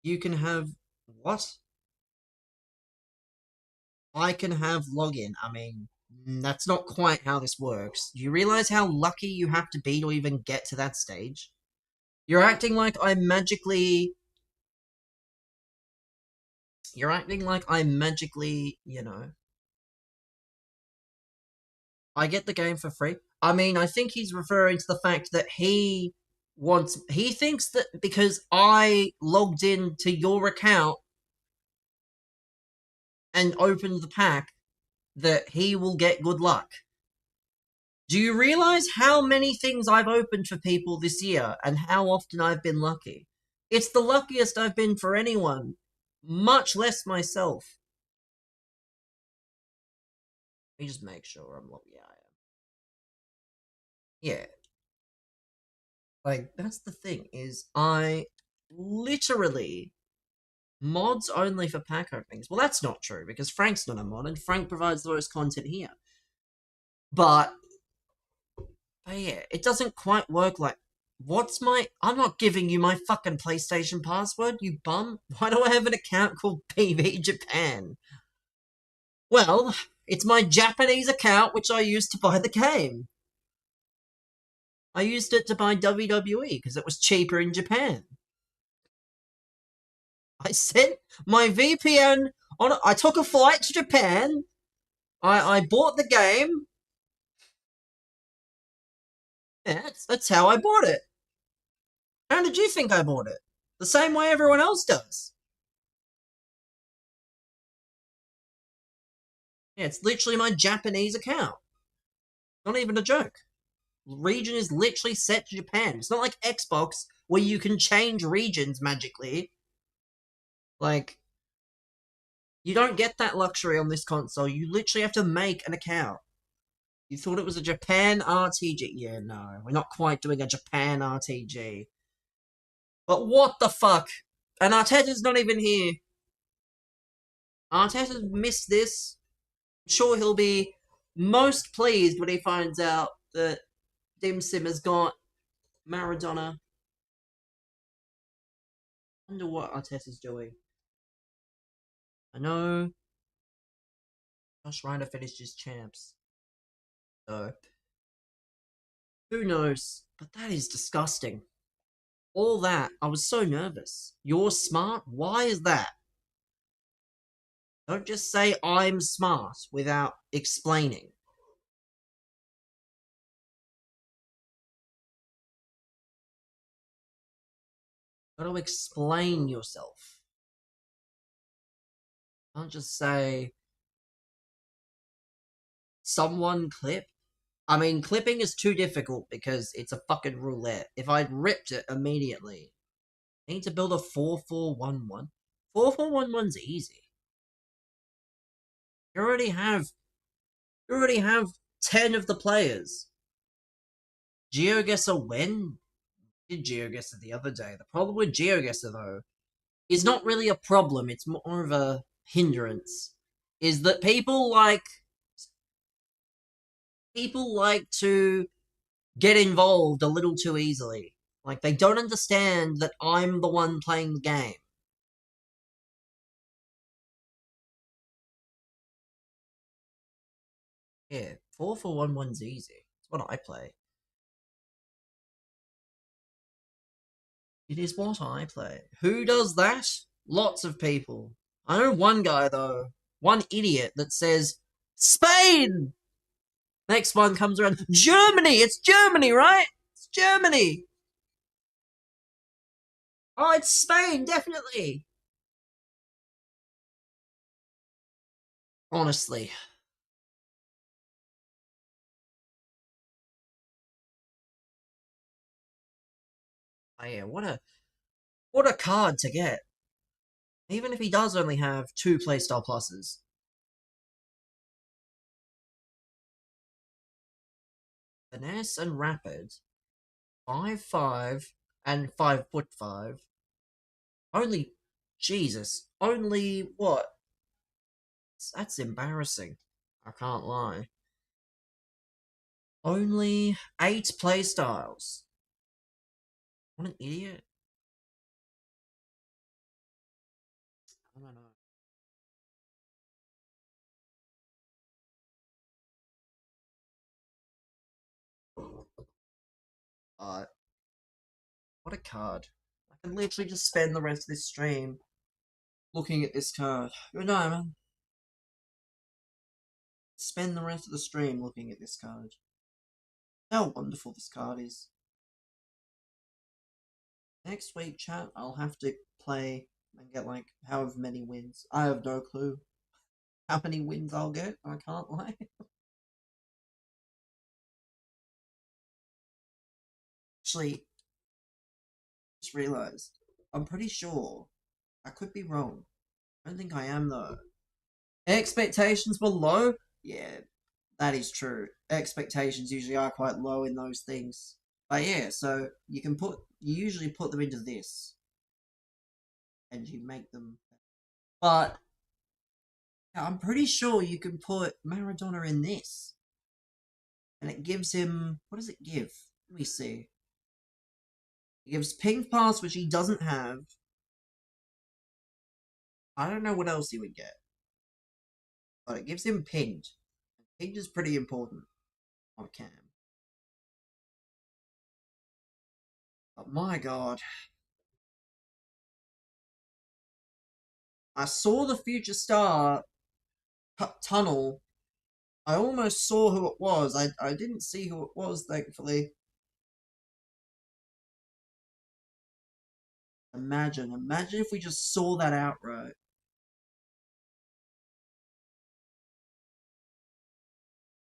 you can have... What? I can have login. I mean, that's not quite how this works. Do you realize how lucky you have to be to even get to that stage? You're acting like I'm magically... You're acting like I'm magically, you know... I get the game for free. I mean, I think he's referring to the fact that he thinks that because I logged in to your account and opened the pack, that he will get good luck. Do you realize how many things I've opened for people this year and how often I've been lucky? It's the luckiest I've been for anyone, much less myself. Let me just make sure I'm lucky. Yeah, I am. Yeah. Like, that's the thing, is I literally mods only for pack openings. Well, that's not true, because Frank's not a mod, and Frank provides the most content here. But yeah, it doesn't quite work like... I'm not giving you my fucking PlayStation password, you bum. Why do I have an account called PV Japan? Well, it's my Japanese account which I used to buy the game. I used it to buy WWE because it was cheaper in Japan. I sent my VPN on... I took a flight to Japan. I bought the game. Yeah, that's how I bought it. How did you think I bought it? The same way everyone else does. Yeah, it's literally my Japanese account. Not even a joke. region is literally set to Japan. It's not like Xbox where you can change regions magically. Like, you don't get that luxury on this console. You literally have to make an account. You thought it was a Japan RTG. Yeah, no, we're not quite doing a Japan RTG. But what the fuck? And Arteta's not even here. Arteta's missed this. I'm sure he'll be most pleased when he finds out that Dim Sim has got Maradona. I wonder what Arteta's doing. I know Josh Reiner finished his champs. So, who knows? But that is disgusting. All that, I was so nervous. You're smart? Why is that? Don't just say I'm smart without explaining. Gotta explain yourself. Can't just say someone clip. I mean, clipping is too difficult because it's a fucking roulette. If I'd ripped it immediately, I need to build a 4-4-1-1. 4-4-1-1's easy. You already have 10 of the players. GeoGuessr when? Did GeoGuessr the other day. The problem with GeoGuessr though is not really a problem, it's more of a hindrance. Is that people like to get involved a little too easily. Like, they don't understand that I'm the one playing the game. Yeah, 4-4-1-1's easy. It's what I play. It is what I play. Who does that? Lots of people. I know one guy, though. One idiot that says, Spain! Next one comes around, Germany! It's Germany, right? It's Germany! Oh, it's Spain, definitely! Honestly. Oh, yeah, what a card to get. Even if he does only have 2 playstyle pluses. Finesse and Rapid. 5'5" and 5'5". Only, Jesus, only what? That's embarrassing. I can't lie. Only 8 playstyles. What an idiot. I don't know. Uh, what a card. I can literally just spend the rest of this stream looking at this card. Good night, man. Spend the rest of the stream looking at this card. How wonderful this card is. Next week, chat, I'll have to play and get like however many wins. I have no clue how many wins I'll get. I can't lie. Actually, just realised. I'm pretty sure. I could be wrong. I don't think I am though. Expectations were low? Yeah, that is true. Expectations usually are quite low in those things. But yeah, so you usually put them into this. And you make them. But yeah, I'm pretty sure you can put Maradona in this. And it gives him. What does it give? Let me see. It gives ping pass, which he doesn't have. I don't know what else he would get. But it gives him pinged. Pinged is pretty important on cam. But my god. I saw the future star tunnel. I almost saw who it was. I didn't see who it was, thankfully. Imagine if we just saw that outright.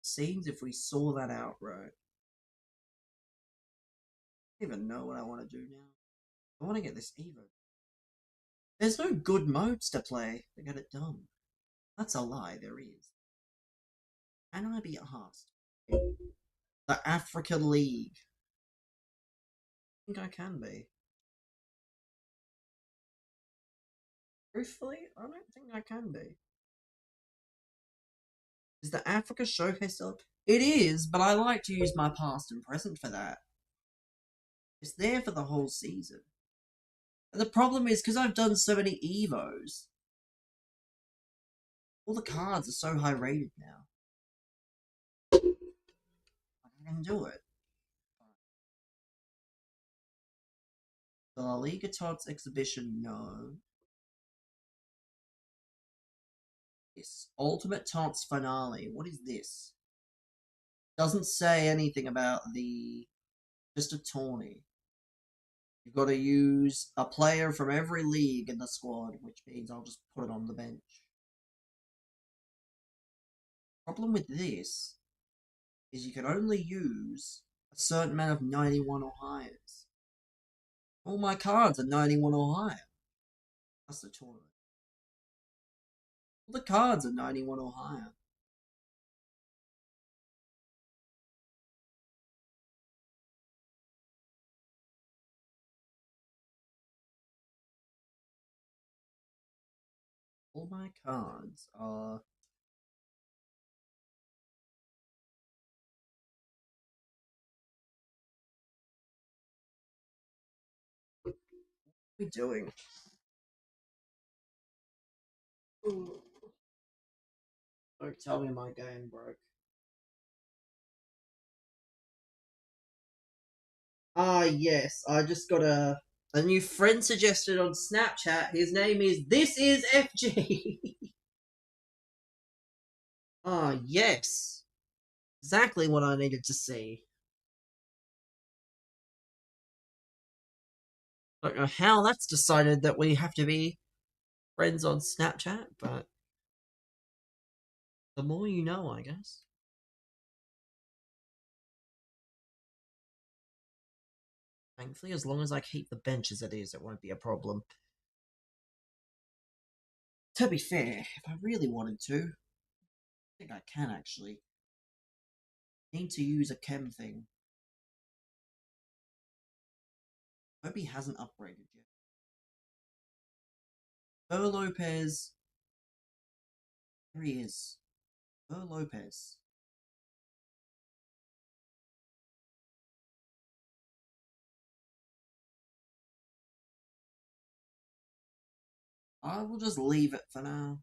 Scenes if we saw that outright. don't even know what I want to do now. I want to get this Evo. There's no good modes to play to get it done. That's a lie, there is. Can I be asked? The Africa League. I think I can be. Truthfully, I don't think I can be. Is the Africa Showcase still? It is, but I like to use my past and present for that. It's there for the whole season. And the problem is, because I've done so many Evos, all the cards are so high rated now. I can do it. The La Liga Tots exhibition, no. This Ultimate Tots finale. What is this? Doesn't say anything about the. Just a tourney. You've got to use a player from every league in the squad, which means I'll just put it on the bench. Problem with this is you can only use a certain amount of 91 or higher. All my cards are 91 or higher. That's the tournament. All the cards are 91 or higher. All my cards are. What are we doing? Ooh. Don't tell me my game broke. Ah, yes, I just got a new friend suggested on Snapchat. His name is This Is FG. Ah, yes. Exactly what I needed to see. Don't know how that's decided that we have to be friends on Snapchat, but the more you know, I guess. Thankfully, as long as I keep the bench as it is, it won't be a problem. To be fair, if I really wanted to, I think I can actually. Need to use a chem thing. Hope he hasn't upgraded yet. Fer Lopez. There he is. Fer Lopez. I will just leave it for now.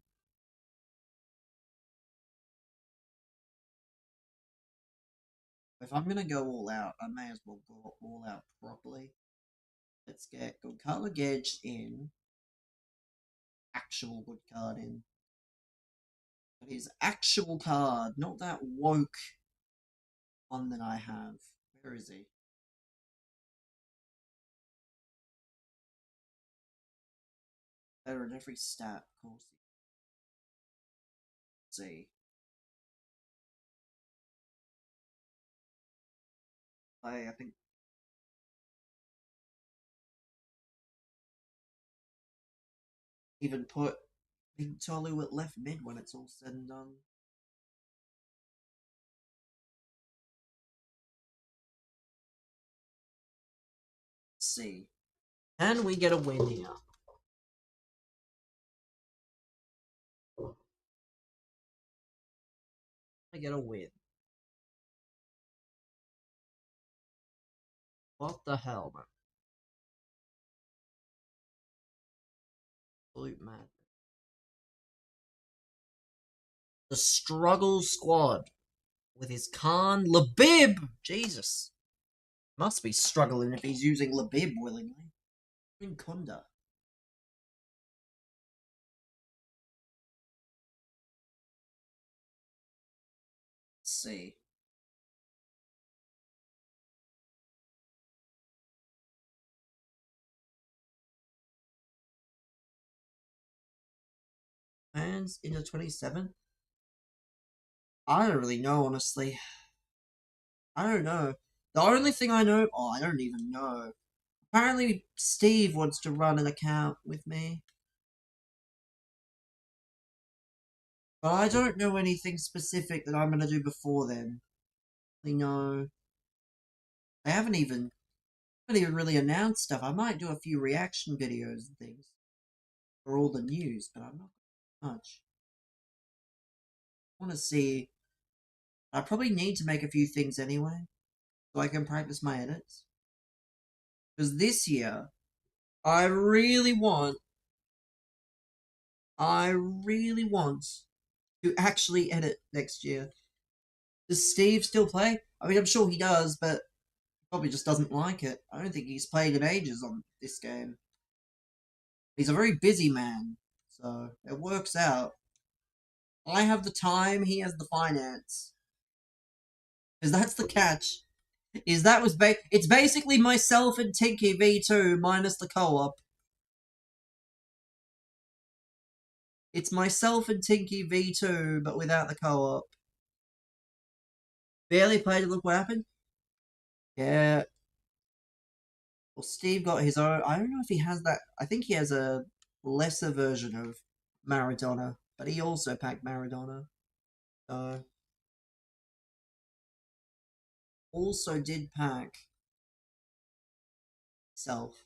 If I'm gonna go all out, I may as well go all out properly. Let's get good color Gedge in. Actual good card in. But his actual card, not that woke one that I have. Where is he? Better at every stat, of course. Let's see. I think even put Big Tolu at left mid when it's all said and done. Let's see. Can we get a win here? I get a win. What the hell, man? Absolute madness. The struggle squad with his Khan Labib. Jesus. Must be struggling if he's using Labib willingly. In Kunda. Let's see. Fans into 27? I don't really know, honestly. I don't know. The only thing I know, oh, I don't even know. Apparently, Steve wants to run an account with me. But I don't know anything specific that I'm going to do before then. No. They haven't even really announced stuff. I might do a few reaction videos and things for all the news, but I'm not much. I want to see. I probably need to make a few things anyway, so I can practice my edits. Because this year, I really want to actually edit next year. Does Steve still play? I mean, I'm sure he does, but probably just doesn't like it. I don't think he's played in ages on this game. He's a very busy man, so it works out. I have the time, he has the finance. Because that's the catch. It's basically myself and Tinky V2 minus the co-op. It's myself and Tinky V2, but without the co-op. Barely played it, look what happened. Yeah. Well, Steve got his own. I don't know if he has that. I think he has a lesser version of Maradona, but he also packed Maradona. So. Also did pack self.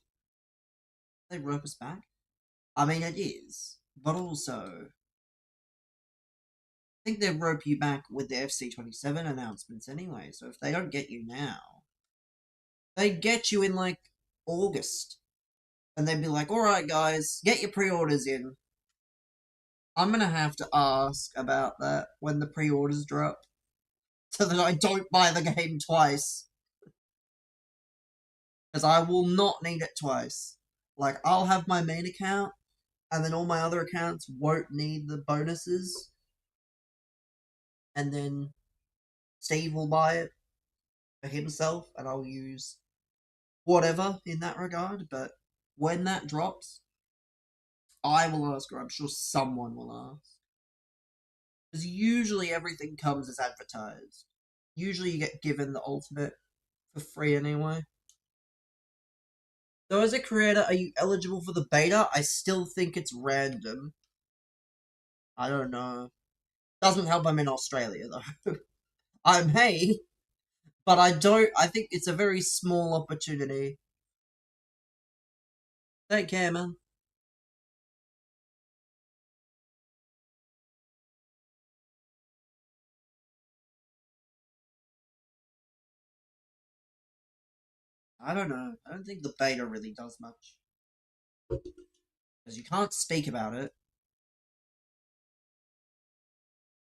They rope us back? I mean, it is. But also, I think they rope you back with the FC27 announcements anyway, so if they don't get you now, they get you in like August. And they'd be like, alright guys, get your pre-orders in. I'm gonna have to ask about that when the pre-orders drop. So that I don't buy the game twice. Because I will not need it twice. Like, I'll have my main account, and then all my other accounts won't need the bonuses. And then Steve will buy it for himself, and I'll use whatever in that regard. But when that drops, I will ask, or I'm sure someone will ask. Because usually everything comes as advertised. Usually you get given the ultimate for free anyway. So as a creator, are you eligible for the beta? I still think it's random. I don't know. Doesn't help I'm in Australia though. I may, but I think it's a very small opportunity. Take care, man. I don't know. I don't think the beta really does much. Because you can't speak about it.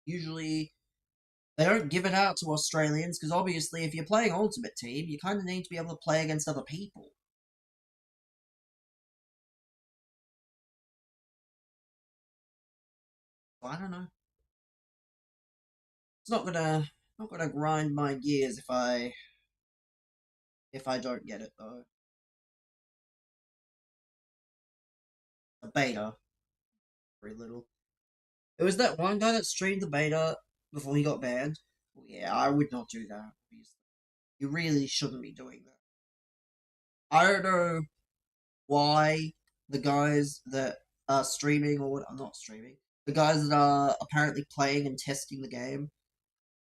Usually, they don't give it out to Australians, because obviously, if you're playing Ultimate Team, you kind of need to be able to play against other people. I don't know. It's not gonna grind my gears if I don't get it though. A beta, very little. There was that one guy that streamed the beta before he got banned. Well, yeah, I would not do that. You really shouldn't be doing that. I don't know why the guys that are streaming or I'm not streaming, the guys that are apparently playing and testing the game,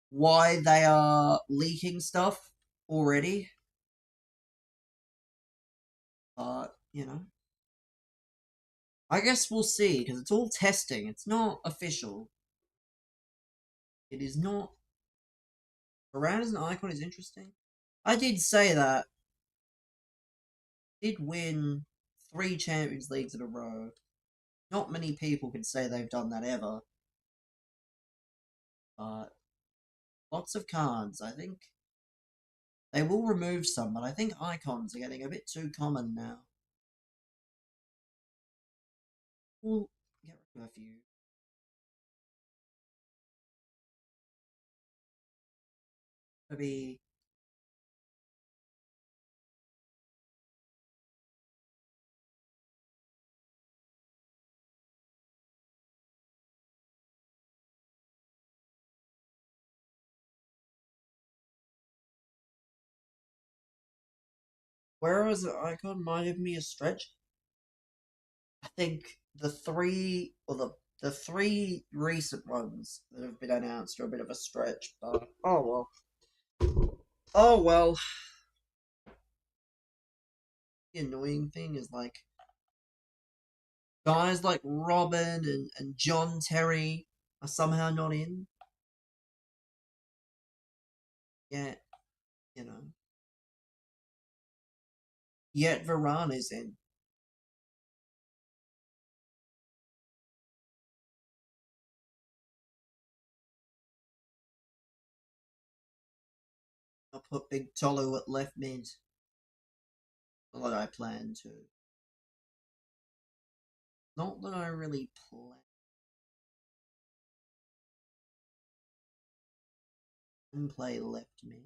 why they are leaking stuff already. But I guess we'll see because it's all testing. It's not official. It is not. Around as an icon is interesting. I did say that. Did win 3 Champions Leagues in a row. Not many people can say they've done that ever. But lots of cards. I think they will remove some, but I think icons are getting a bit too common now. We'll get rid of a few. Maybe Whereas the icon might give me a stretch. I think the three recent ones that have been announced are a bit of a stretch, but oh well. Oh well. The annoying thing is like guys like Robin and John Terry are somehow not in. Yet, you know. Yet Varane is in. I'll put Big Tolu at left mid. Not that I plan to. Not that I really plan to play left mid.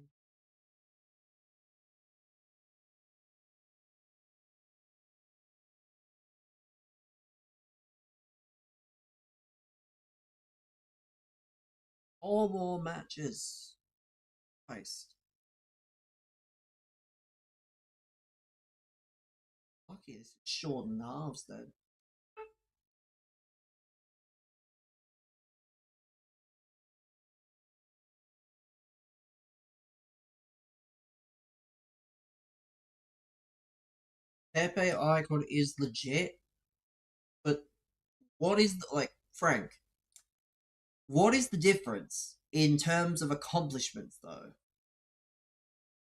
All more matches. Christ. Lucky this is short halves then. Pepe icon is legit, but what is the, like Frank? What is the difference in terms of accomplishments though?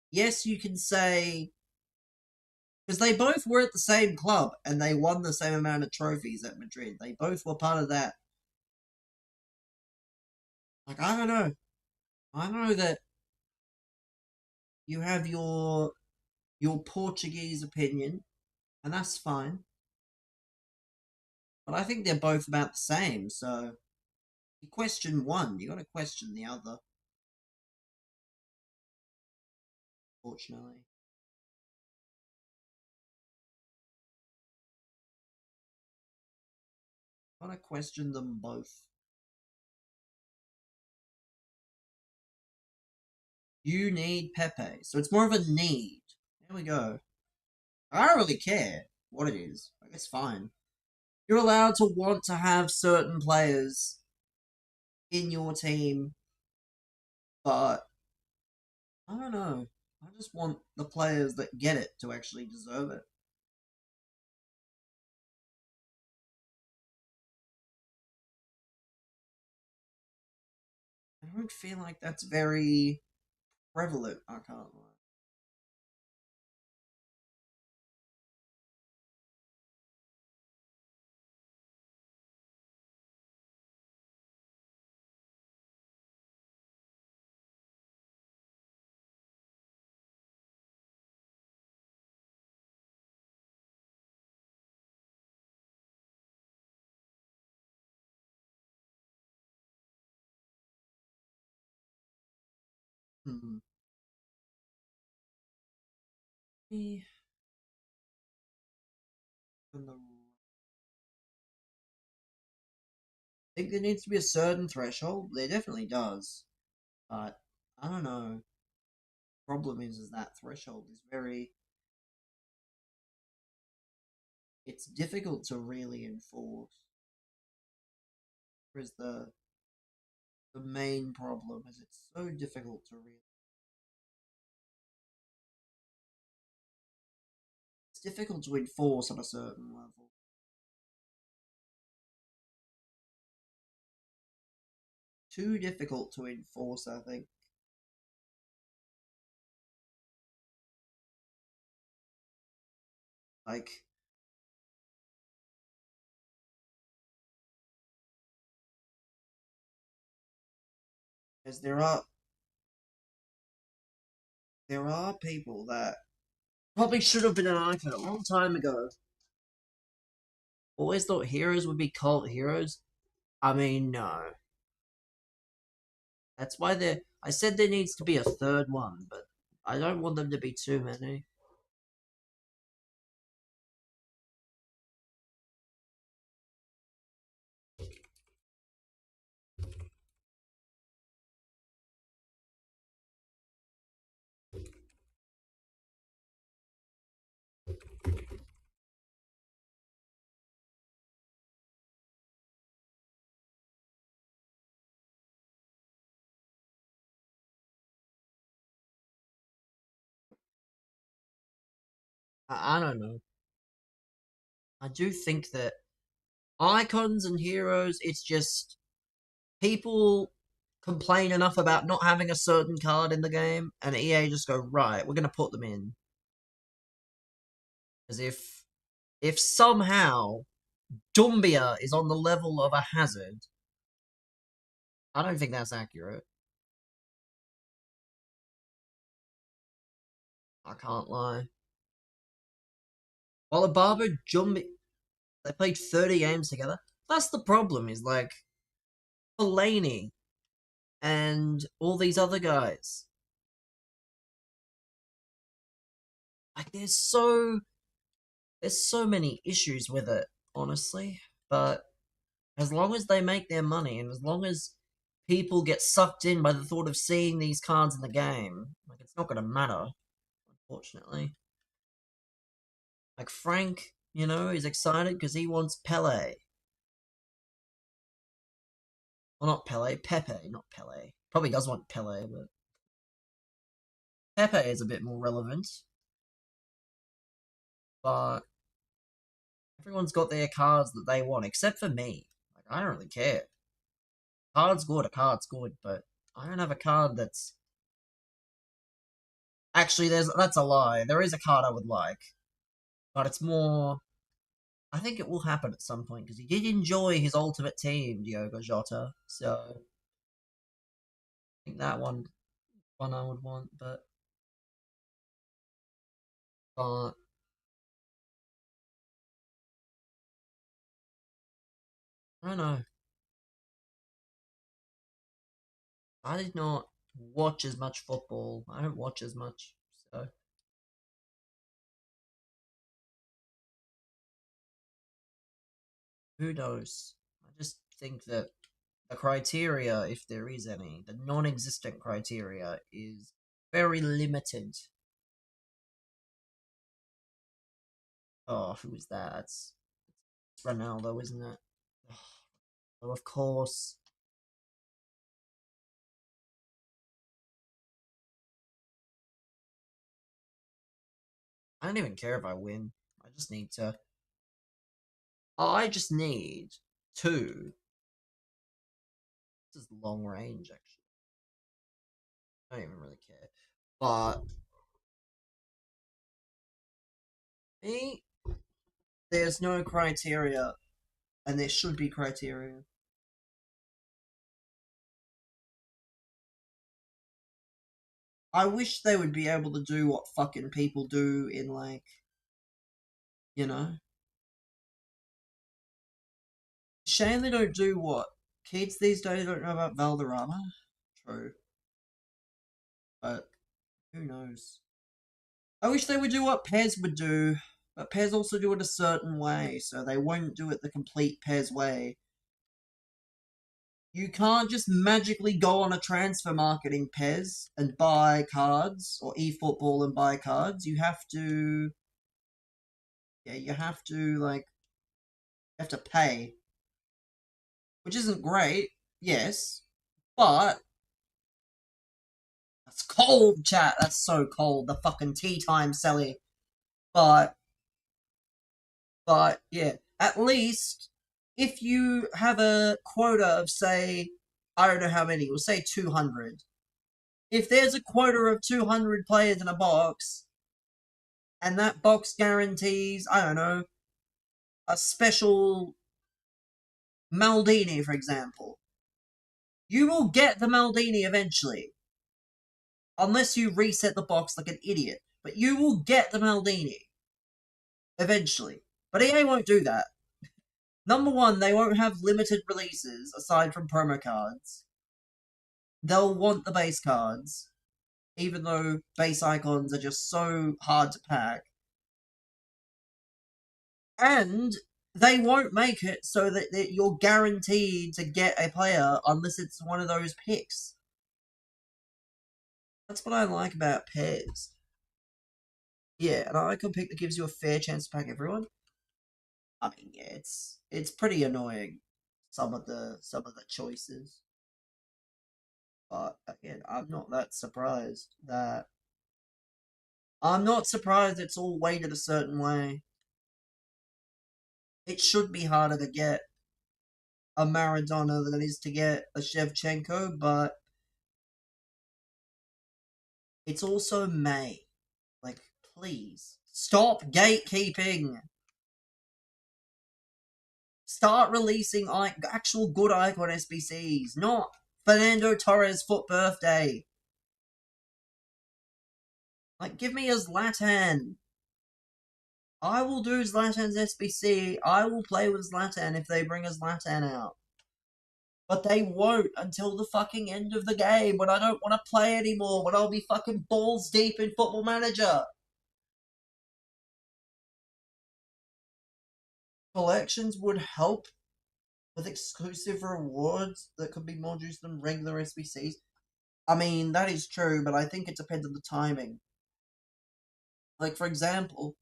Yes, you can say because they both were at the same club and they won the same amount of trophies at Madrid. They both were part of that. Like I don't know. I know that you have your Portuguese opinion, and that's fine. But I think they're both about the same. So you question one, you got to question the other. Fortunately, got to question them both. You need Pepe, so it's more of a need. There we go. I don't really care what it is. Like it's fine. You're allowed to want to have certain players in your team, but I don't know. I just want the players that get it to actually deserve it. I don't feel like that's very prevalent. I can't lie. Hmm. Me and the I think there needs to be a certain threshold. There definitely does, but I don't know. Problem is that threshold is very. It's difficult to really enforce. Is the main problem is it's so difficult to really. It's difficult to enforce on a certain level. Too difficult to enforce, I think. Like, as there are people that probably should have been an icon a long time ago. Always thought heroes would be cult heroes. I mean, no. That's why there. I said there needs to be a third one, but I don't want them to be too many. I don't know. I do think that icons and heroes, it's just people complain enough about not having a certain card in the game, and EA just go, right, we're gonna put them in. As if somehow Dumbia is on the level of a hazard, I don't think that's accurate. I can't lie. While Ababo, Jumbi, they played 30 games together. That's the problem, is like Fellaini and all these other guys. Like there's so many issues with it, honestly. But as long as they make their money and as long as people get sucked in by the thought of seeing these cards in the game, like it's not gonna matter, unfortunately. Like Frank, is excited because he wants Pele. Well, not Pele, Pepe, not Pele. Probably does want Pele, but Pepe is a bit more relevant. But everyone's got their cards that they want, except for me. Like I don't really care. Card's good, a card's good, but I don't have a card that's actually that's a lie. There is a card I would like, but it's more. I think it will happen at some point because he did enjoy his ultimate team, Diogo Jota. So I think that one I would want, but I don't know. I did not watch as much football. I don't watch as much, so who knows? I just think that the criteria, if there is any, the non-existent criteria, is very limited. Oh, who is that? It's Ronaldo, isn't it? Oh, of course. I don't even care if I win. I just need to. I just need two. This is long range, actually. I don't even really care. But me, there's no criteria, and there should be criteria. I wish they would be able to do what fucking people do in, like, you know? Shame they don't do what kids these days don't know about Valderrama. True, but who knows? I wish they would do what Pez would do, but Pez also do it a certain way, so they won't do it the complete Pez way. You can't just magically go on a transfer market in Pez and buy cards, or eFootball and buy cards. You have to, yeah, you have to pay, which isn't great, yes, but that's cold, chat. That's so cold. The fucking tea time, Sally. But yeah, at least if you have a quota of, say, I don't know how many, we'll say 200. If there's a quota of 200 players in a box, and that box guarantees, I don't know, a special Maldini, for example, you will get the Maldini eventually. Unless you reset the box like an idiot. But you will get the Maldini eventually. But EA won't do that. Number one, they won't have limited releases aside from promo cards. They'll want the base cards, even though base icons are just so hard to pack. And they won't make it so that you're guaranteed to get a player unless it's one of those picks. That's what I like about pairs. Yeah, an icon pick that gives you a fair chance to pack everyone. I mean, yeah, it's pretty annoying some of the choices. But again, I'm not that surprised that I'm not surprised it's all weighted a certain way. It should be harder to get a Maradona than it is to get a Shevchenko, but it's also May. Like, please stop gatekeeping. Start releasing actual good icon SBCs, not Fernando Torres Foot Birthday. Like, give me a Zlatan. I will do Zlatan's SBC. I will play with Zlatan if they bring a Zlatan out. But they won't until the fucking end of the game when I don't want to play anymore, when I'll be fucking balls deep in Football Manager. Collections would help with exclusive rewards that could be more juice than regular SBCs. I mean, that is true, but I think it depends on the timing. Like, for example,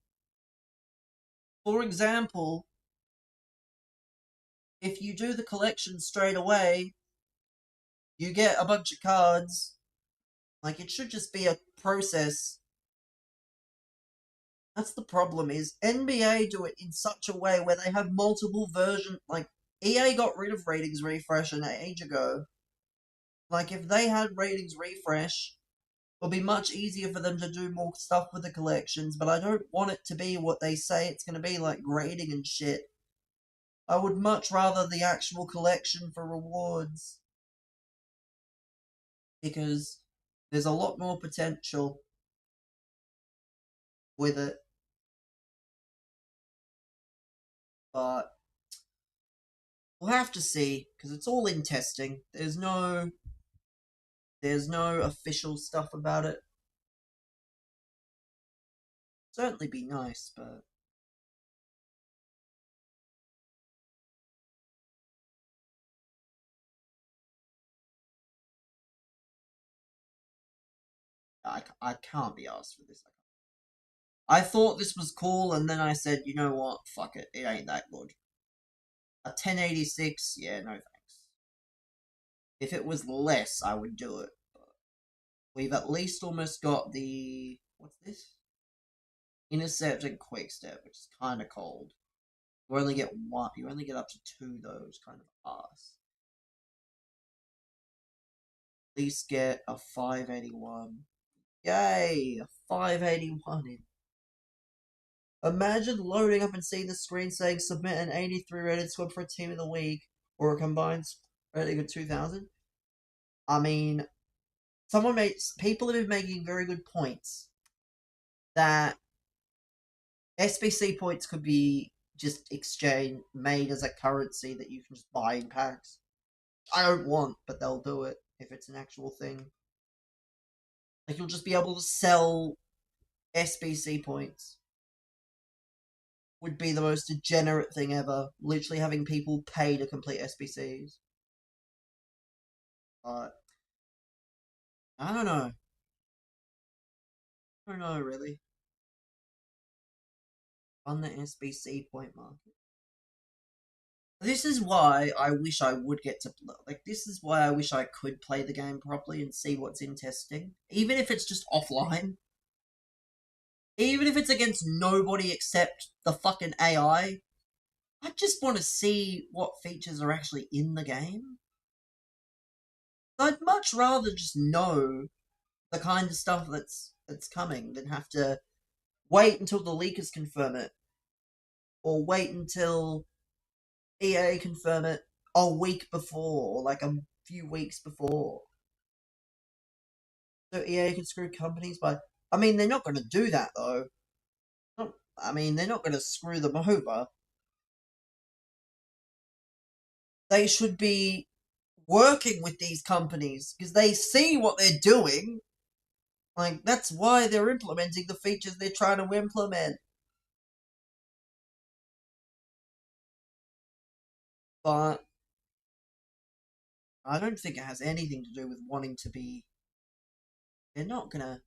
if you do the collection straight away, you get a bunch of cards. Like, it should just be a process. That's the problem is NBA do it in such a way where they have multiple versions. Like, EA got rid of ratings refresh an age ago. Like, if they had ratings refresh, it'll be much easier for them to do more stuff with the collections, but I don't want it to be what they say it's going to be, like grading and shit. I would much rather the actual collection for rewards. Because there's a lot more potential with it. But we'll have to see, because it's all in testing. There's no official stuff about it. Certainly be nice, but I can't be asked for this. I thought this was cool, and then I said, you know what? Fuck it. It ain't that good. A 1086, yeah, no thanks. If it was less, I would do it. But we've at least almost got the. What's this? Intercept and quick step, which is kind of cold. You only get one. You only get up to two, though. It's kind of arse. At least get a 581. Yay! A 581 in. Imagine loading up and seeing the screen saying submit an 83 rated squad for a team of the week or a combined rating of 2000. I mean, people have been making very good points that SBC points could be just made as a currency that you can just buy in packs. I don't want, but they'll do it if it's an actual thing. Like, you'll just be able to sell SBC points. Would be the most degenerate thing ever. Literally having people pay to complete SBCs. But I don't know. I don't know really. On the SBC point market. This is why I wish I would get to this is why I wish I could play the game properly and see what's in testing, even if it's just offline, even if it's against nobody except the fucking AI. I just want to see what features are actually in the game. I'd much rather just know the kind of stuff that's coming than have to wait until the leakers confirm it, or wait until EA confirm it a week before, or like a few weeks before. So EA can screw companies by. I mean, they're not going to do that though. I mean, they're not going to screw them over. They should be working with these companies because they see what they're doing. Like, that's why they're implementing the features they're trying to implement. But I don't think it has anything to do with wanting to be. They're not gonna.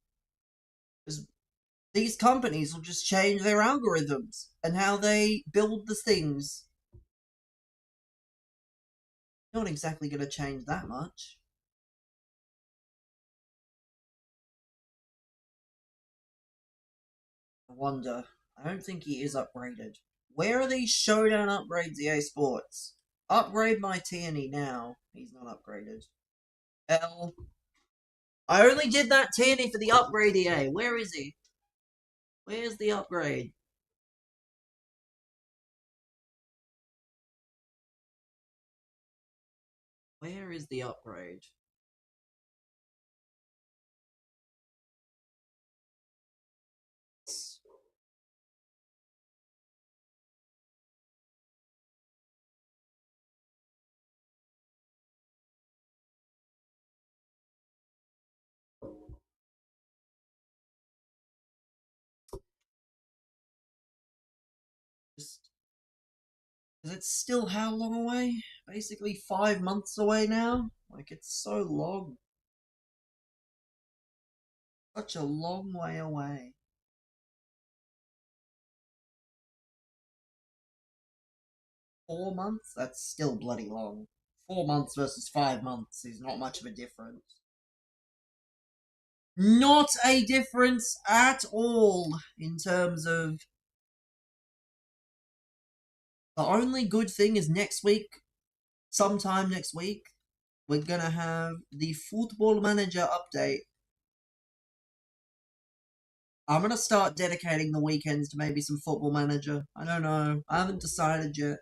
These companies will just change their algorithms and how they build the things. Not exactly gonna change that much. wonder. I don't think he is upgraded. Where are these showdown upgrades, EA Sports? Upgrade my Tierney now. He's not upgraded. L. I only did that Tierney for the upgrade, EA. Where is he? Where's the upgrade? Where is the upgrade? Just because it's still how long away? Basically 5 months away now? Like, it's so long. Such a long way away. 4 months? That's still bloody long. 4 months versus 5 months is not much of a difference. Not a difference at all in terms of. The only good thing is next week, sometime next week, we're gonna have the Football Manager update. I'm gonna start dedicating the weekends to maybe some Football Manager. I don't know. I haven't decided yet.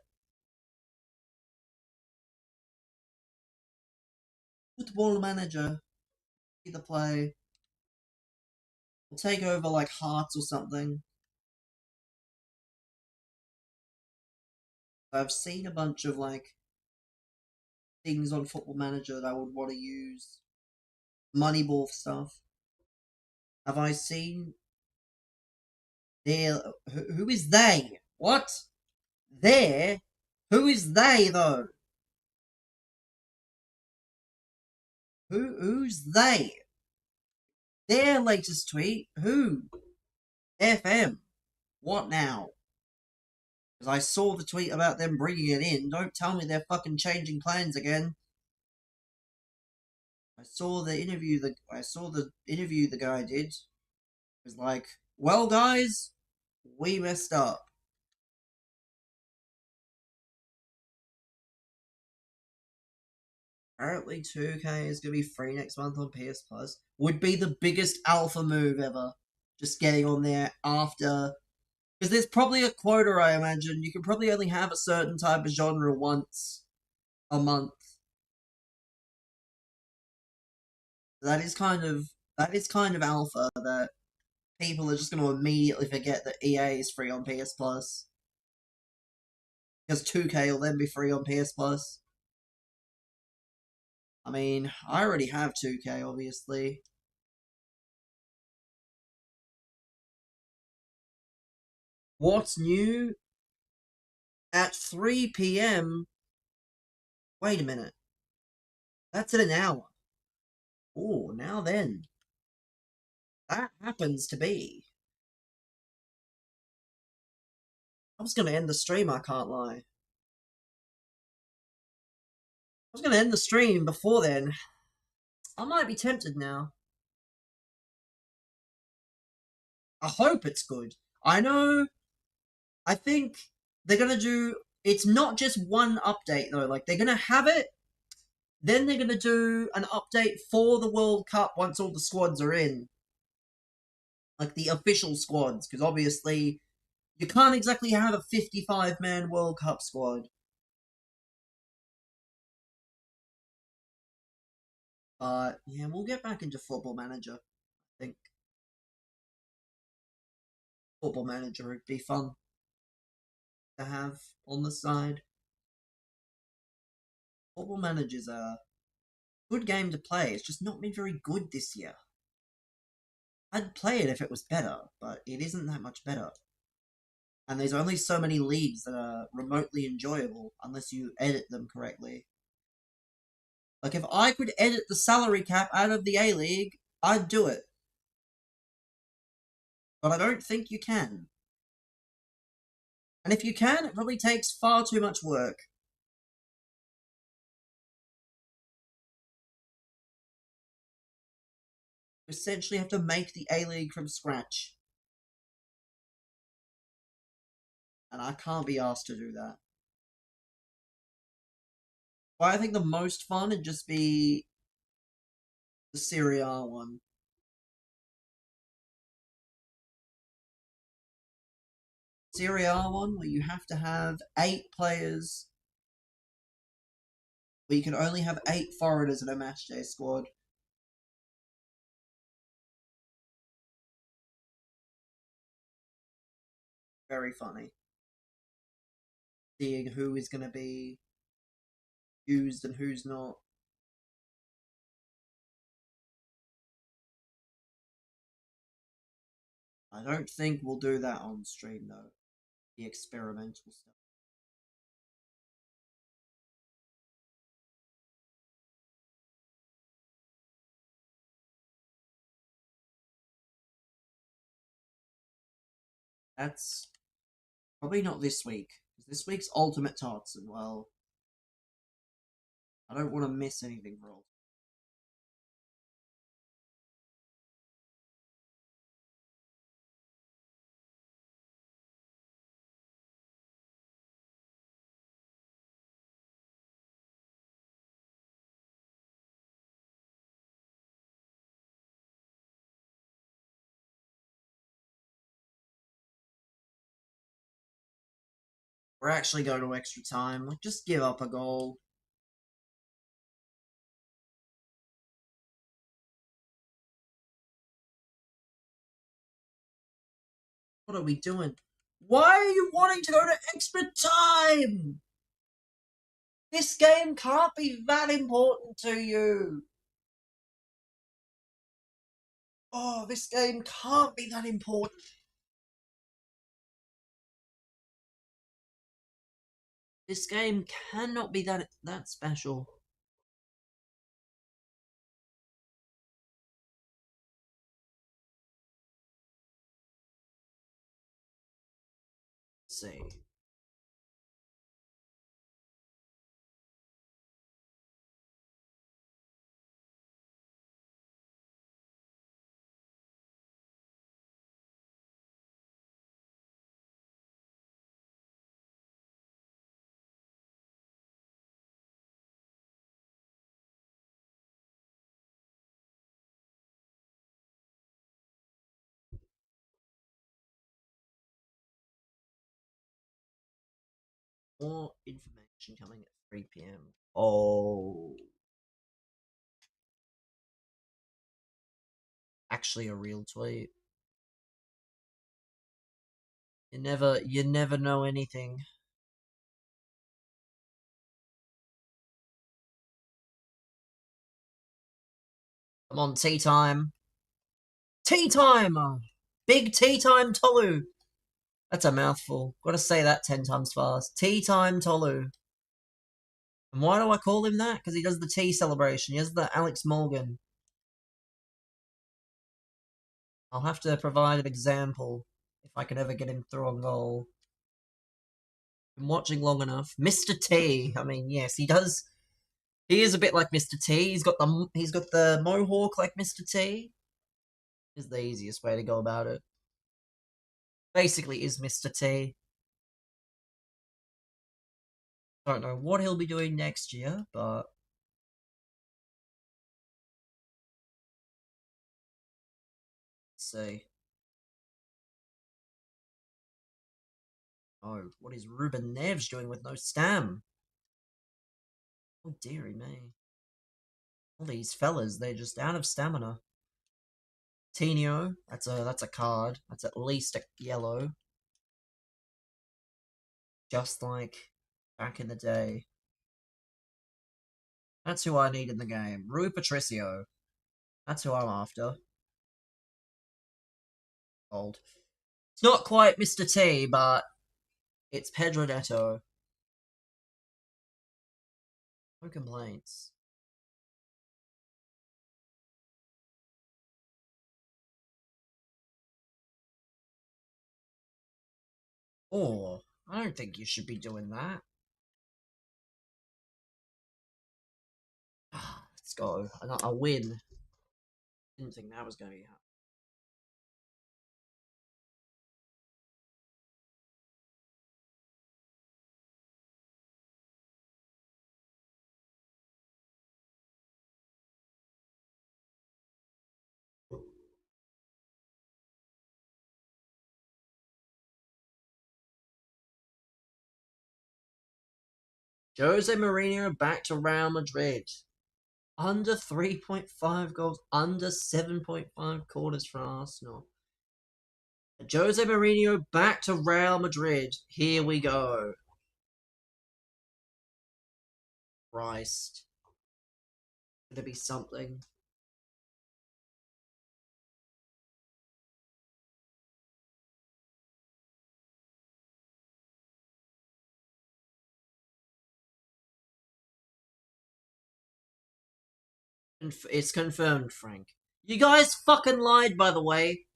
Football Manager. Either play. We'll take over like Hearts or something. I've seen a bunch of like things on Football Manager that I would want to use. Moneyball stuff. Have I seen their who is they? What? There? Who is they though? Who's they? Their latest tweet? Who? FM. What now? Because I saw the tweet about them bringing it in. Don't tell me they're fucking changing plans again. I saw the interview. The guy did. It was like, well, guys, we messed up. Apparently, 2K is gonna be free next month on PS Plus. Would be the biggest alpha move ever. Just getting on there after. Because there's probably a quota, I imagine. You can probably only have a certain type of genre once a month. That is kind of alpha that people are just going to immediately forget that EA is free on PS Plus because 2K will then be free on PS Plus. I mean, I already have 2K, obviously. What's new? At 3 p.m. Wait a minute. That's in an hour. Oh, now then. That happens to be. I was going to end the stream, I can't lie. I was going to end the stream before then. I might be tempted now. I hope it's good. I know. I think they're going to do. It's not just one update, though. Like, they're going to have it. Then they're going to do an update for the World Cup once all the squads are in. Like, the official squads. Because obviously, you can't exactly have a 55-man World Cup squad. But, yeah, we'll get back into Football Manager, I think. Football Manager would be fun to have on the side. Football Manager's a good game to play. It's just not been very good this year. I'd play it if it was better, but it isn't that much better. And there's only so many leagues that are remotely enjoyable unless you edit them correctly. Like, if I could edit the salary cap out of the A-League, I'd do it. But I don't think you can. And if you can, it probably takes far too much work. You essentially have to make the A-League from scratch. and I can't be asked to do that. But I think the most fun would just be the Serie A one. Serie A one where you have to have 8 players, where you can only have 8 foreigners in a matchday squad. Very funny. Seeing who is going to be used and who's not. I don't think we'll do that on stream though. The experimental stuff. That's probably not this week. This week's Ultimate Tots, and well, I don't want to miss anything for Ultimate. We're actually going to extra time. Like, just give up a goal. What are we doing? Why are you wanting to go to extra time? This game can't be that important to you. Oh, this game can't be that important. This game cannot be that special. Let's see. More information coming at 3 p.m. Oh, actually a real tweet. You never know anything. Come on, tea time. Tea time! Big tea time, Tolu. That's a mouthful. Gotta say that 10 times fast. Tea time, Tolu. And why do I call him that? Because he does the tea celebration. He has the Alex Morgan. I'll have to provide an example if I can ever get him through on goal. Been watching long enough. Mr. T. I mean, yes, he does. He is a bit like Mr. T. He's got the mohawk like Mr. T. Is the easiest way to go about it. Basically, is Mr. T. Don't know what he'll be doing next year, but let's see. Oh, what is Ruben Neves doing with no stam? Oh, dearie me. All these fellas, they're just out of stamina. Tino, that's a card. That's at least a yellow. Just like back in the day. That's who I need in the game. Rui Patricio. That's who I'm after. Old. It's not quite Mr. T, but it's Pedro Neto. No complaints. Oh, I don't think you should be doing that. Let's go. I got a win. Didn't think that was going to be happening. Jose Mourinho back to Real Madrid. Under 3.5 goals, under 7.5 quarters for Arsenal. Jose Mourinho back to Real Madrid. Here we go. Christ. Could there be something? It's confirmed, Frank. You guys fucking lied, by the way.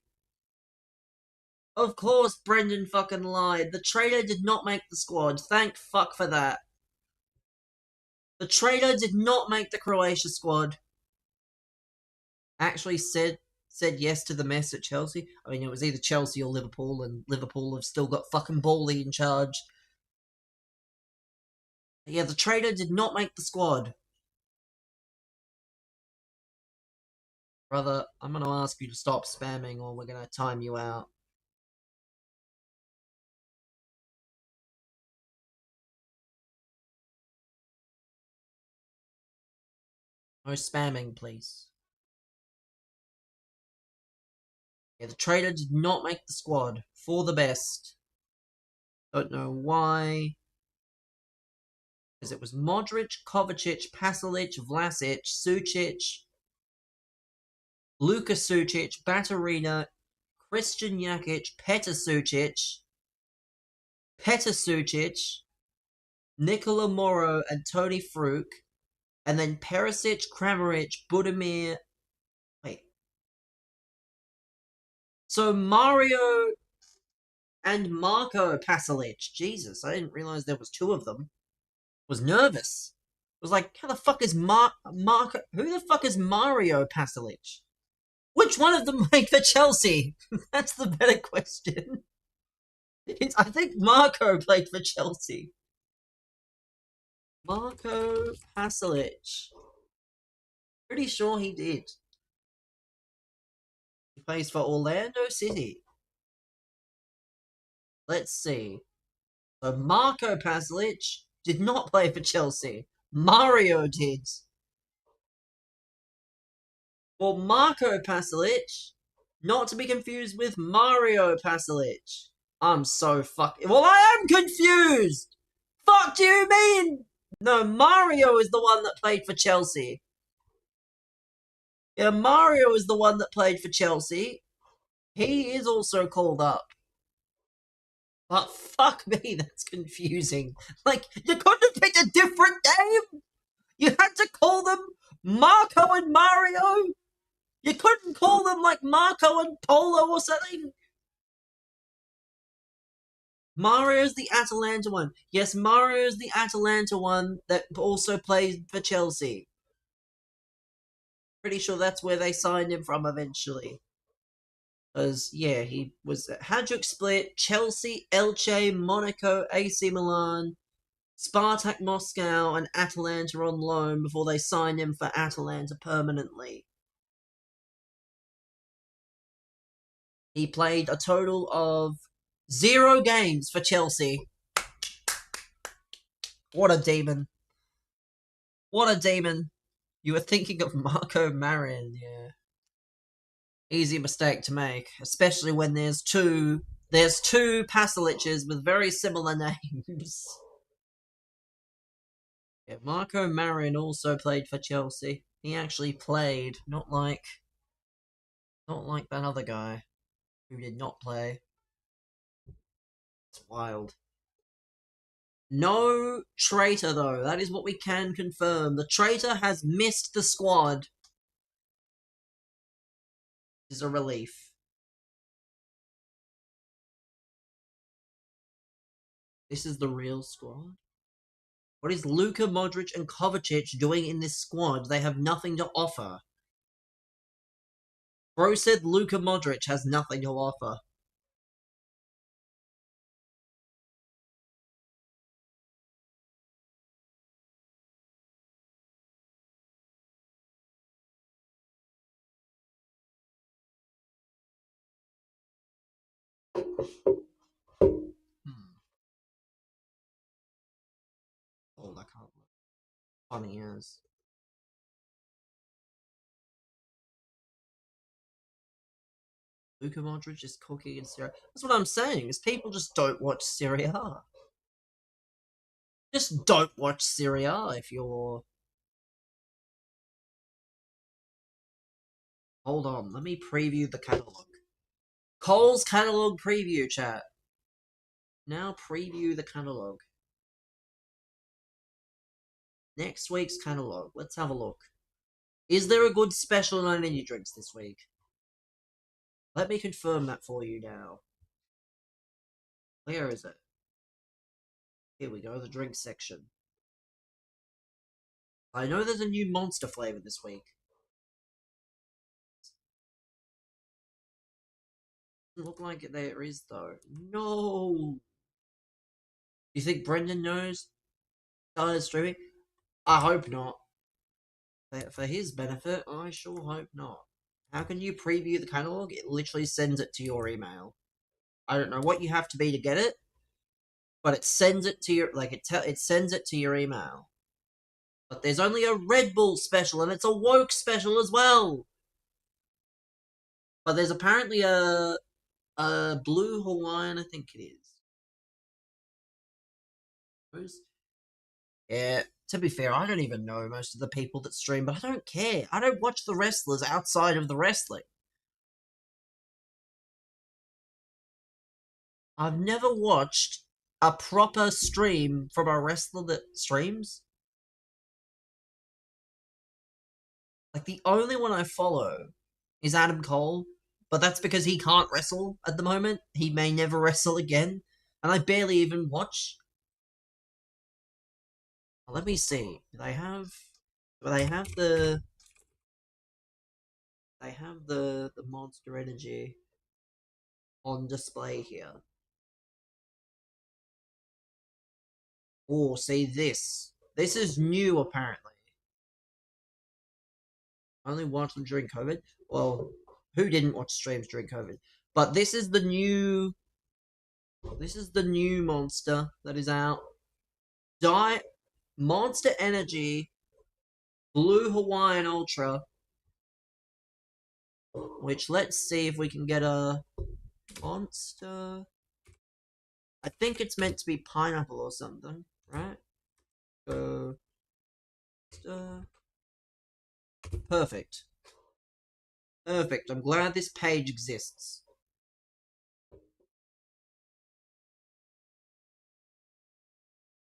Of course Brendan fucking lied. The traitor did not make the squad. Thank fuck for that. The traitor did not make the Croatia squad. Actually said yes to the mess at Chelsea. I mean, it was either Chelsea or Liverpool, and Liverpool have still got fucking Bally in charge. Yeah, the traitor did not make the squad. Brother, I'm gonna ask you to stop spamming or we're gonna time you out. No spamming, please. Yeah, the traitor did not make the squad. For the best. Don't know why. Because it was Modric, Kovacic, Pasalic, Vlasic, Sucic, Luka Sucic, Baturina, Christian Jakic, Petr Sucic, Nikola Moro, and Tony Fruk, and then Perisic, Kramaric, Budimir. Wait. So Mario and Marco Pasalic. Jesus, I didn't realize there was two of them. Was nervous. Was like, how the fuck is Marco? Who the fuck is Mario Pasalic? Which one of them played for Chelsea? That's the better question. I think Marco played for Chelsea. Marco Pasalic. Pretty sure he did. He plays for Orlando City. Let's see. So Marco Pasalic did not play for Chelsea. Mario did. Well, Marco Pasalic, not to be confused with Mario Pasalic. I'm so fucking. Well, I am confused! Fuck do you mean? No, Mario is the one that played for Chelsea. Yeah, Mario is the one that played for Chelsea. He is also called up. But fuck me, that's confusing. Like, you couldn't have picked a different name? You had to call them Marco and Mario? You couldn't call them like Marco and Polo or something? Mario's the Atalanta one. Yes, Mario's the Atalanta one that also plays for Chelsea. Pretty sure that's where they signed him from eventually. Because, yeah, he was at Hajduk Split, Chelsea, Elche, Monaco, AC Milan, Spartak Moscow, and Atalanta on loan before they signed him for Atalanta permanently. He played a total of 0 games for Chelsea. What a demon. What a demon. You were thinking of Marco Marin, yeah. Easy mistake to make, especially when there's two Pasaliches with very similar names. Yeah, Marco Marin also played for Chelsea. He actually played, not like that other guy who did not play. It's wild. No traitor, though. That is what we can confirm. The traitor has missed the squad. Is a relief. This is the real squad. What is Luka Modric and Kovacic doing in this squad? They have nothing to offer. Bro said Luka Modric has nothing to offer. Oh, I can't. Funny as. Luka Modric is cooking in Syria. That's what I'm saying, is people just don't watch Syria. Just don't watch Syria if you're... Hold on, let me preview the catalogue. Cole's catalogue preview, chat. Now preview the catalogue. Next week's catalogue. Let's have a look. Is there a good special on energy drinks this week? Let me confirm that for you now. Where is it? Here we go, the drink section. I know there's a new Monster flavor this week. Doesn't look like there is, though. No! You think Brendan knows? Started streaming? I hope not. For his benefit, I sure hope not. How can you preview the catalog? It literally sends it to your email. I don't know what you have to be to get it, but it sends it to your it sends it to your email. But there's only a Red Bull special, and it's a woke special as well. But there's apparently a blue Hawaiian, I think it is. Yeah, to be fair, I don't even know most of the people that stream, but I don't care. I don't watch the wrestlers outside of the wrestling. I've never watched a proper stream from a wrestler that streams. Like, the only one I follow is Adam Cole, but that's because he can't wrestle at the moment. He may never wrestle again, and I barely even watch. Let me see. Do they have the Monster Energy on display here? Oh, see this. This is new, apparently. Only watched them during COVID. Well, who didn't watch streams during COVID? But this is the new... This is the new Monster that is out. Monster Energy Blue Hawaiian Ultra. Which, let's see if we can get a... Monster... I think it's meant to be pineapple or something, right? So... Perfect. Perfect. I'm glad this page exists.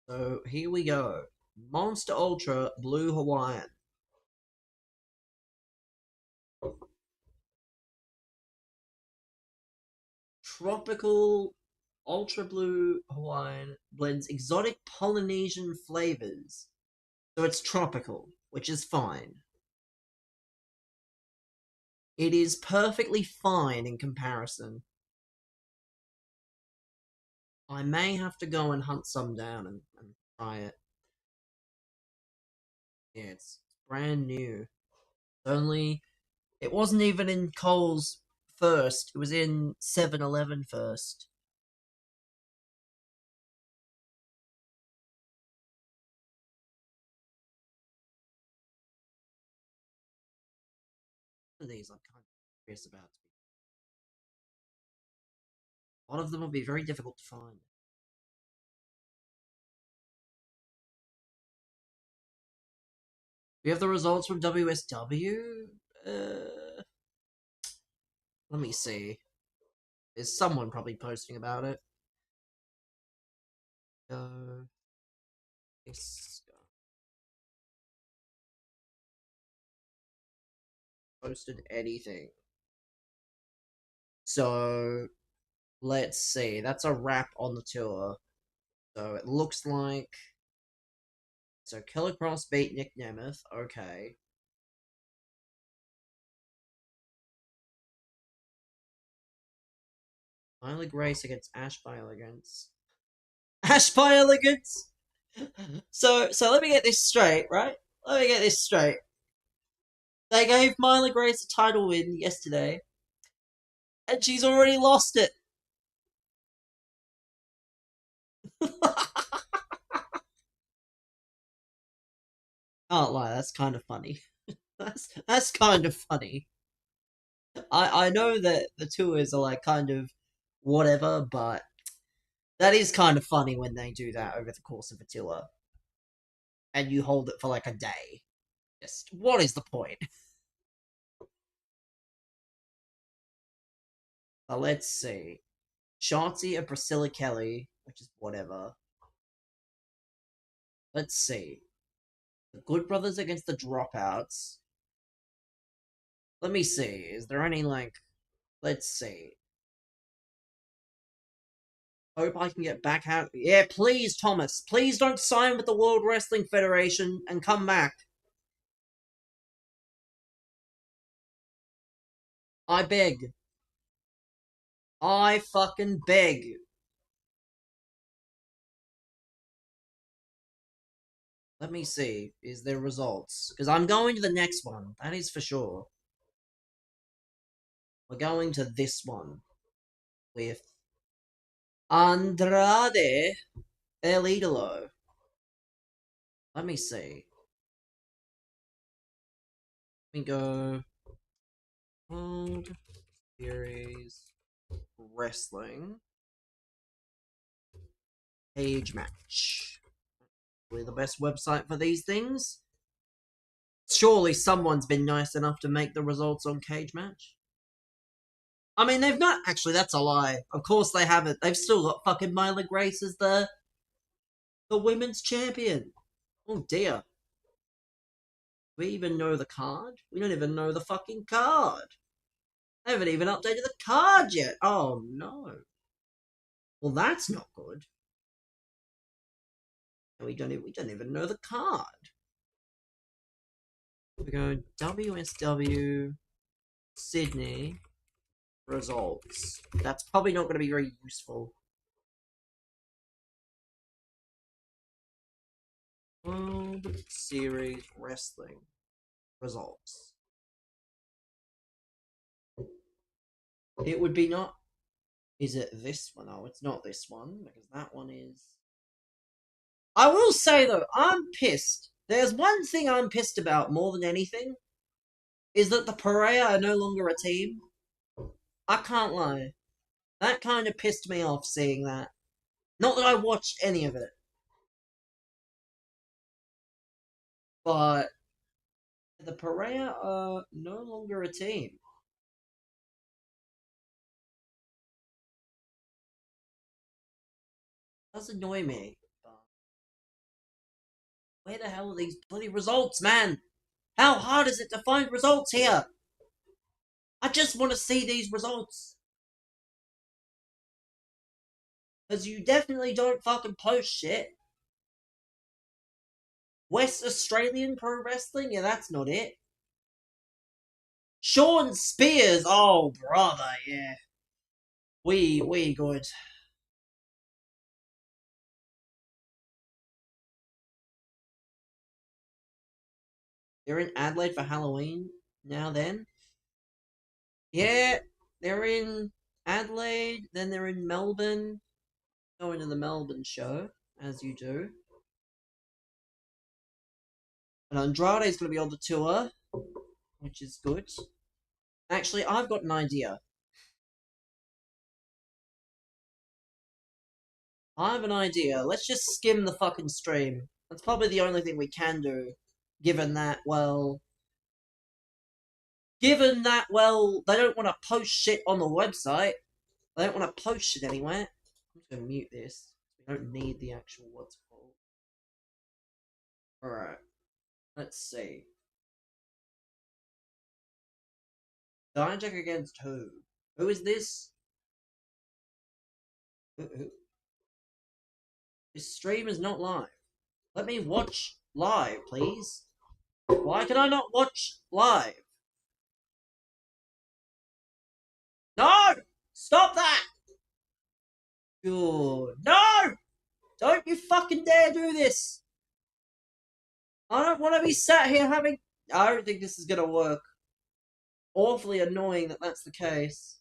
So, here we go. Monster Ultra Blue Hawaiian. Tropical Ultra Blue Hawaiian blends exotic Polynesian flavors. So it's tropical, which is fine. It is perfectly fine in comparison. I may have to go and hunt some down and try it. Yeah, it's brand new. It wasn't even in Coles first. It was in 7-Eleven first. What are these I'm kind of curious about? A lot of them will be very difficult to find. We have the results from WSW. Let me see. There's someone probably posting about it. This posted anything. So let's see. That's a wrap on the tour. So it looks like Killer Cross beat Nick Nemeth. Okay. Miley Grace against Ash by Elegance. Ash by Elegance. So let me get this straight, right? Let me get this straight. They gave Miley Grace a title win yesterday, and she's already lost it. Can't lie, that's kind of funny. That's kind of funny. I know that the tours are like kind of whatever, but that is kind of funny when they do that over the course of a tour, and you hold it for like a day. Just what is the point? Let's see. Shotzi and Priscilla Kelly, which is whatever. Let's see. The Good Brothers against the Dropouts. Let me see. Is there any like? Let's see. Hope I can get back out. Yeah, please, Thomas. Please don't sign with the World Wrestling Federation and come back. I beg. I fucking beg. Let me see. Is there results? Because I'm going to the next one. That is for sure. We're going to this one with Andrade El Idolo. Let me see. Let me go. World Series Wrestling Cage Match. Really the best website for these things. Surely someone's been nice enough to make the results on Cage Match. I mean, they've not actually. That's a lie. Of course they haven't. They've still got fucking Myla Grace as the women's champion. Oh dear. Do we even know the card? We don't even know the fucking card. They haven't even updated the card yet. Oh no. Well, that's not good. We don't even know the card. We go WSW Sydney results. That's probably not going to be very useful. World Series Wrestling results. It would be not. Is it this one? Oh, it's not this one because that one is. I will say though, I'm pissed. There's one thing I'm pissed about more than anything is that the Perea are no longer a team. I can't lie. That kind of pissed me off seeing that. Not that I watched any of it, but the Perea are no longer a team. It does annoy me. But where the hell are these bloody results, man? How hard is it to find results here? I just want to see these results. Because you definitely don't fucking post shit. West Australian Pro Wrestling? Yeah, that's not it. Sean Spears! Oh, brother, yeah. We good. They're in Adelaide for Halloween now then. Yeah, they're in Adelaide, then they're in Melbourne. Going to the Melbourne show, as you do. And Andrade's going to be on the tour, which is good. Actually, I've got an idea. I have an idea. Let's just skim the fucking stream. That's probably the only thing we can do, given that, well, they don't want to post shit on the website. They don't want to post shit anywhere. I'm just going to mute this. We don't need the actual what's it called. Alright. Let's see. Dijak against who? Who is this? Who? This stream is not live. Let me watch live, please. Why can I not watch live? No! Stop that! Good. No! Don't you fucking dare do this! I don't want to be sat here having. I don't think this is gonna work. Awfully annoying that that's the case.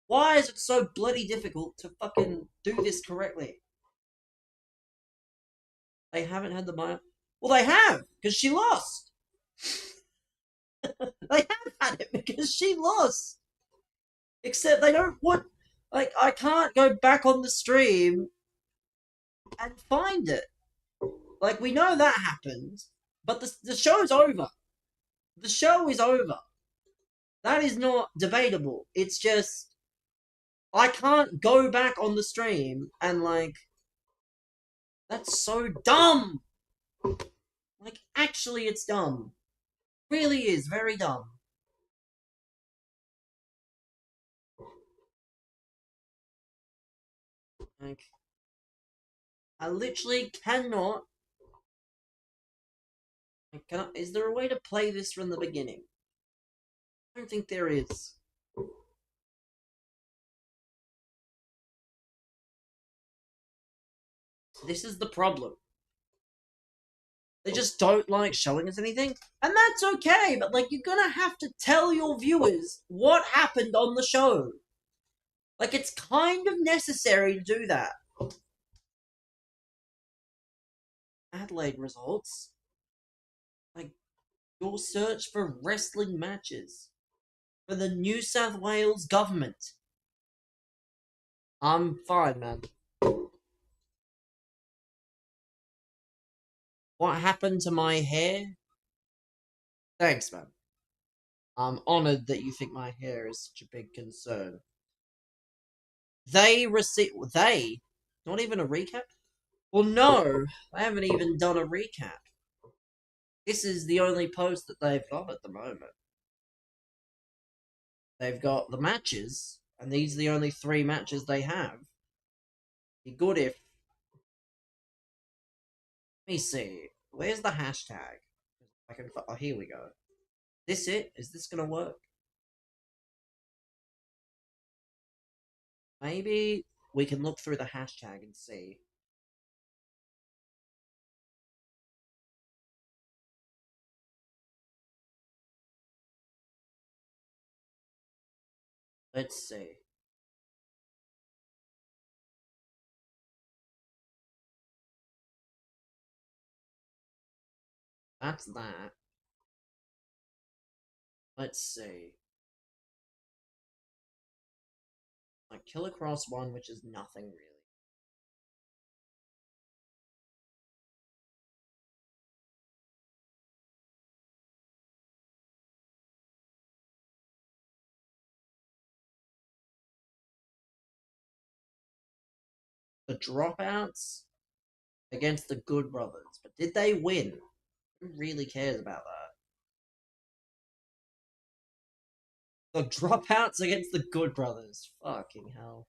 Why is it so bloody difficult to fucking do this correctly? They haven't had the buy. Well, they have because she lost. They have had it because she lost. Except they don't want. Like, I can't go back on the stream and find it. Like, we know that happened, but the show's over. The show is over. That is not debatable. It's just I can't go back on the stream and like that's so dumb. Like actually it's dumb. Really is very dumb. Like I literally cannot is there a way to play this from the beginning? I don't think there is. This is the problem. They just don't like showing us anything. And that's okay, but like you're gonna have to tell your viewers what happened on the show. Like it's kind of necessary to do that. Adelaide results. Like your search for wrestling matches for the New South Wales government. I'm fine, man. What happened to my hair? Thanks, man. I'm honoured that you think my hair is such a big concern. They, not even a recap? Well, no, they haven't even done a recap. This is the only post that they've got at the moment. They've got the matches, and these are the only 3 matches they have. Be good if... Let me see. Where's the hashtag? I can... Oh, here we go. This it? Is this gonna work? Maybe we can look through the hashtag and see. Let's see. That's that. Let's see. Like Killer Cross 1, which is nothing really. The Dropouts against the Good Brothers. But did they win? Who really cares about that? The Dropouts against the Good Brothers. Fucking hell.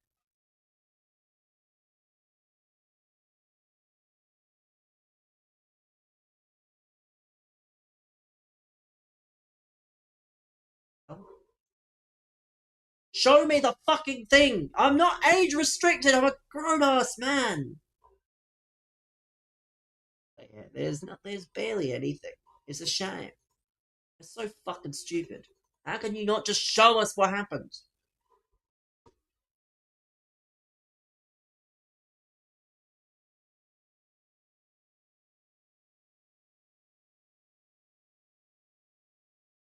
Show me the fucking thing! I'm not age restricted, I'm a grown ass man! Yeah, there's barely anything. It's a shame. It's so fucking stupid. How can you not just show us what happened?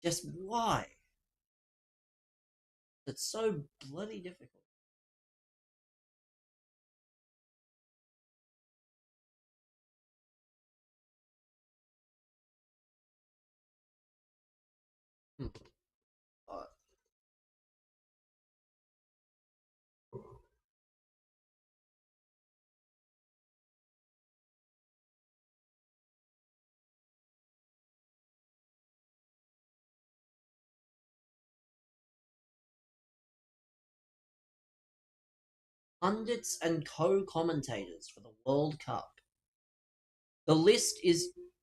Just why? It's so bloody difficult. Hmm. Pundits and co-commentators for the World Cup. The list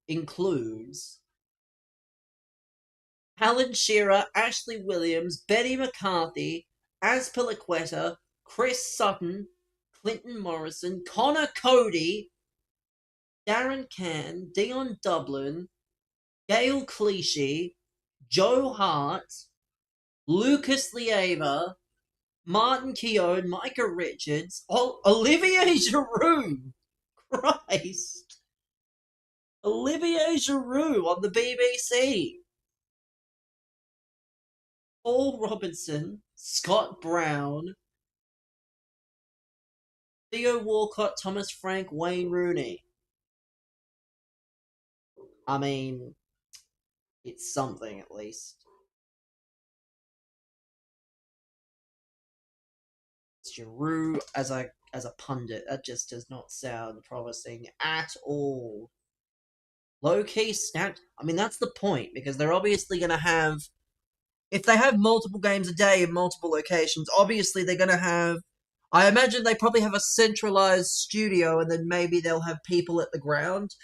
includes Alan Shearer, Ashley Williams, Betty McCarthy, Azpilicueta, Chris Sutton, Clinton Morrison, Connor Cody, Darren Cann, Dion Dublin, Gail Clichy, Joe Hart, Lucas Lieva, Martin Keown, Micah Richards, Olivier Giroud. Christ. Olivier Giroud on the BBC. Paul Robinson, Scott Brown, Theo Walcott, Thomas Frank, Wayne Rooney. I mean, it's something at least. Giroud as a pundit, that just does not sound promising at all. Low key snapped. I mean, that's the point because they're obviously going to have. If they have multiple games a day in multiple locations, obviously they're going to have. I imagine they probably have a centralized studio, and then maybe they'll have people at the ground.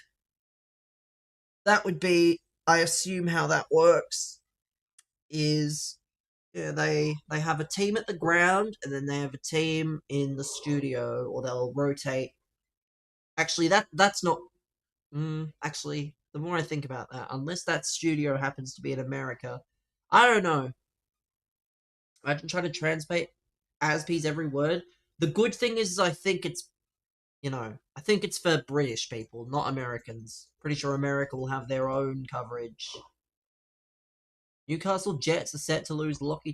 That would be, I assume, how that works. Is yeah, they have a team at the ground, and then they have a team in the studio, or they'll rotate. Actually, that's not. Actually, the more I think about that, unless that studio happens to be in America, I don't know. Imagine trying to translate Aspie's every word. The good thing is, I think I think it's for British people, not Americans. Pretty sure America will have their own coverage. Newcastle Jets are set to lose Lockie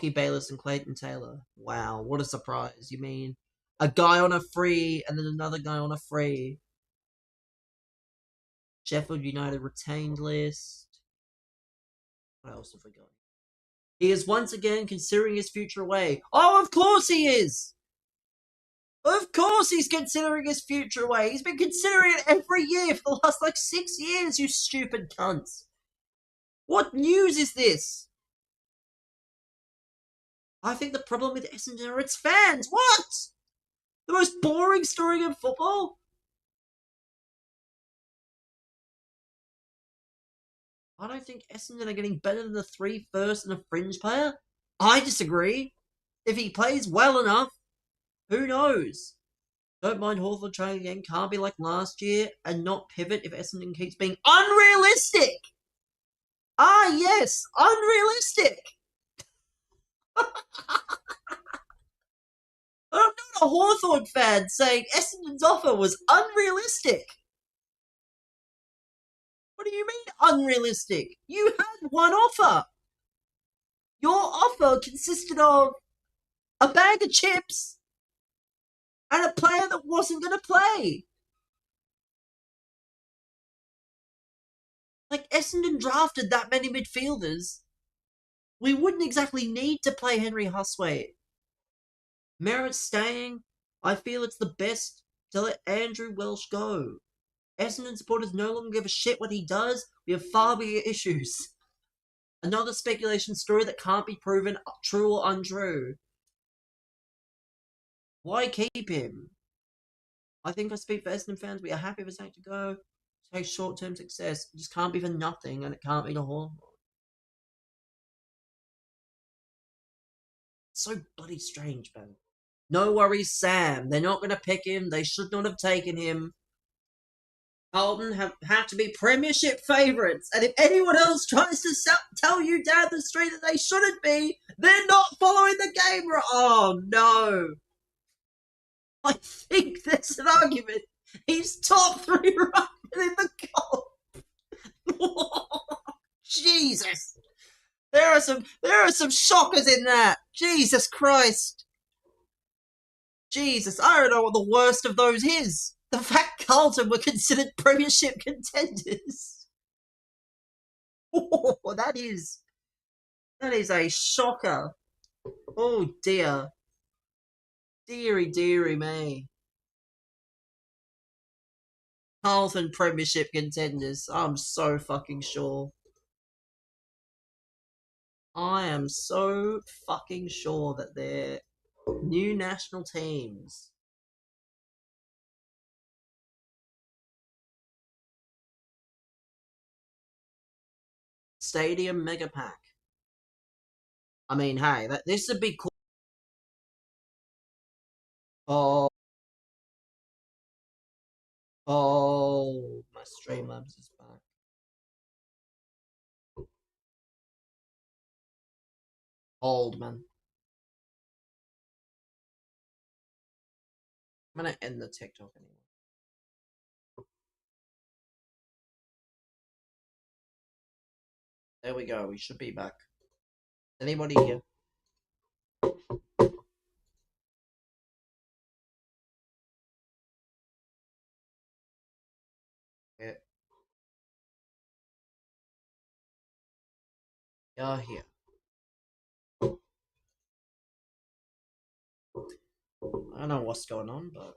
Bayliss and Clayton Taylor. Wow, what a surprise! You mean a guy on a free and then another guy on a free? Sheffield United retained list. What else have we got? He is once again considering his future away. Oh, of course he is! Of course he's considering his future away. He's been considering it every year for the last, 6 years, you stupid cunts. What news is this? I think the problem with Essendon are its fans. What? The most boring story in football? I don't think Essendon are getting better than the 3 first and a fringe player. I disagree. If he plays well enough, who knows? Don't mind Hawthorn trying again. Can't be like last year and not pivot if Essendon keeps being unrealistic. Ah, yes, unrealistic. I'm not a Hawthorn fan saying Essendon's offer was unrealistic. What do you mean unrealistic? You had one offer. Your offer consisted of a bag of chips and a player that wasn't going to play. Essendon drafted that many midfielders. We wouldn't exactly need to play Henry Huswaite. Merritt's staying. I feel it's the best to let Andrew Welsh go. Essendon supporters no longer give a shit what he does. We have far bigger issues. Another speculation story that can't be proven true or untrue. Why keep him? I think I speak for Essendon fans. We are happy for Zach to go. Take short-term success. It just can't be for nothing, and it can't be the whole. It's so bloody strange, man. No worries, Sam. They're not going to pick him. They should not have taken him. Carlton have to be Premiership favourites, and if anyone else tries to tell you down the street that they shouldn't be, they're not following the game. Oh no! I think there's an argument. He's top 3 running in the goal. Jesus, there are some shockers in that. Jesus Christ. Jesus, I don't know what the worst of those is. The fact Carlton were considered Premiership contenders. Oh, that is a shocker. Oh dear. Deary me. Carlton Premiership contenders. I'm so fucking sure. I am so fucking sure that they're new national teams. Stadium Mega Pack. I mean, hey, this would be cool. Oh, my Streamlabs is back. Old man. I'm gonna end the TikTok anyway. There we go. We should be back. Anybody here? Yeah, yeah, here. I don't know what's going on, but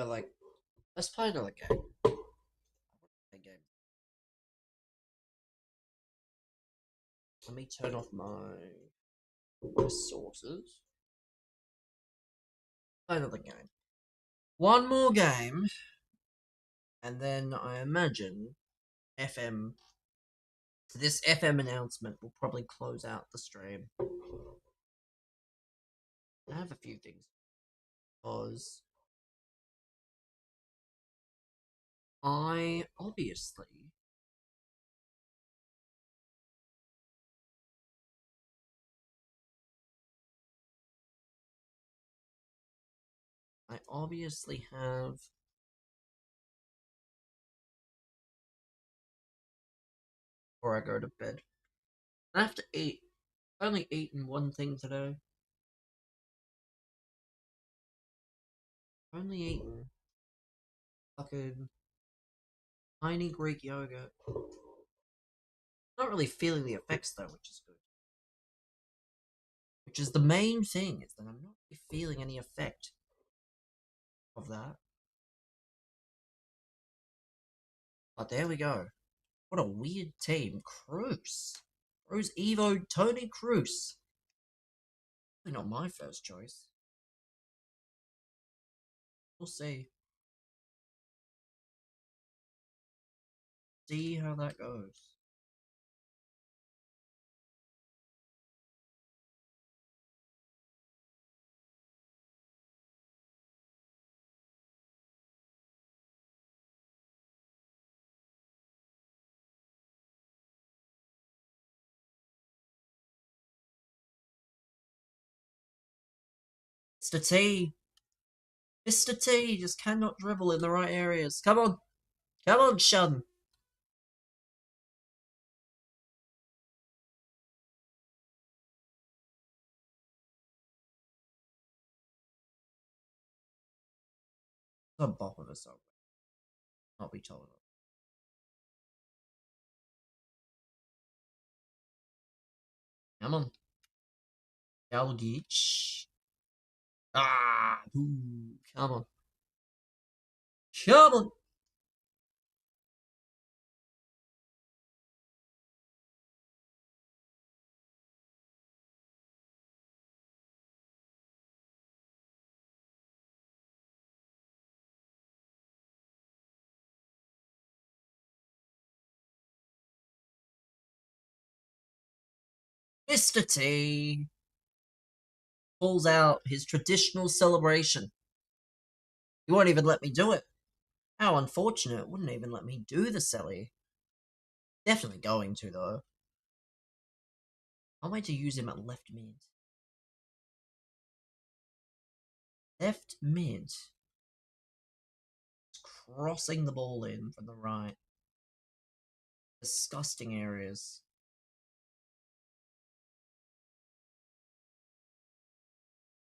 like, let's play another game. A game. Let me turn off my sources. Play another game. One more game, and then I imagine FM. This FM announcement will probably close out the stream. I have a few things because I obviously have. Before I go to bed, I have to eat. I've only eaten one thing today. I've only eaten fucking tiny Greek yogurt. Not really feeling the effects though, which is good. Which is the main thing, is that I'm not really feeling any effect of that. But there we go. What a weird team. Cruz. Cruz Evo Tony Cruz. Probably not my first choice. We'll see. See how that goes. Mr. T. Mr. T just cannot dribble in the right areas. Come on. Come on, Shun. The bottom of us. I'll be told. Come on. Galgich. Ah! Ooh, come on. Come on! Mr. T pulls out his traditional celebration. He won't even let me do it. How unfortunate. It wouldn't even let me do the celly. Definitely going to, though. I'll wait to use him at left mid. Left mid. Crossing the ball in from the right. Disgusting areas.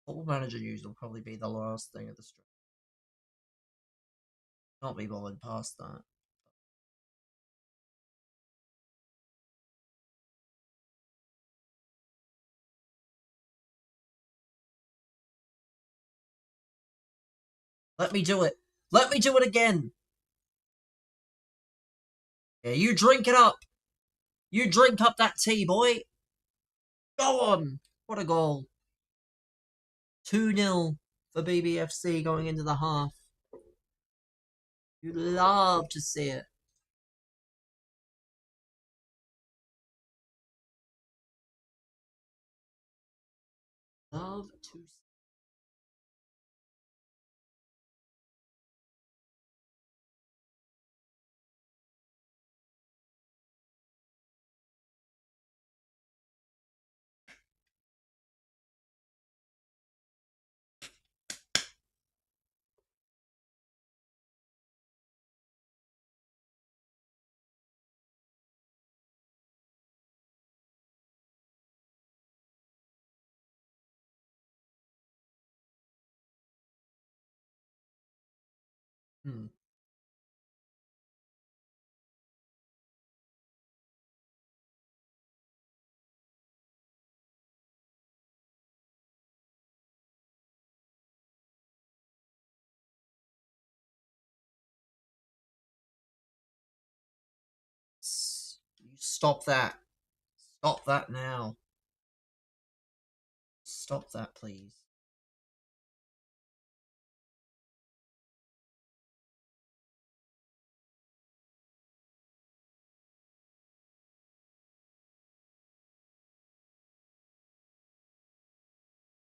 Football Manager use will probably be the last thing of the stream. Not be bothered past that. Let me do it. Let me do it again. Yeah, you drink it up. You drink up that tea, boy. Go on. What a goal. 2-0 for BBFC going into the half. You'd love to see it. Love to see Hmm. You stop that. Stop that now. Stop that, please.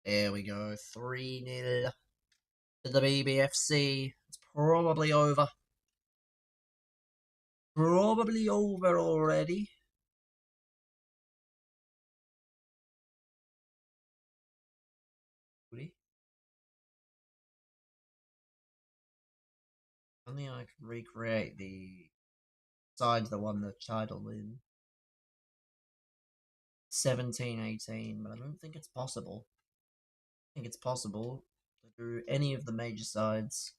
There we go. 3-0 to the BBFC. It's probably over. Probably over already. If only I could recreate the side that won the title in 17-18, but I don't think it's possible. I think it's possible to do any of the major sides,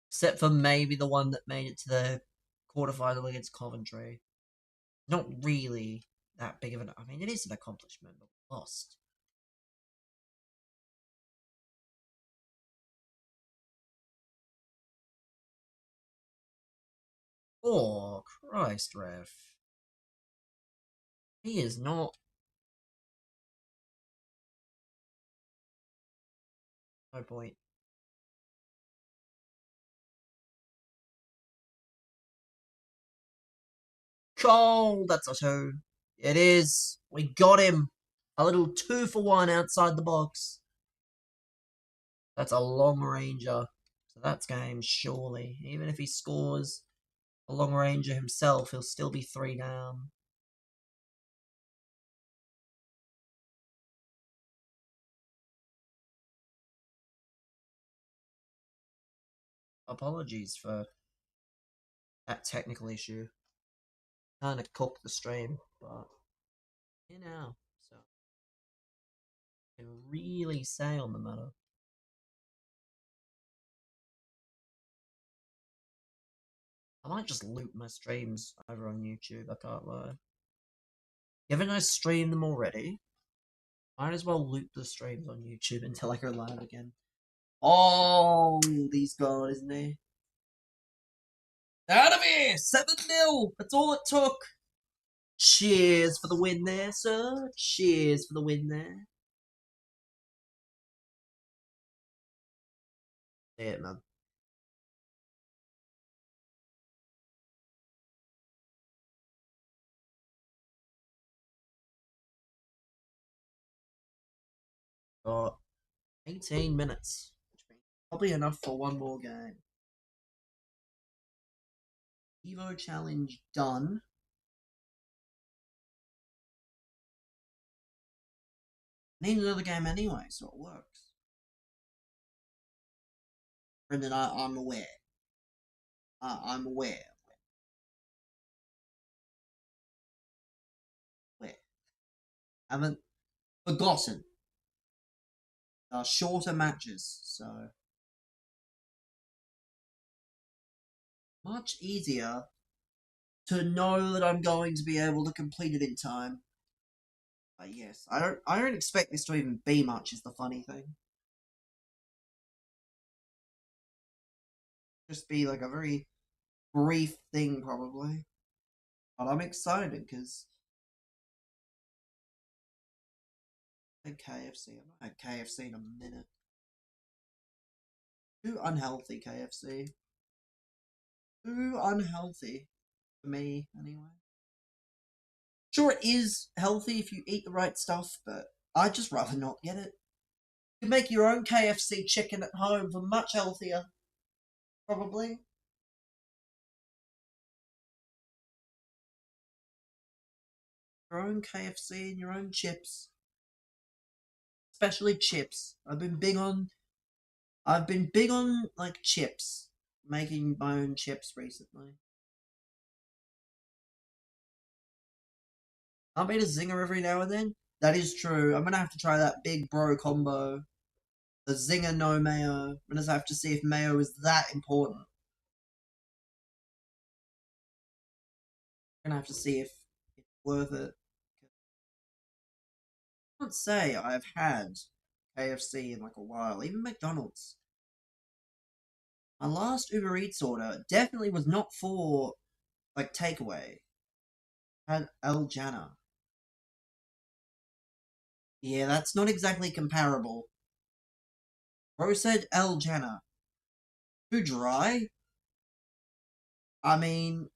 except for maybe the one that made it to the quarterfinal against Coventry. Not really that big of an. I mean, it is an accomplishment, but we lost. Oh, Christ, ref. He is not. No point. Cold, that's a two. It is. We got him. A little 2-for-1 outside the box. That's a long ranger. So that's game, surely. Even if he scores a long ranger himself, he'll still be 3 down. Apologies for that technical issue. Kind of cooked the stream, but here now. So I can really say on the matter. I might just loop my streams over on YouTube, I can't lie. Given I stream them already, might as well loop the streams on YouTube until I go live again. Oh, he's gone, isn't he? Out of here! 7-0! That's all it took! Cheers for the win there, sir. Cheers for the win there. Yeah, man. Got 18 minutes. Probably enough for one more game. Evo challenge done. Need another game anyway, so it works. Brendan, I'm aware. I'm aware. Aware. Haven't forgotten. Shorter matches, so much easier to know that I'm going to be able to complete it in time. But yes, I don't expect this to even be much. Is the funny thing. Just be like a very brief thing, probably. But I'm excited because I had KFC. I've not had KFC in a minute. Too unhealthy, KFC. Too unhealthy for me, anyway. Sure, it is healthy if you eat the right stuff, but I'd just rather not get it. You can make your own KFC chicken at home for much healthier, probably. Your own KFC and your own chips. Especially chips. I've been big on like chips. Making my own chips recently. I'll eat a zinger every now and then. That is true. I'm gonna have to try that big bro combo. The zinger no mayo. I'm gonna have to see if mayo is that important. Gonna have to see if it's worth it. I can't say I've had KFC in like a while, even McDonald's. My last Uber Eats order definitely was not for like takeaway. Had El Jana. Yeah, that's not exactly comparable. Bro said El Jana. Too dry? I mean,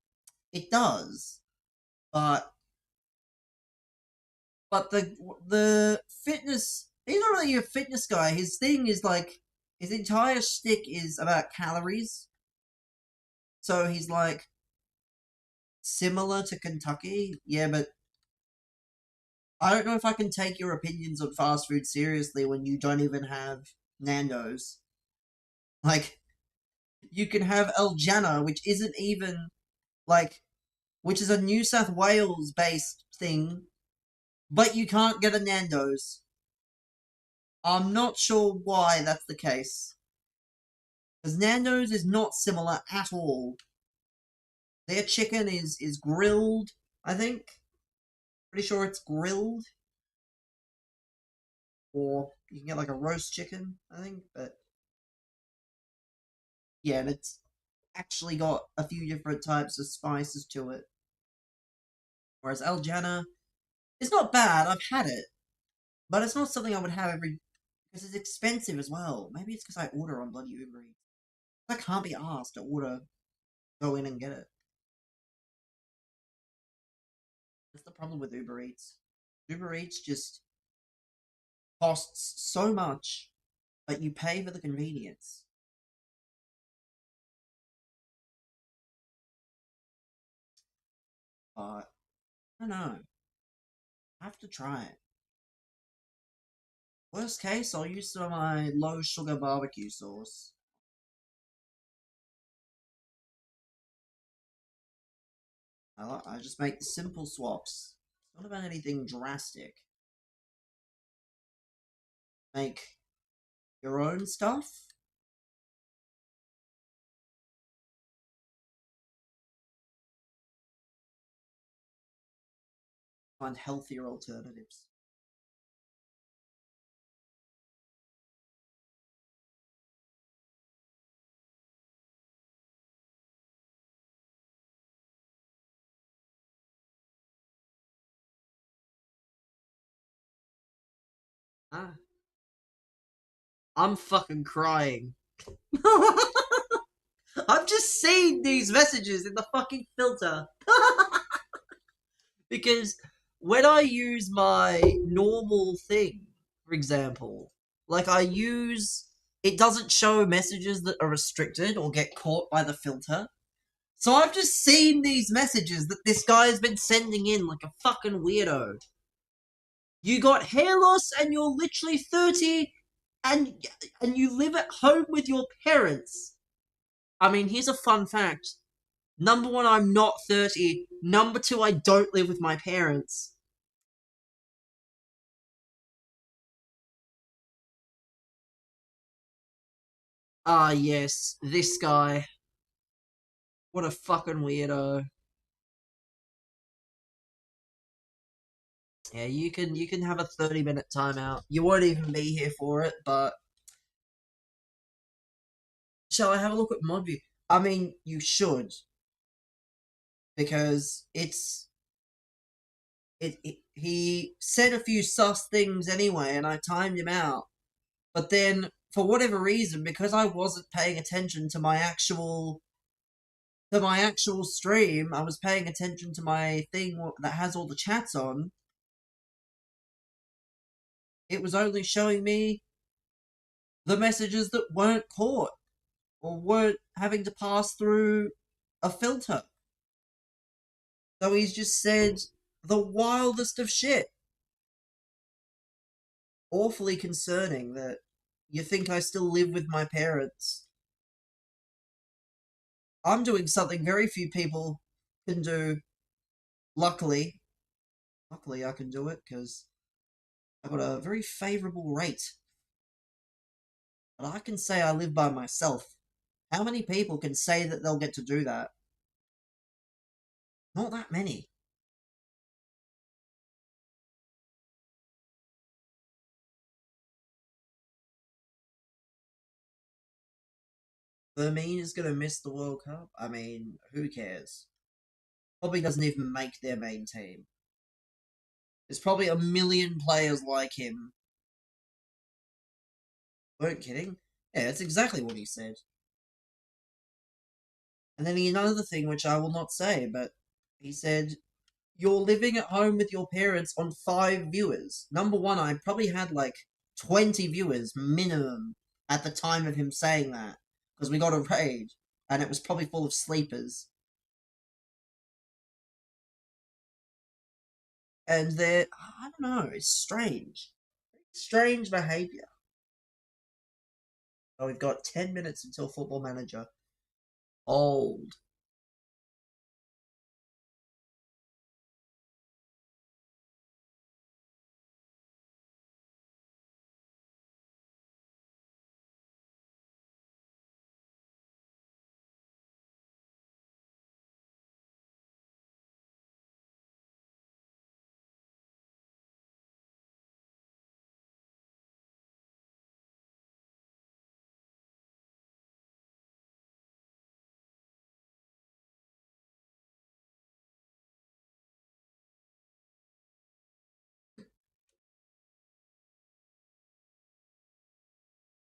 it does, but the fitness. He's not really a fitness guy. His thing is like his entire shtick is about calories. So he's like similar to Kentucky. Yeah, but I don't know if I can take your opinions on fast food seriously when you don't even have Nando's. Like, you can have El Jana, which isn't even, like, which is a New South Wales based thing, but you can't get a Nando's. I'm not sure why that's the case. Because Nando's is not similar at all. Their chicken is grilled, I think. Pretty sure it's grilled. Or you can get like a roast chicken, I think, but yeah, and it's actually got a few different types of spices to it. Whereas El Jana, it's not bad. I've had it, but it's not something I would have every because it's expensive as well. Maybe it's because I order on bloody Uber Eats. I can't be asked to order, go in and get it. That's the problem with Uber Eats. Uber Eats just costs so much, but you pay for the convenience. But I don't know. I have to try it. Worst case, I'll use some of my low sugar barbecue sauce. I just make the simple swaps. It's not about anything drastic. Make your own stuff. Find healthier alternatives. Ah, I'm fucking crying. I've just seen these messages in the fucking filter. Because when I use my normal thing, for example, like I use it doesn't show messages that are restricted or get caught by the filter. So I've just seen these messages that this guy has been sending in like a fucking weirdo. You got hair loss and you're literally 30 and you live at home with your parents. I mean, here's a fun fact. Number one, I'm not 30. Number two, I don't live with my parents. Ah, yes, this guy. What a fucking weirdo. Yeah, you can have a 30-minute timeout. You won't even be here for it, but shall I have a look at mod view? I mean, you should because he said a few sus things anyway, and I timed him out. But then, for whatever reason, because I wasn't paying attention to my actual stream, I was paying attention to my thing that has all the chats on. It was only showing me the messages that weren't caught or weren't having to pass through a filter. So he's just said the wildest of shit. Awfully concerning that you think I still live with my parents. I'm doing something very few people can do. Luckily, luckily I can do it because I've got a very favourable rate. But I can say I live by myself. How many people can say that they'll get to do that? Not that many. Vermeer is going to miss the World Cup. I mean, who cares? Probably doesn't even make their main team. There's probably a million players like him. Weren't kidding. Yeah, that's exactly what he said. And then another thing, which I will not say, but he said, "You're living at home with your parents on 5 viewers." Number one, I probably had like 20 viewers minimum at the time of him saying that because we got a raid and it was probably full of sleepers. And I don't know, it's strange. Strange behaviour. Oh, we've got 10 minutes until Football Manager. Old.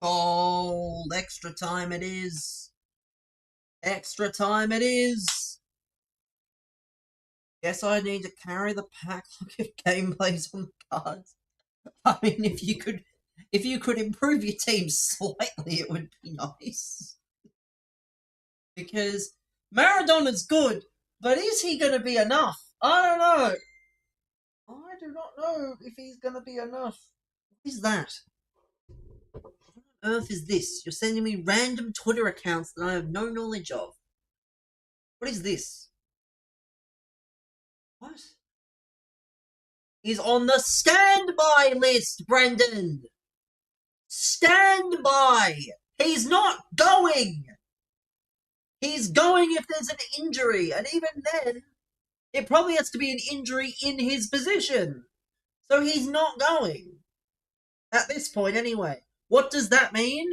Old. Extra time it is. Extra time it is. Guess I need to carry the pack of gameplays on the cards. I mean, if you could improve your team slightly, it would be nice. Because Maradona's good, but is he going to be enough? I don't know. I do not know if he's going to be enough. What is that? What on earth is this? You're sending me random Twitter accounts that I have no knowledge of. What is this? What? He's on the standby list, Brendan! Standby! He's not going! He's going if there's an injury, and even then, it probably has to be an injury in his position. So he's not going. At this point, anyway. What does that mean?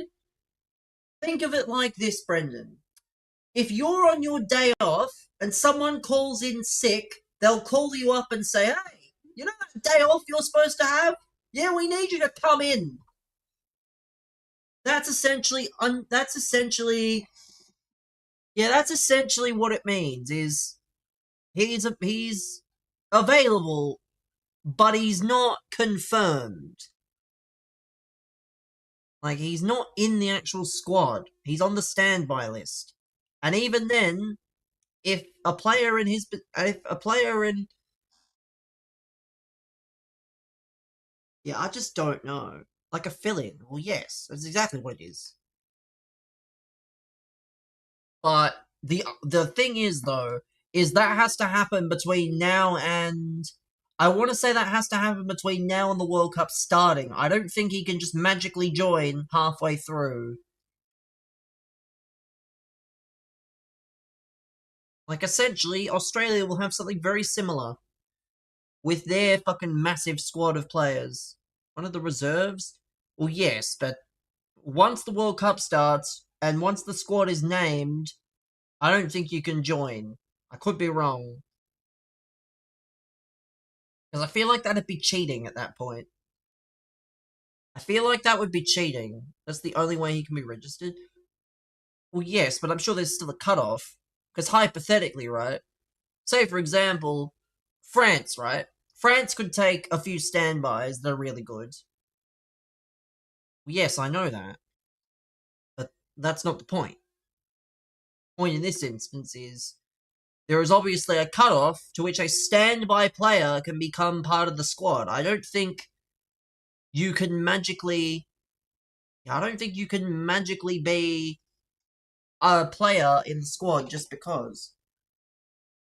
Think of it like this, Brendan. If you're on your day off and someone calls in sick, they'll call you up and say, "Hey, you know that day off you're supposed to have? Yeah, we need you to come in." That's essentially that's essentially what it means. Is he's available, but he's not confirmed. Like, he's not in the actual squad. He's on the standby list. And even then, if a player in his if a player in yeah, I just don't know. Like a fill-in. Well, yes, that's exactly what it is. But the thing is, though, is that has to happen between now and I want to say that has to happen between now and the World Cup starting. I don't think he can just magically join halfway through. Like, essentially, Australia will have something very similar with their fucking massive squad of players. One of the reserves? Well, yes, but once the World Cup starts and once the squad is named, I don't think you can join. I could be wrong. Because I feel like that'd be cheating at that point. I feel like that would be cheating. That's the only way he can be registered. Well, yes, but I'm sure there's still a cutoff. Because hypothetically, right? Say, for example, France, right? France could take a few standbys that are really good. Well, yes, I know that. But that's not the point. The point in this instance is there is obviously a cutoff to which a standby player can become part of the squad. I don't think you can magically. I don't think you can magically be a player in the squad just because.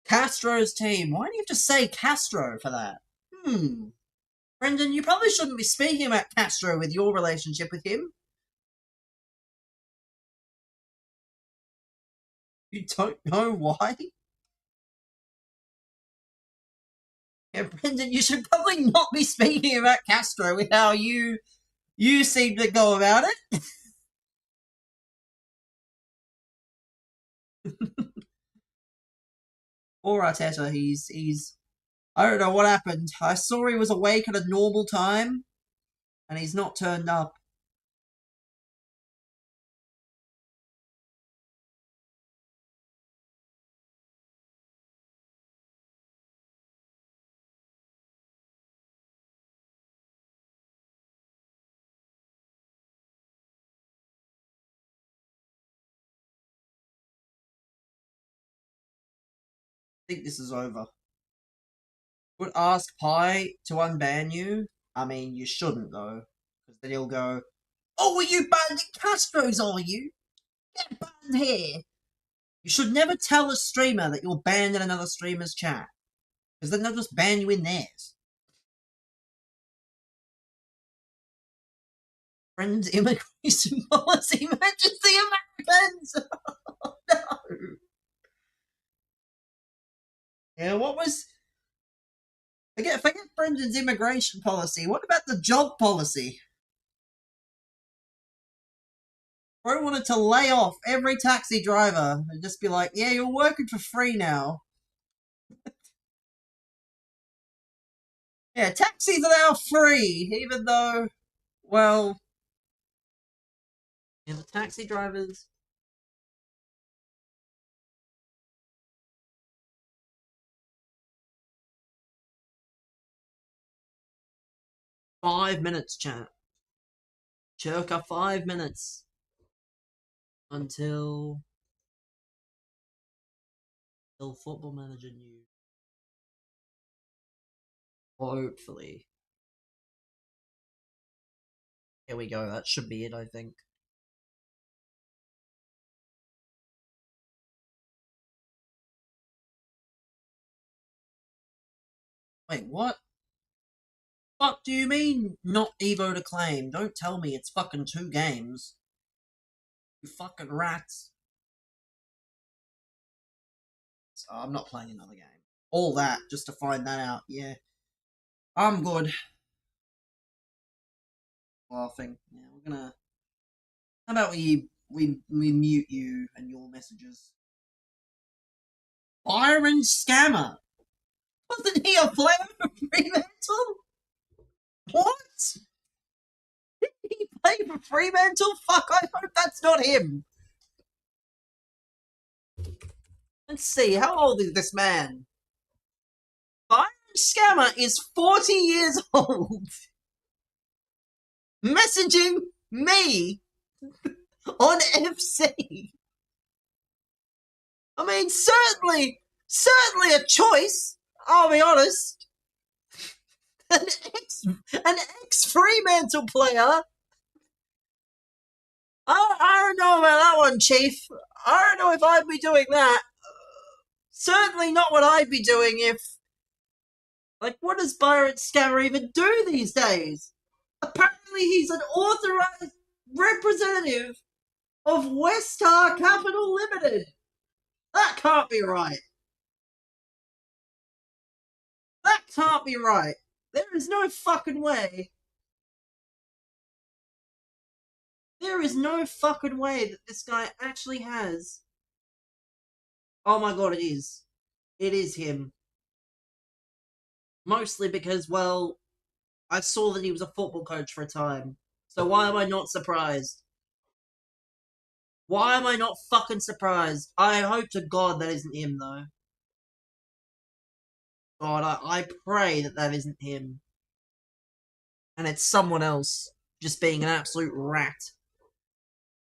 Castro's team. Why do you have to say Castro for that? Brendan, you probably shouldn't be speaking about Castro with your relationship with him. You don't know why? Yeah, Brendan, you should probably not be speaking about Castro with how you seem to go about it. Poor Arteta, he's I don't know what happened. I saw he was awake at a normal time, and he's not turned up. I think this is over. Would ask Pi to unban you. I mean, you shouldn't though, because then he'll go, "Oh, were you banned at Castro's? Are you? Get banned here." You should never tell a streamer that you're banned in another streamer's chat, because then they'll just ban you in theirs. Friends, immigration policy matches the Americans. Oh, no. Yeah, what was? Forget Brendan's immigration policy. What about the job policy? Bro wanted to lay off every taxi driver and just be like, "Yeah, you're working for free now." Yeah, taxis are now free, even though, well, yeah, the taxi drivers. 5 minutes, chat. Circa 5 minutes until Football Manager news. Hopefully. Here we go. That should be it, I think. Wait, what? Fuck do you mean not Evo to claim? Don't tell me it's fucking 2 games. You fucking rats. So I'm not playing another game. All that just to find that out. Yeah. I'm good. Laughing. Yeah, we're gonna. How about we mute you and your messages? Byron Scammer. Wasn't he a player for Fremantle? What? He played for Fremantle? Fuck, I hope that's not him. Let's see, how old is this man? Byron Scammer is 40 years old. Messaging me on FC. I mean, certainly a choice. I'll be honest. An ex Fremantle player. I don't know about that one, Chief. I don't know if I'd be doing that. Certainly not what I'd be doing if. Like, what does Byron Scammer even do these days? Apparently, he's an authorized representative of Westar Capital Limited. That can't be right. That can't be right. There is no fucking way. There is no fucking way that this guy actually has. Oh my god, it is. It is him. Mostly because, well, I saw that he was a football coach for a time. So why am I not surprised? Why am I not fucking surprised? I hope to God that isn't him, though. God, I pray that that isn't him. And it's someone else just being an absolute rat.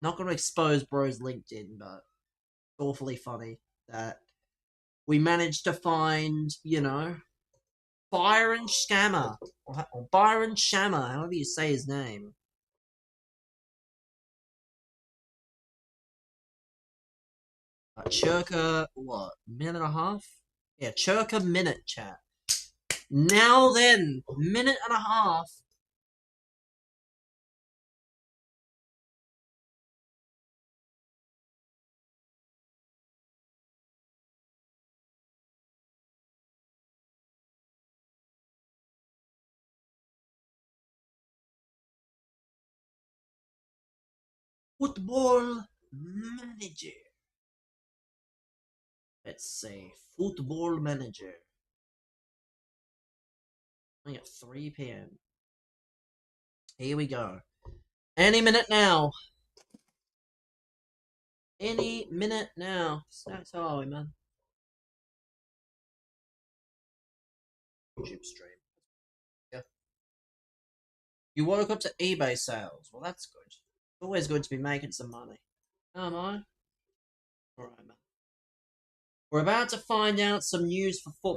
Not going to expose bro's LinkedIn, but it's awfully funny that we managed to find, Byron Scammer. Or Byron Shammer, however you say his name. Churka, what? Minute and a half? Yeah, Churka minute, chat. Now then, minute and a half. Football Manager. Let's see. Football Manager. Only at 3 p.m. Here we go. Any minute now. Any minute now. That's how are we, man? YouTube stream. Yeah. You woke up to eBay sales. Well, that's good. It's always good to be making some money. Am I? Alright, man. We're about to find out some news for football.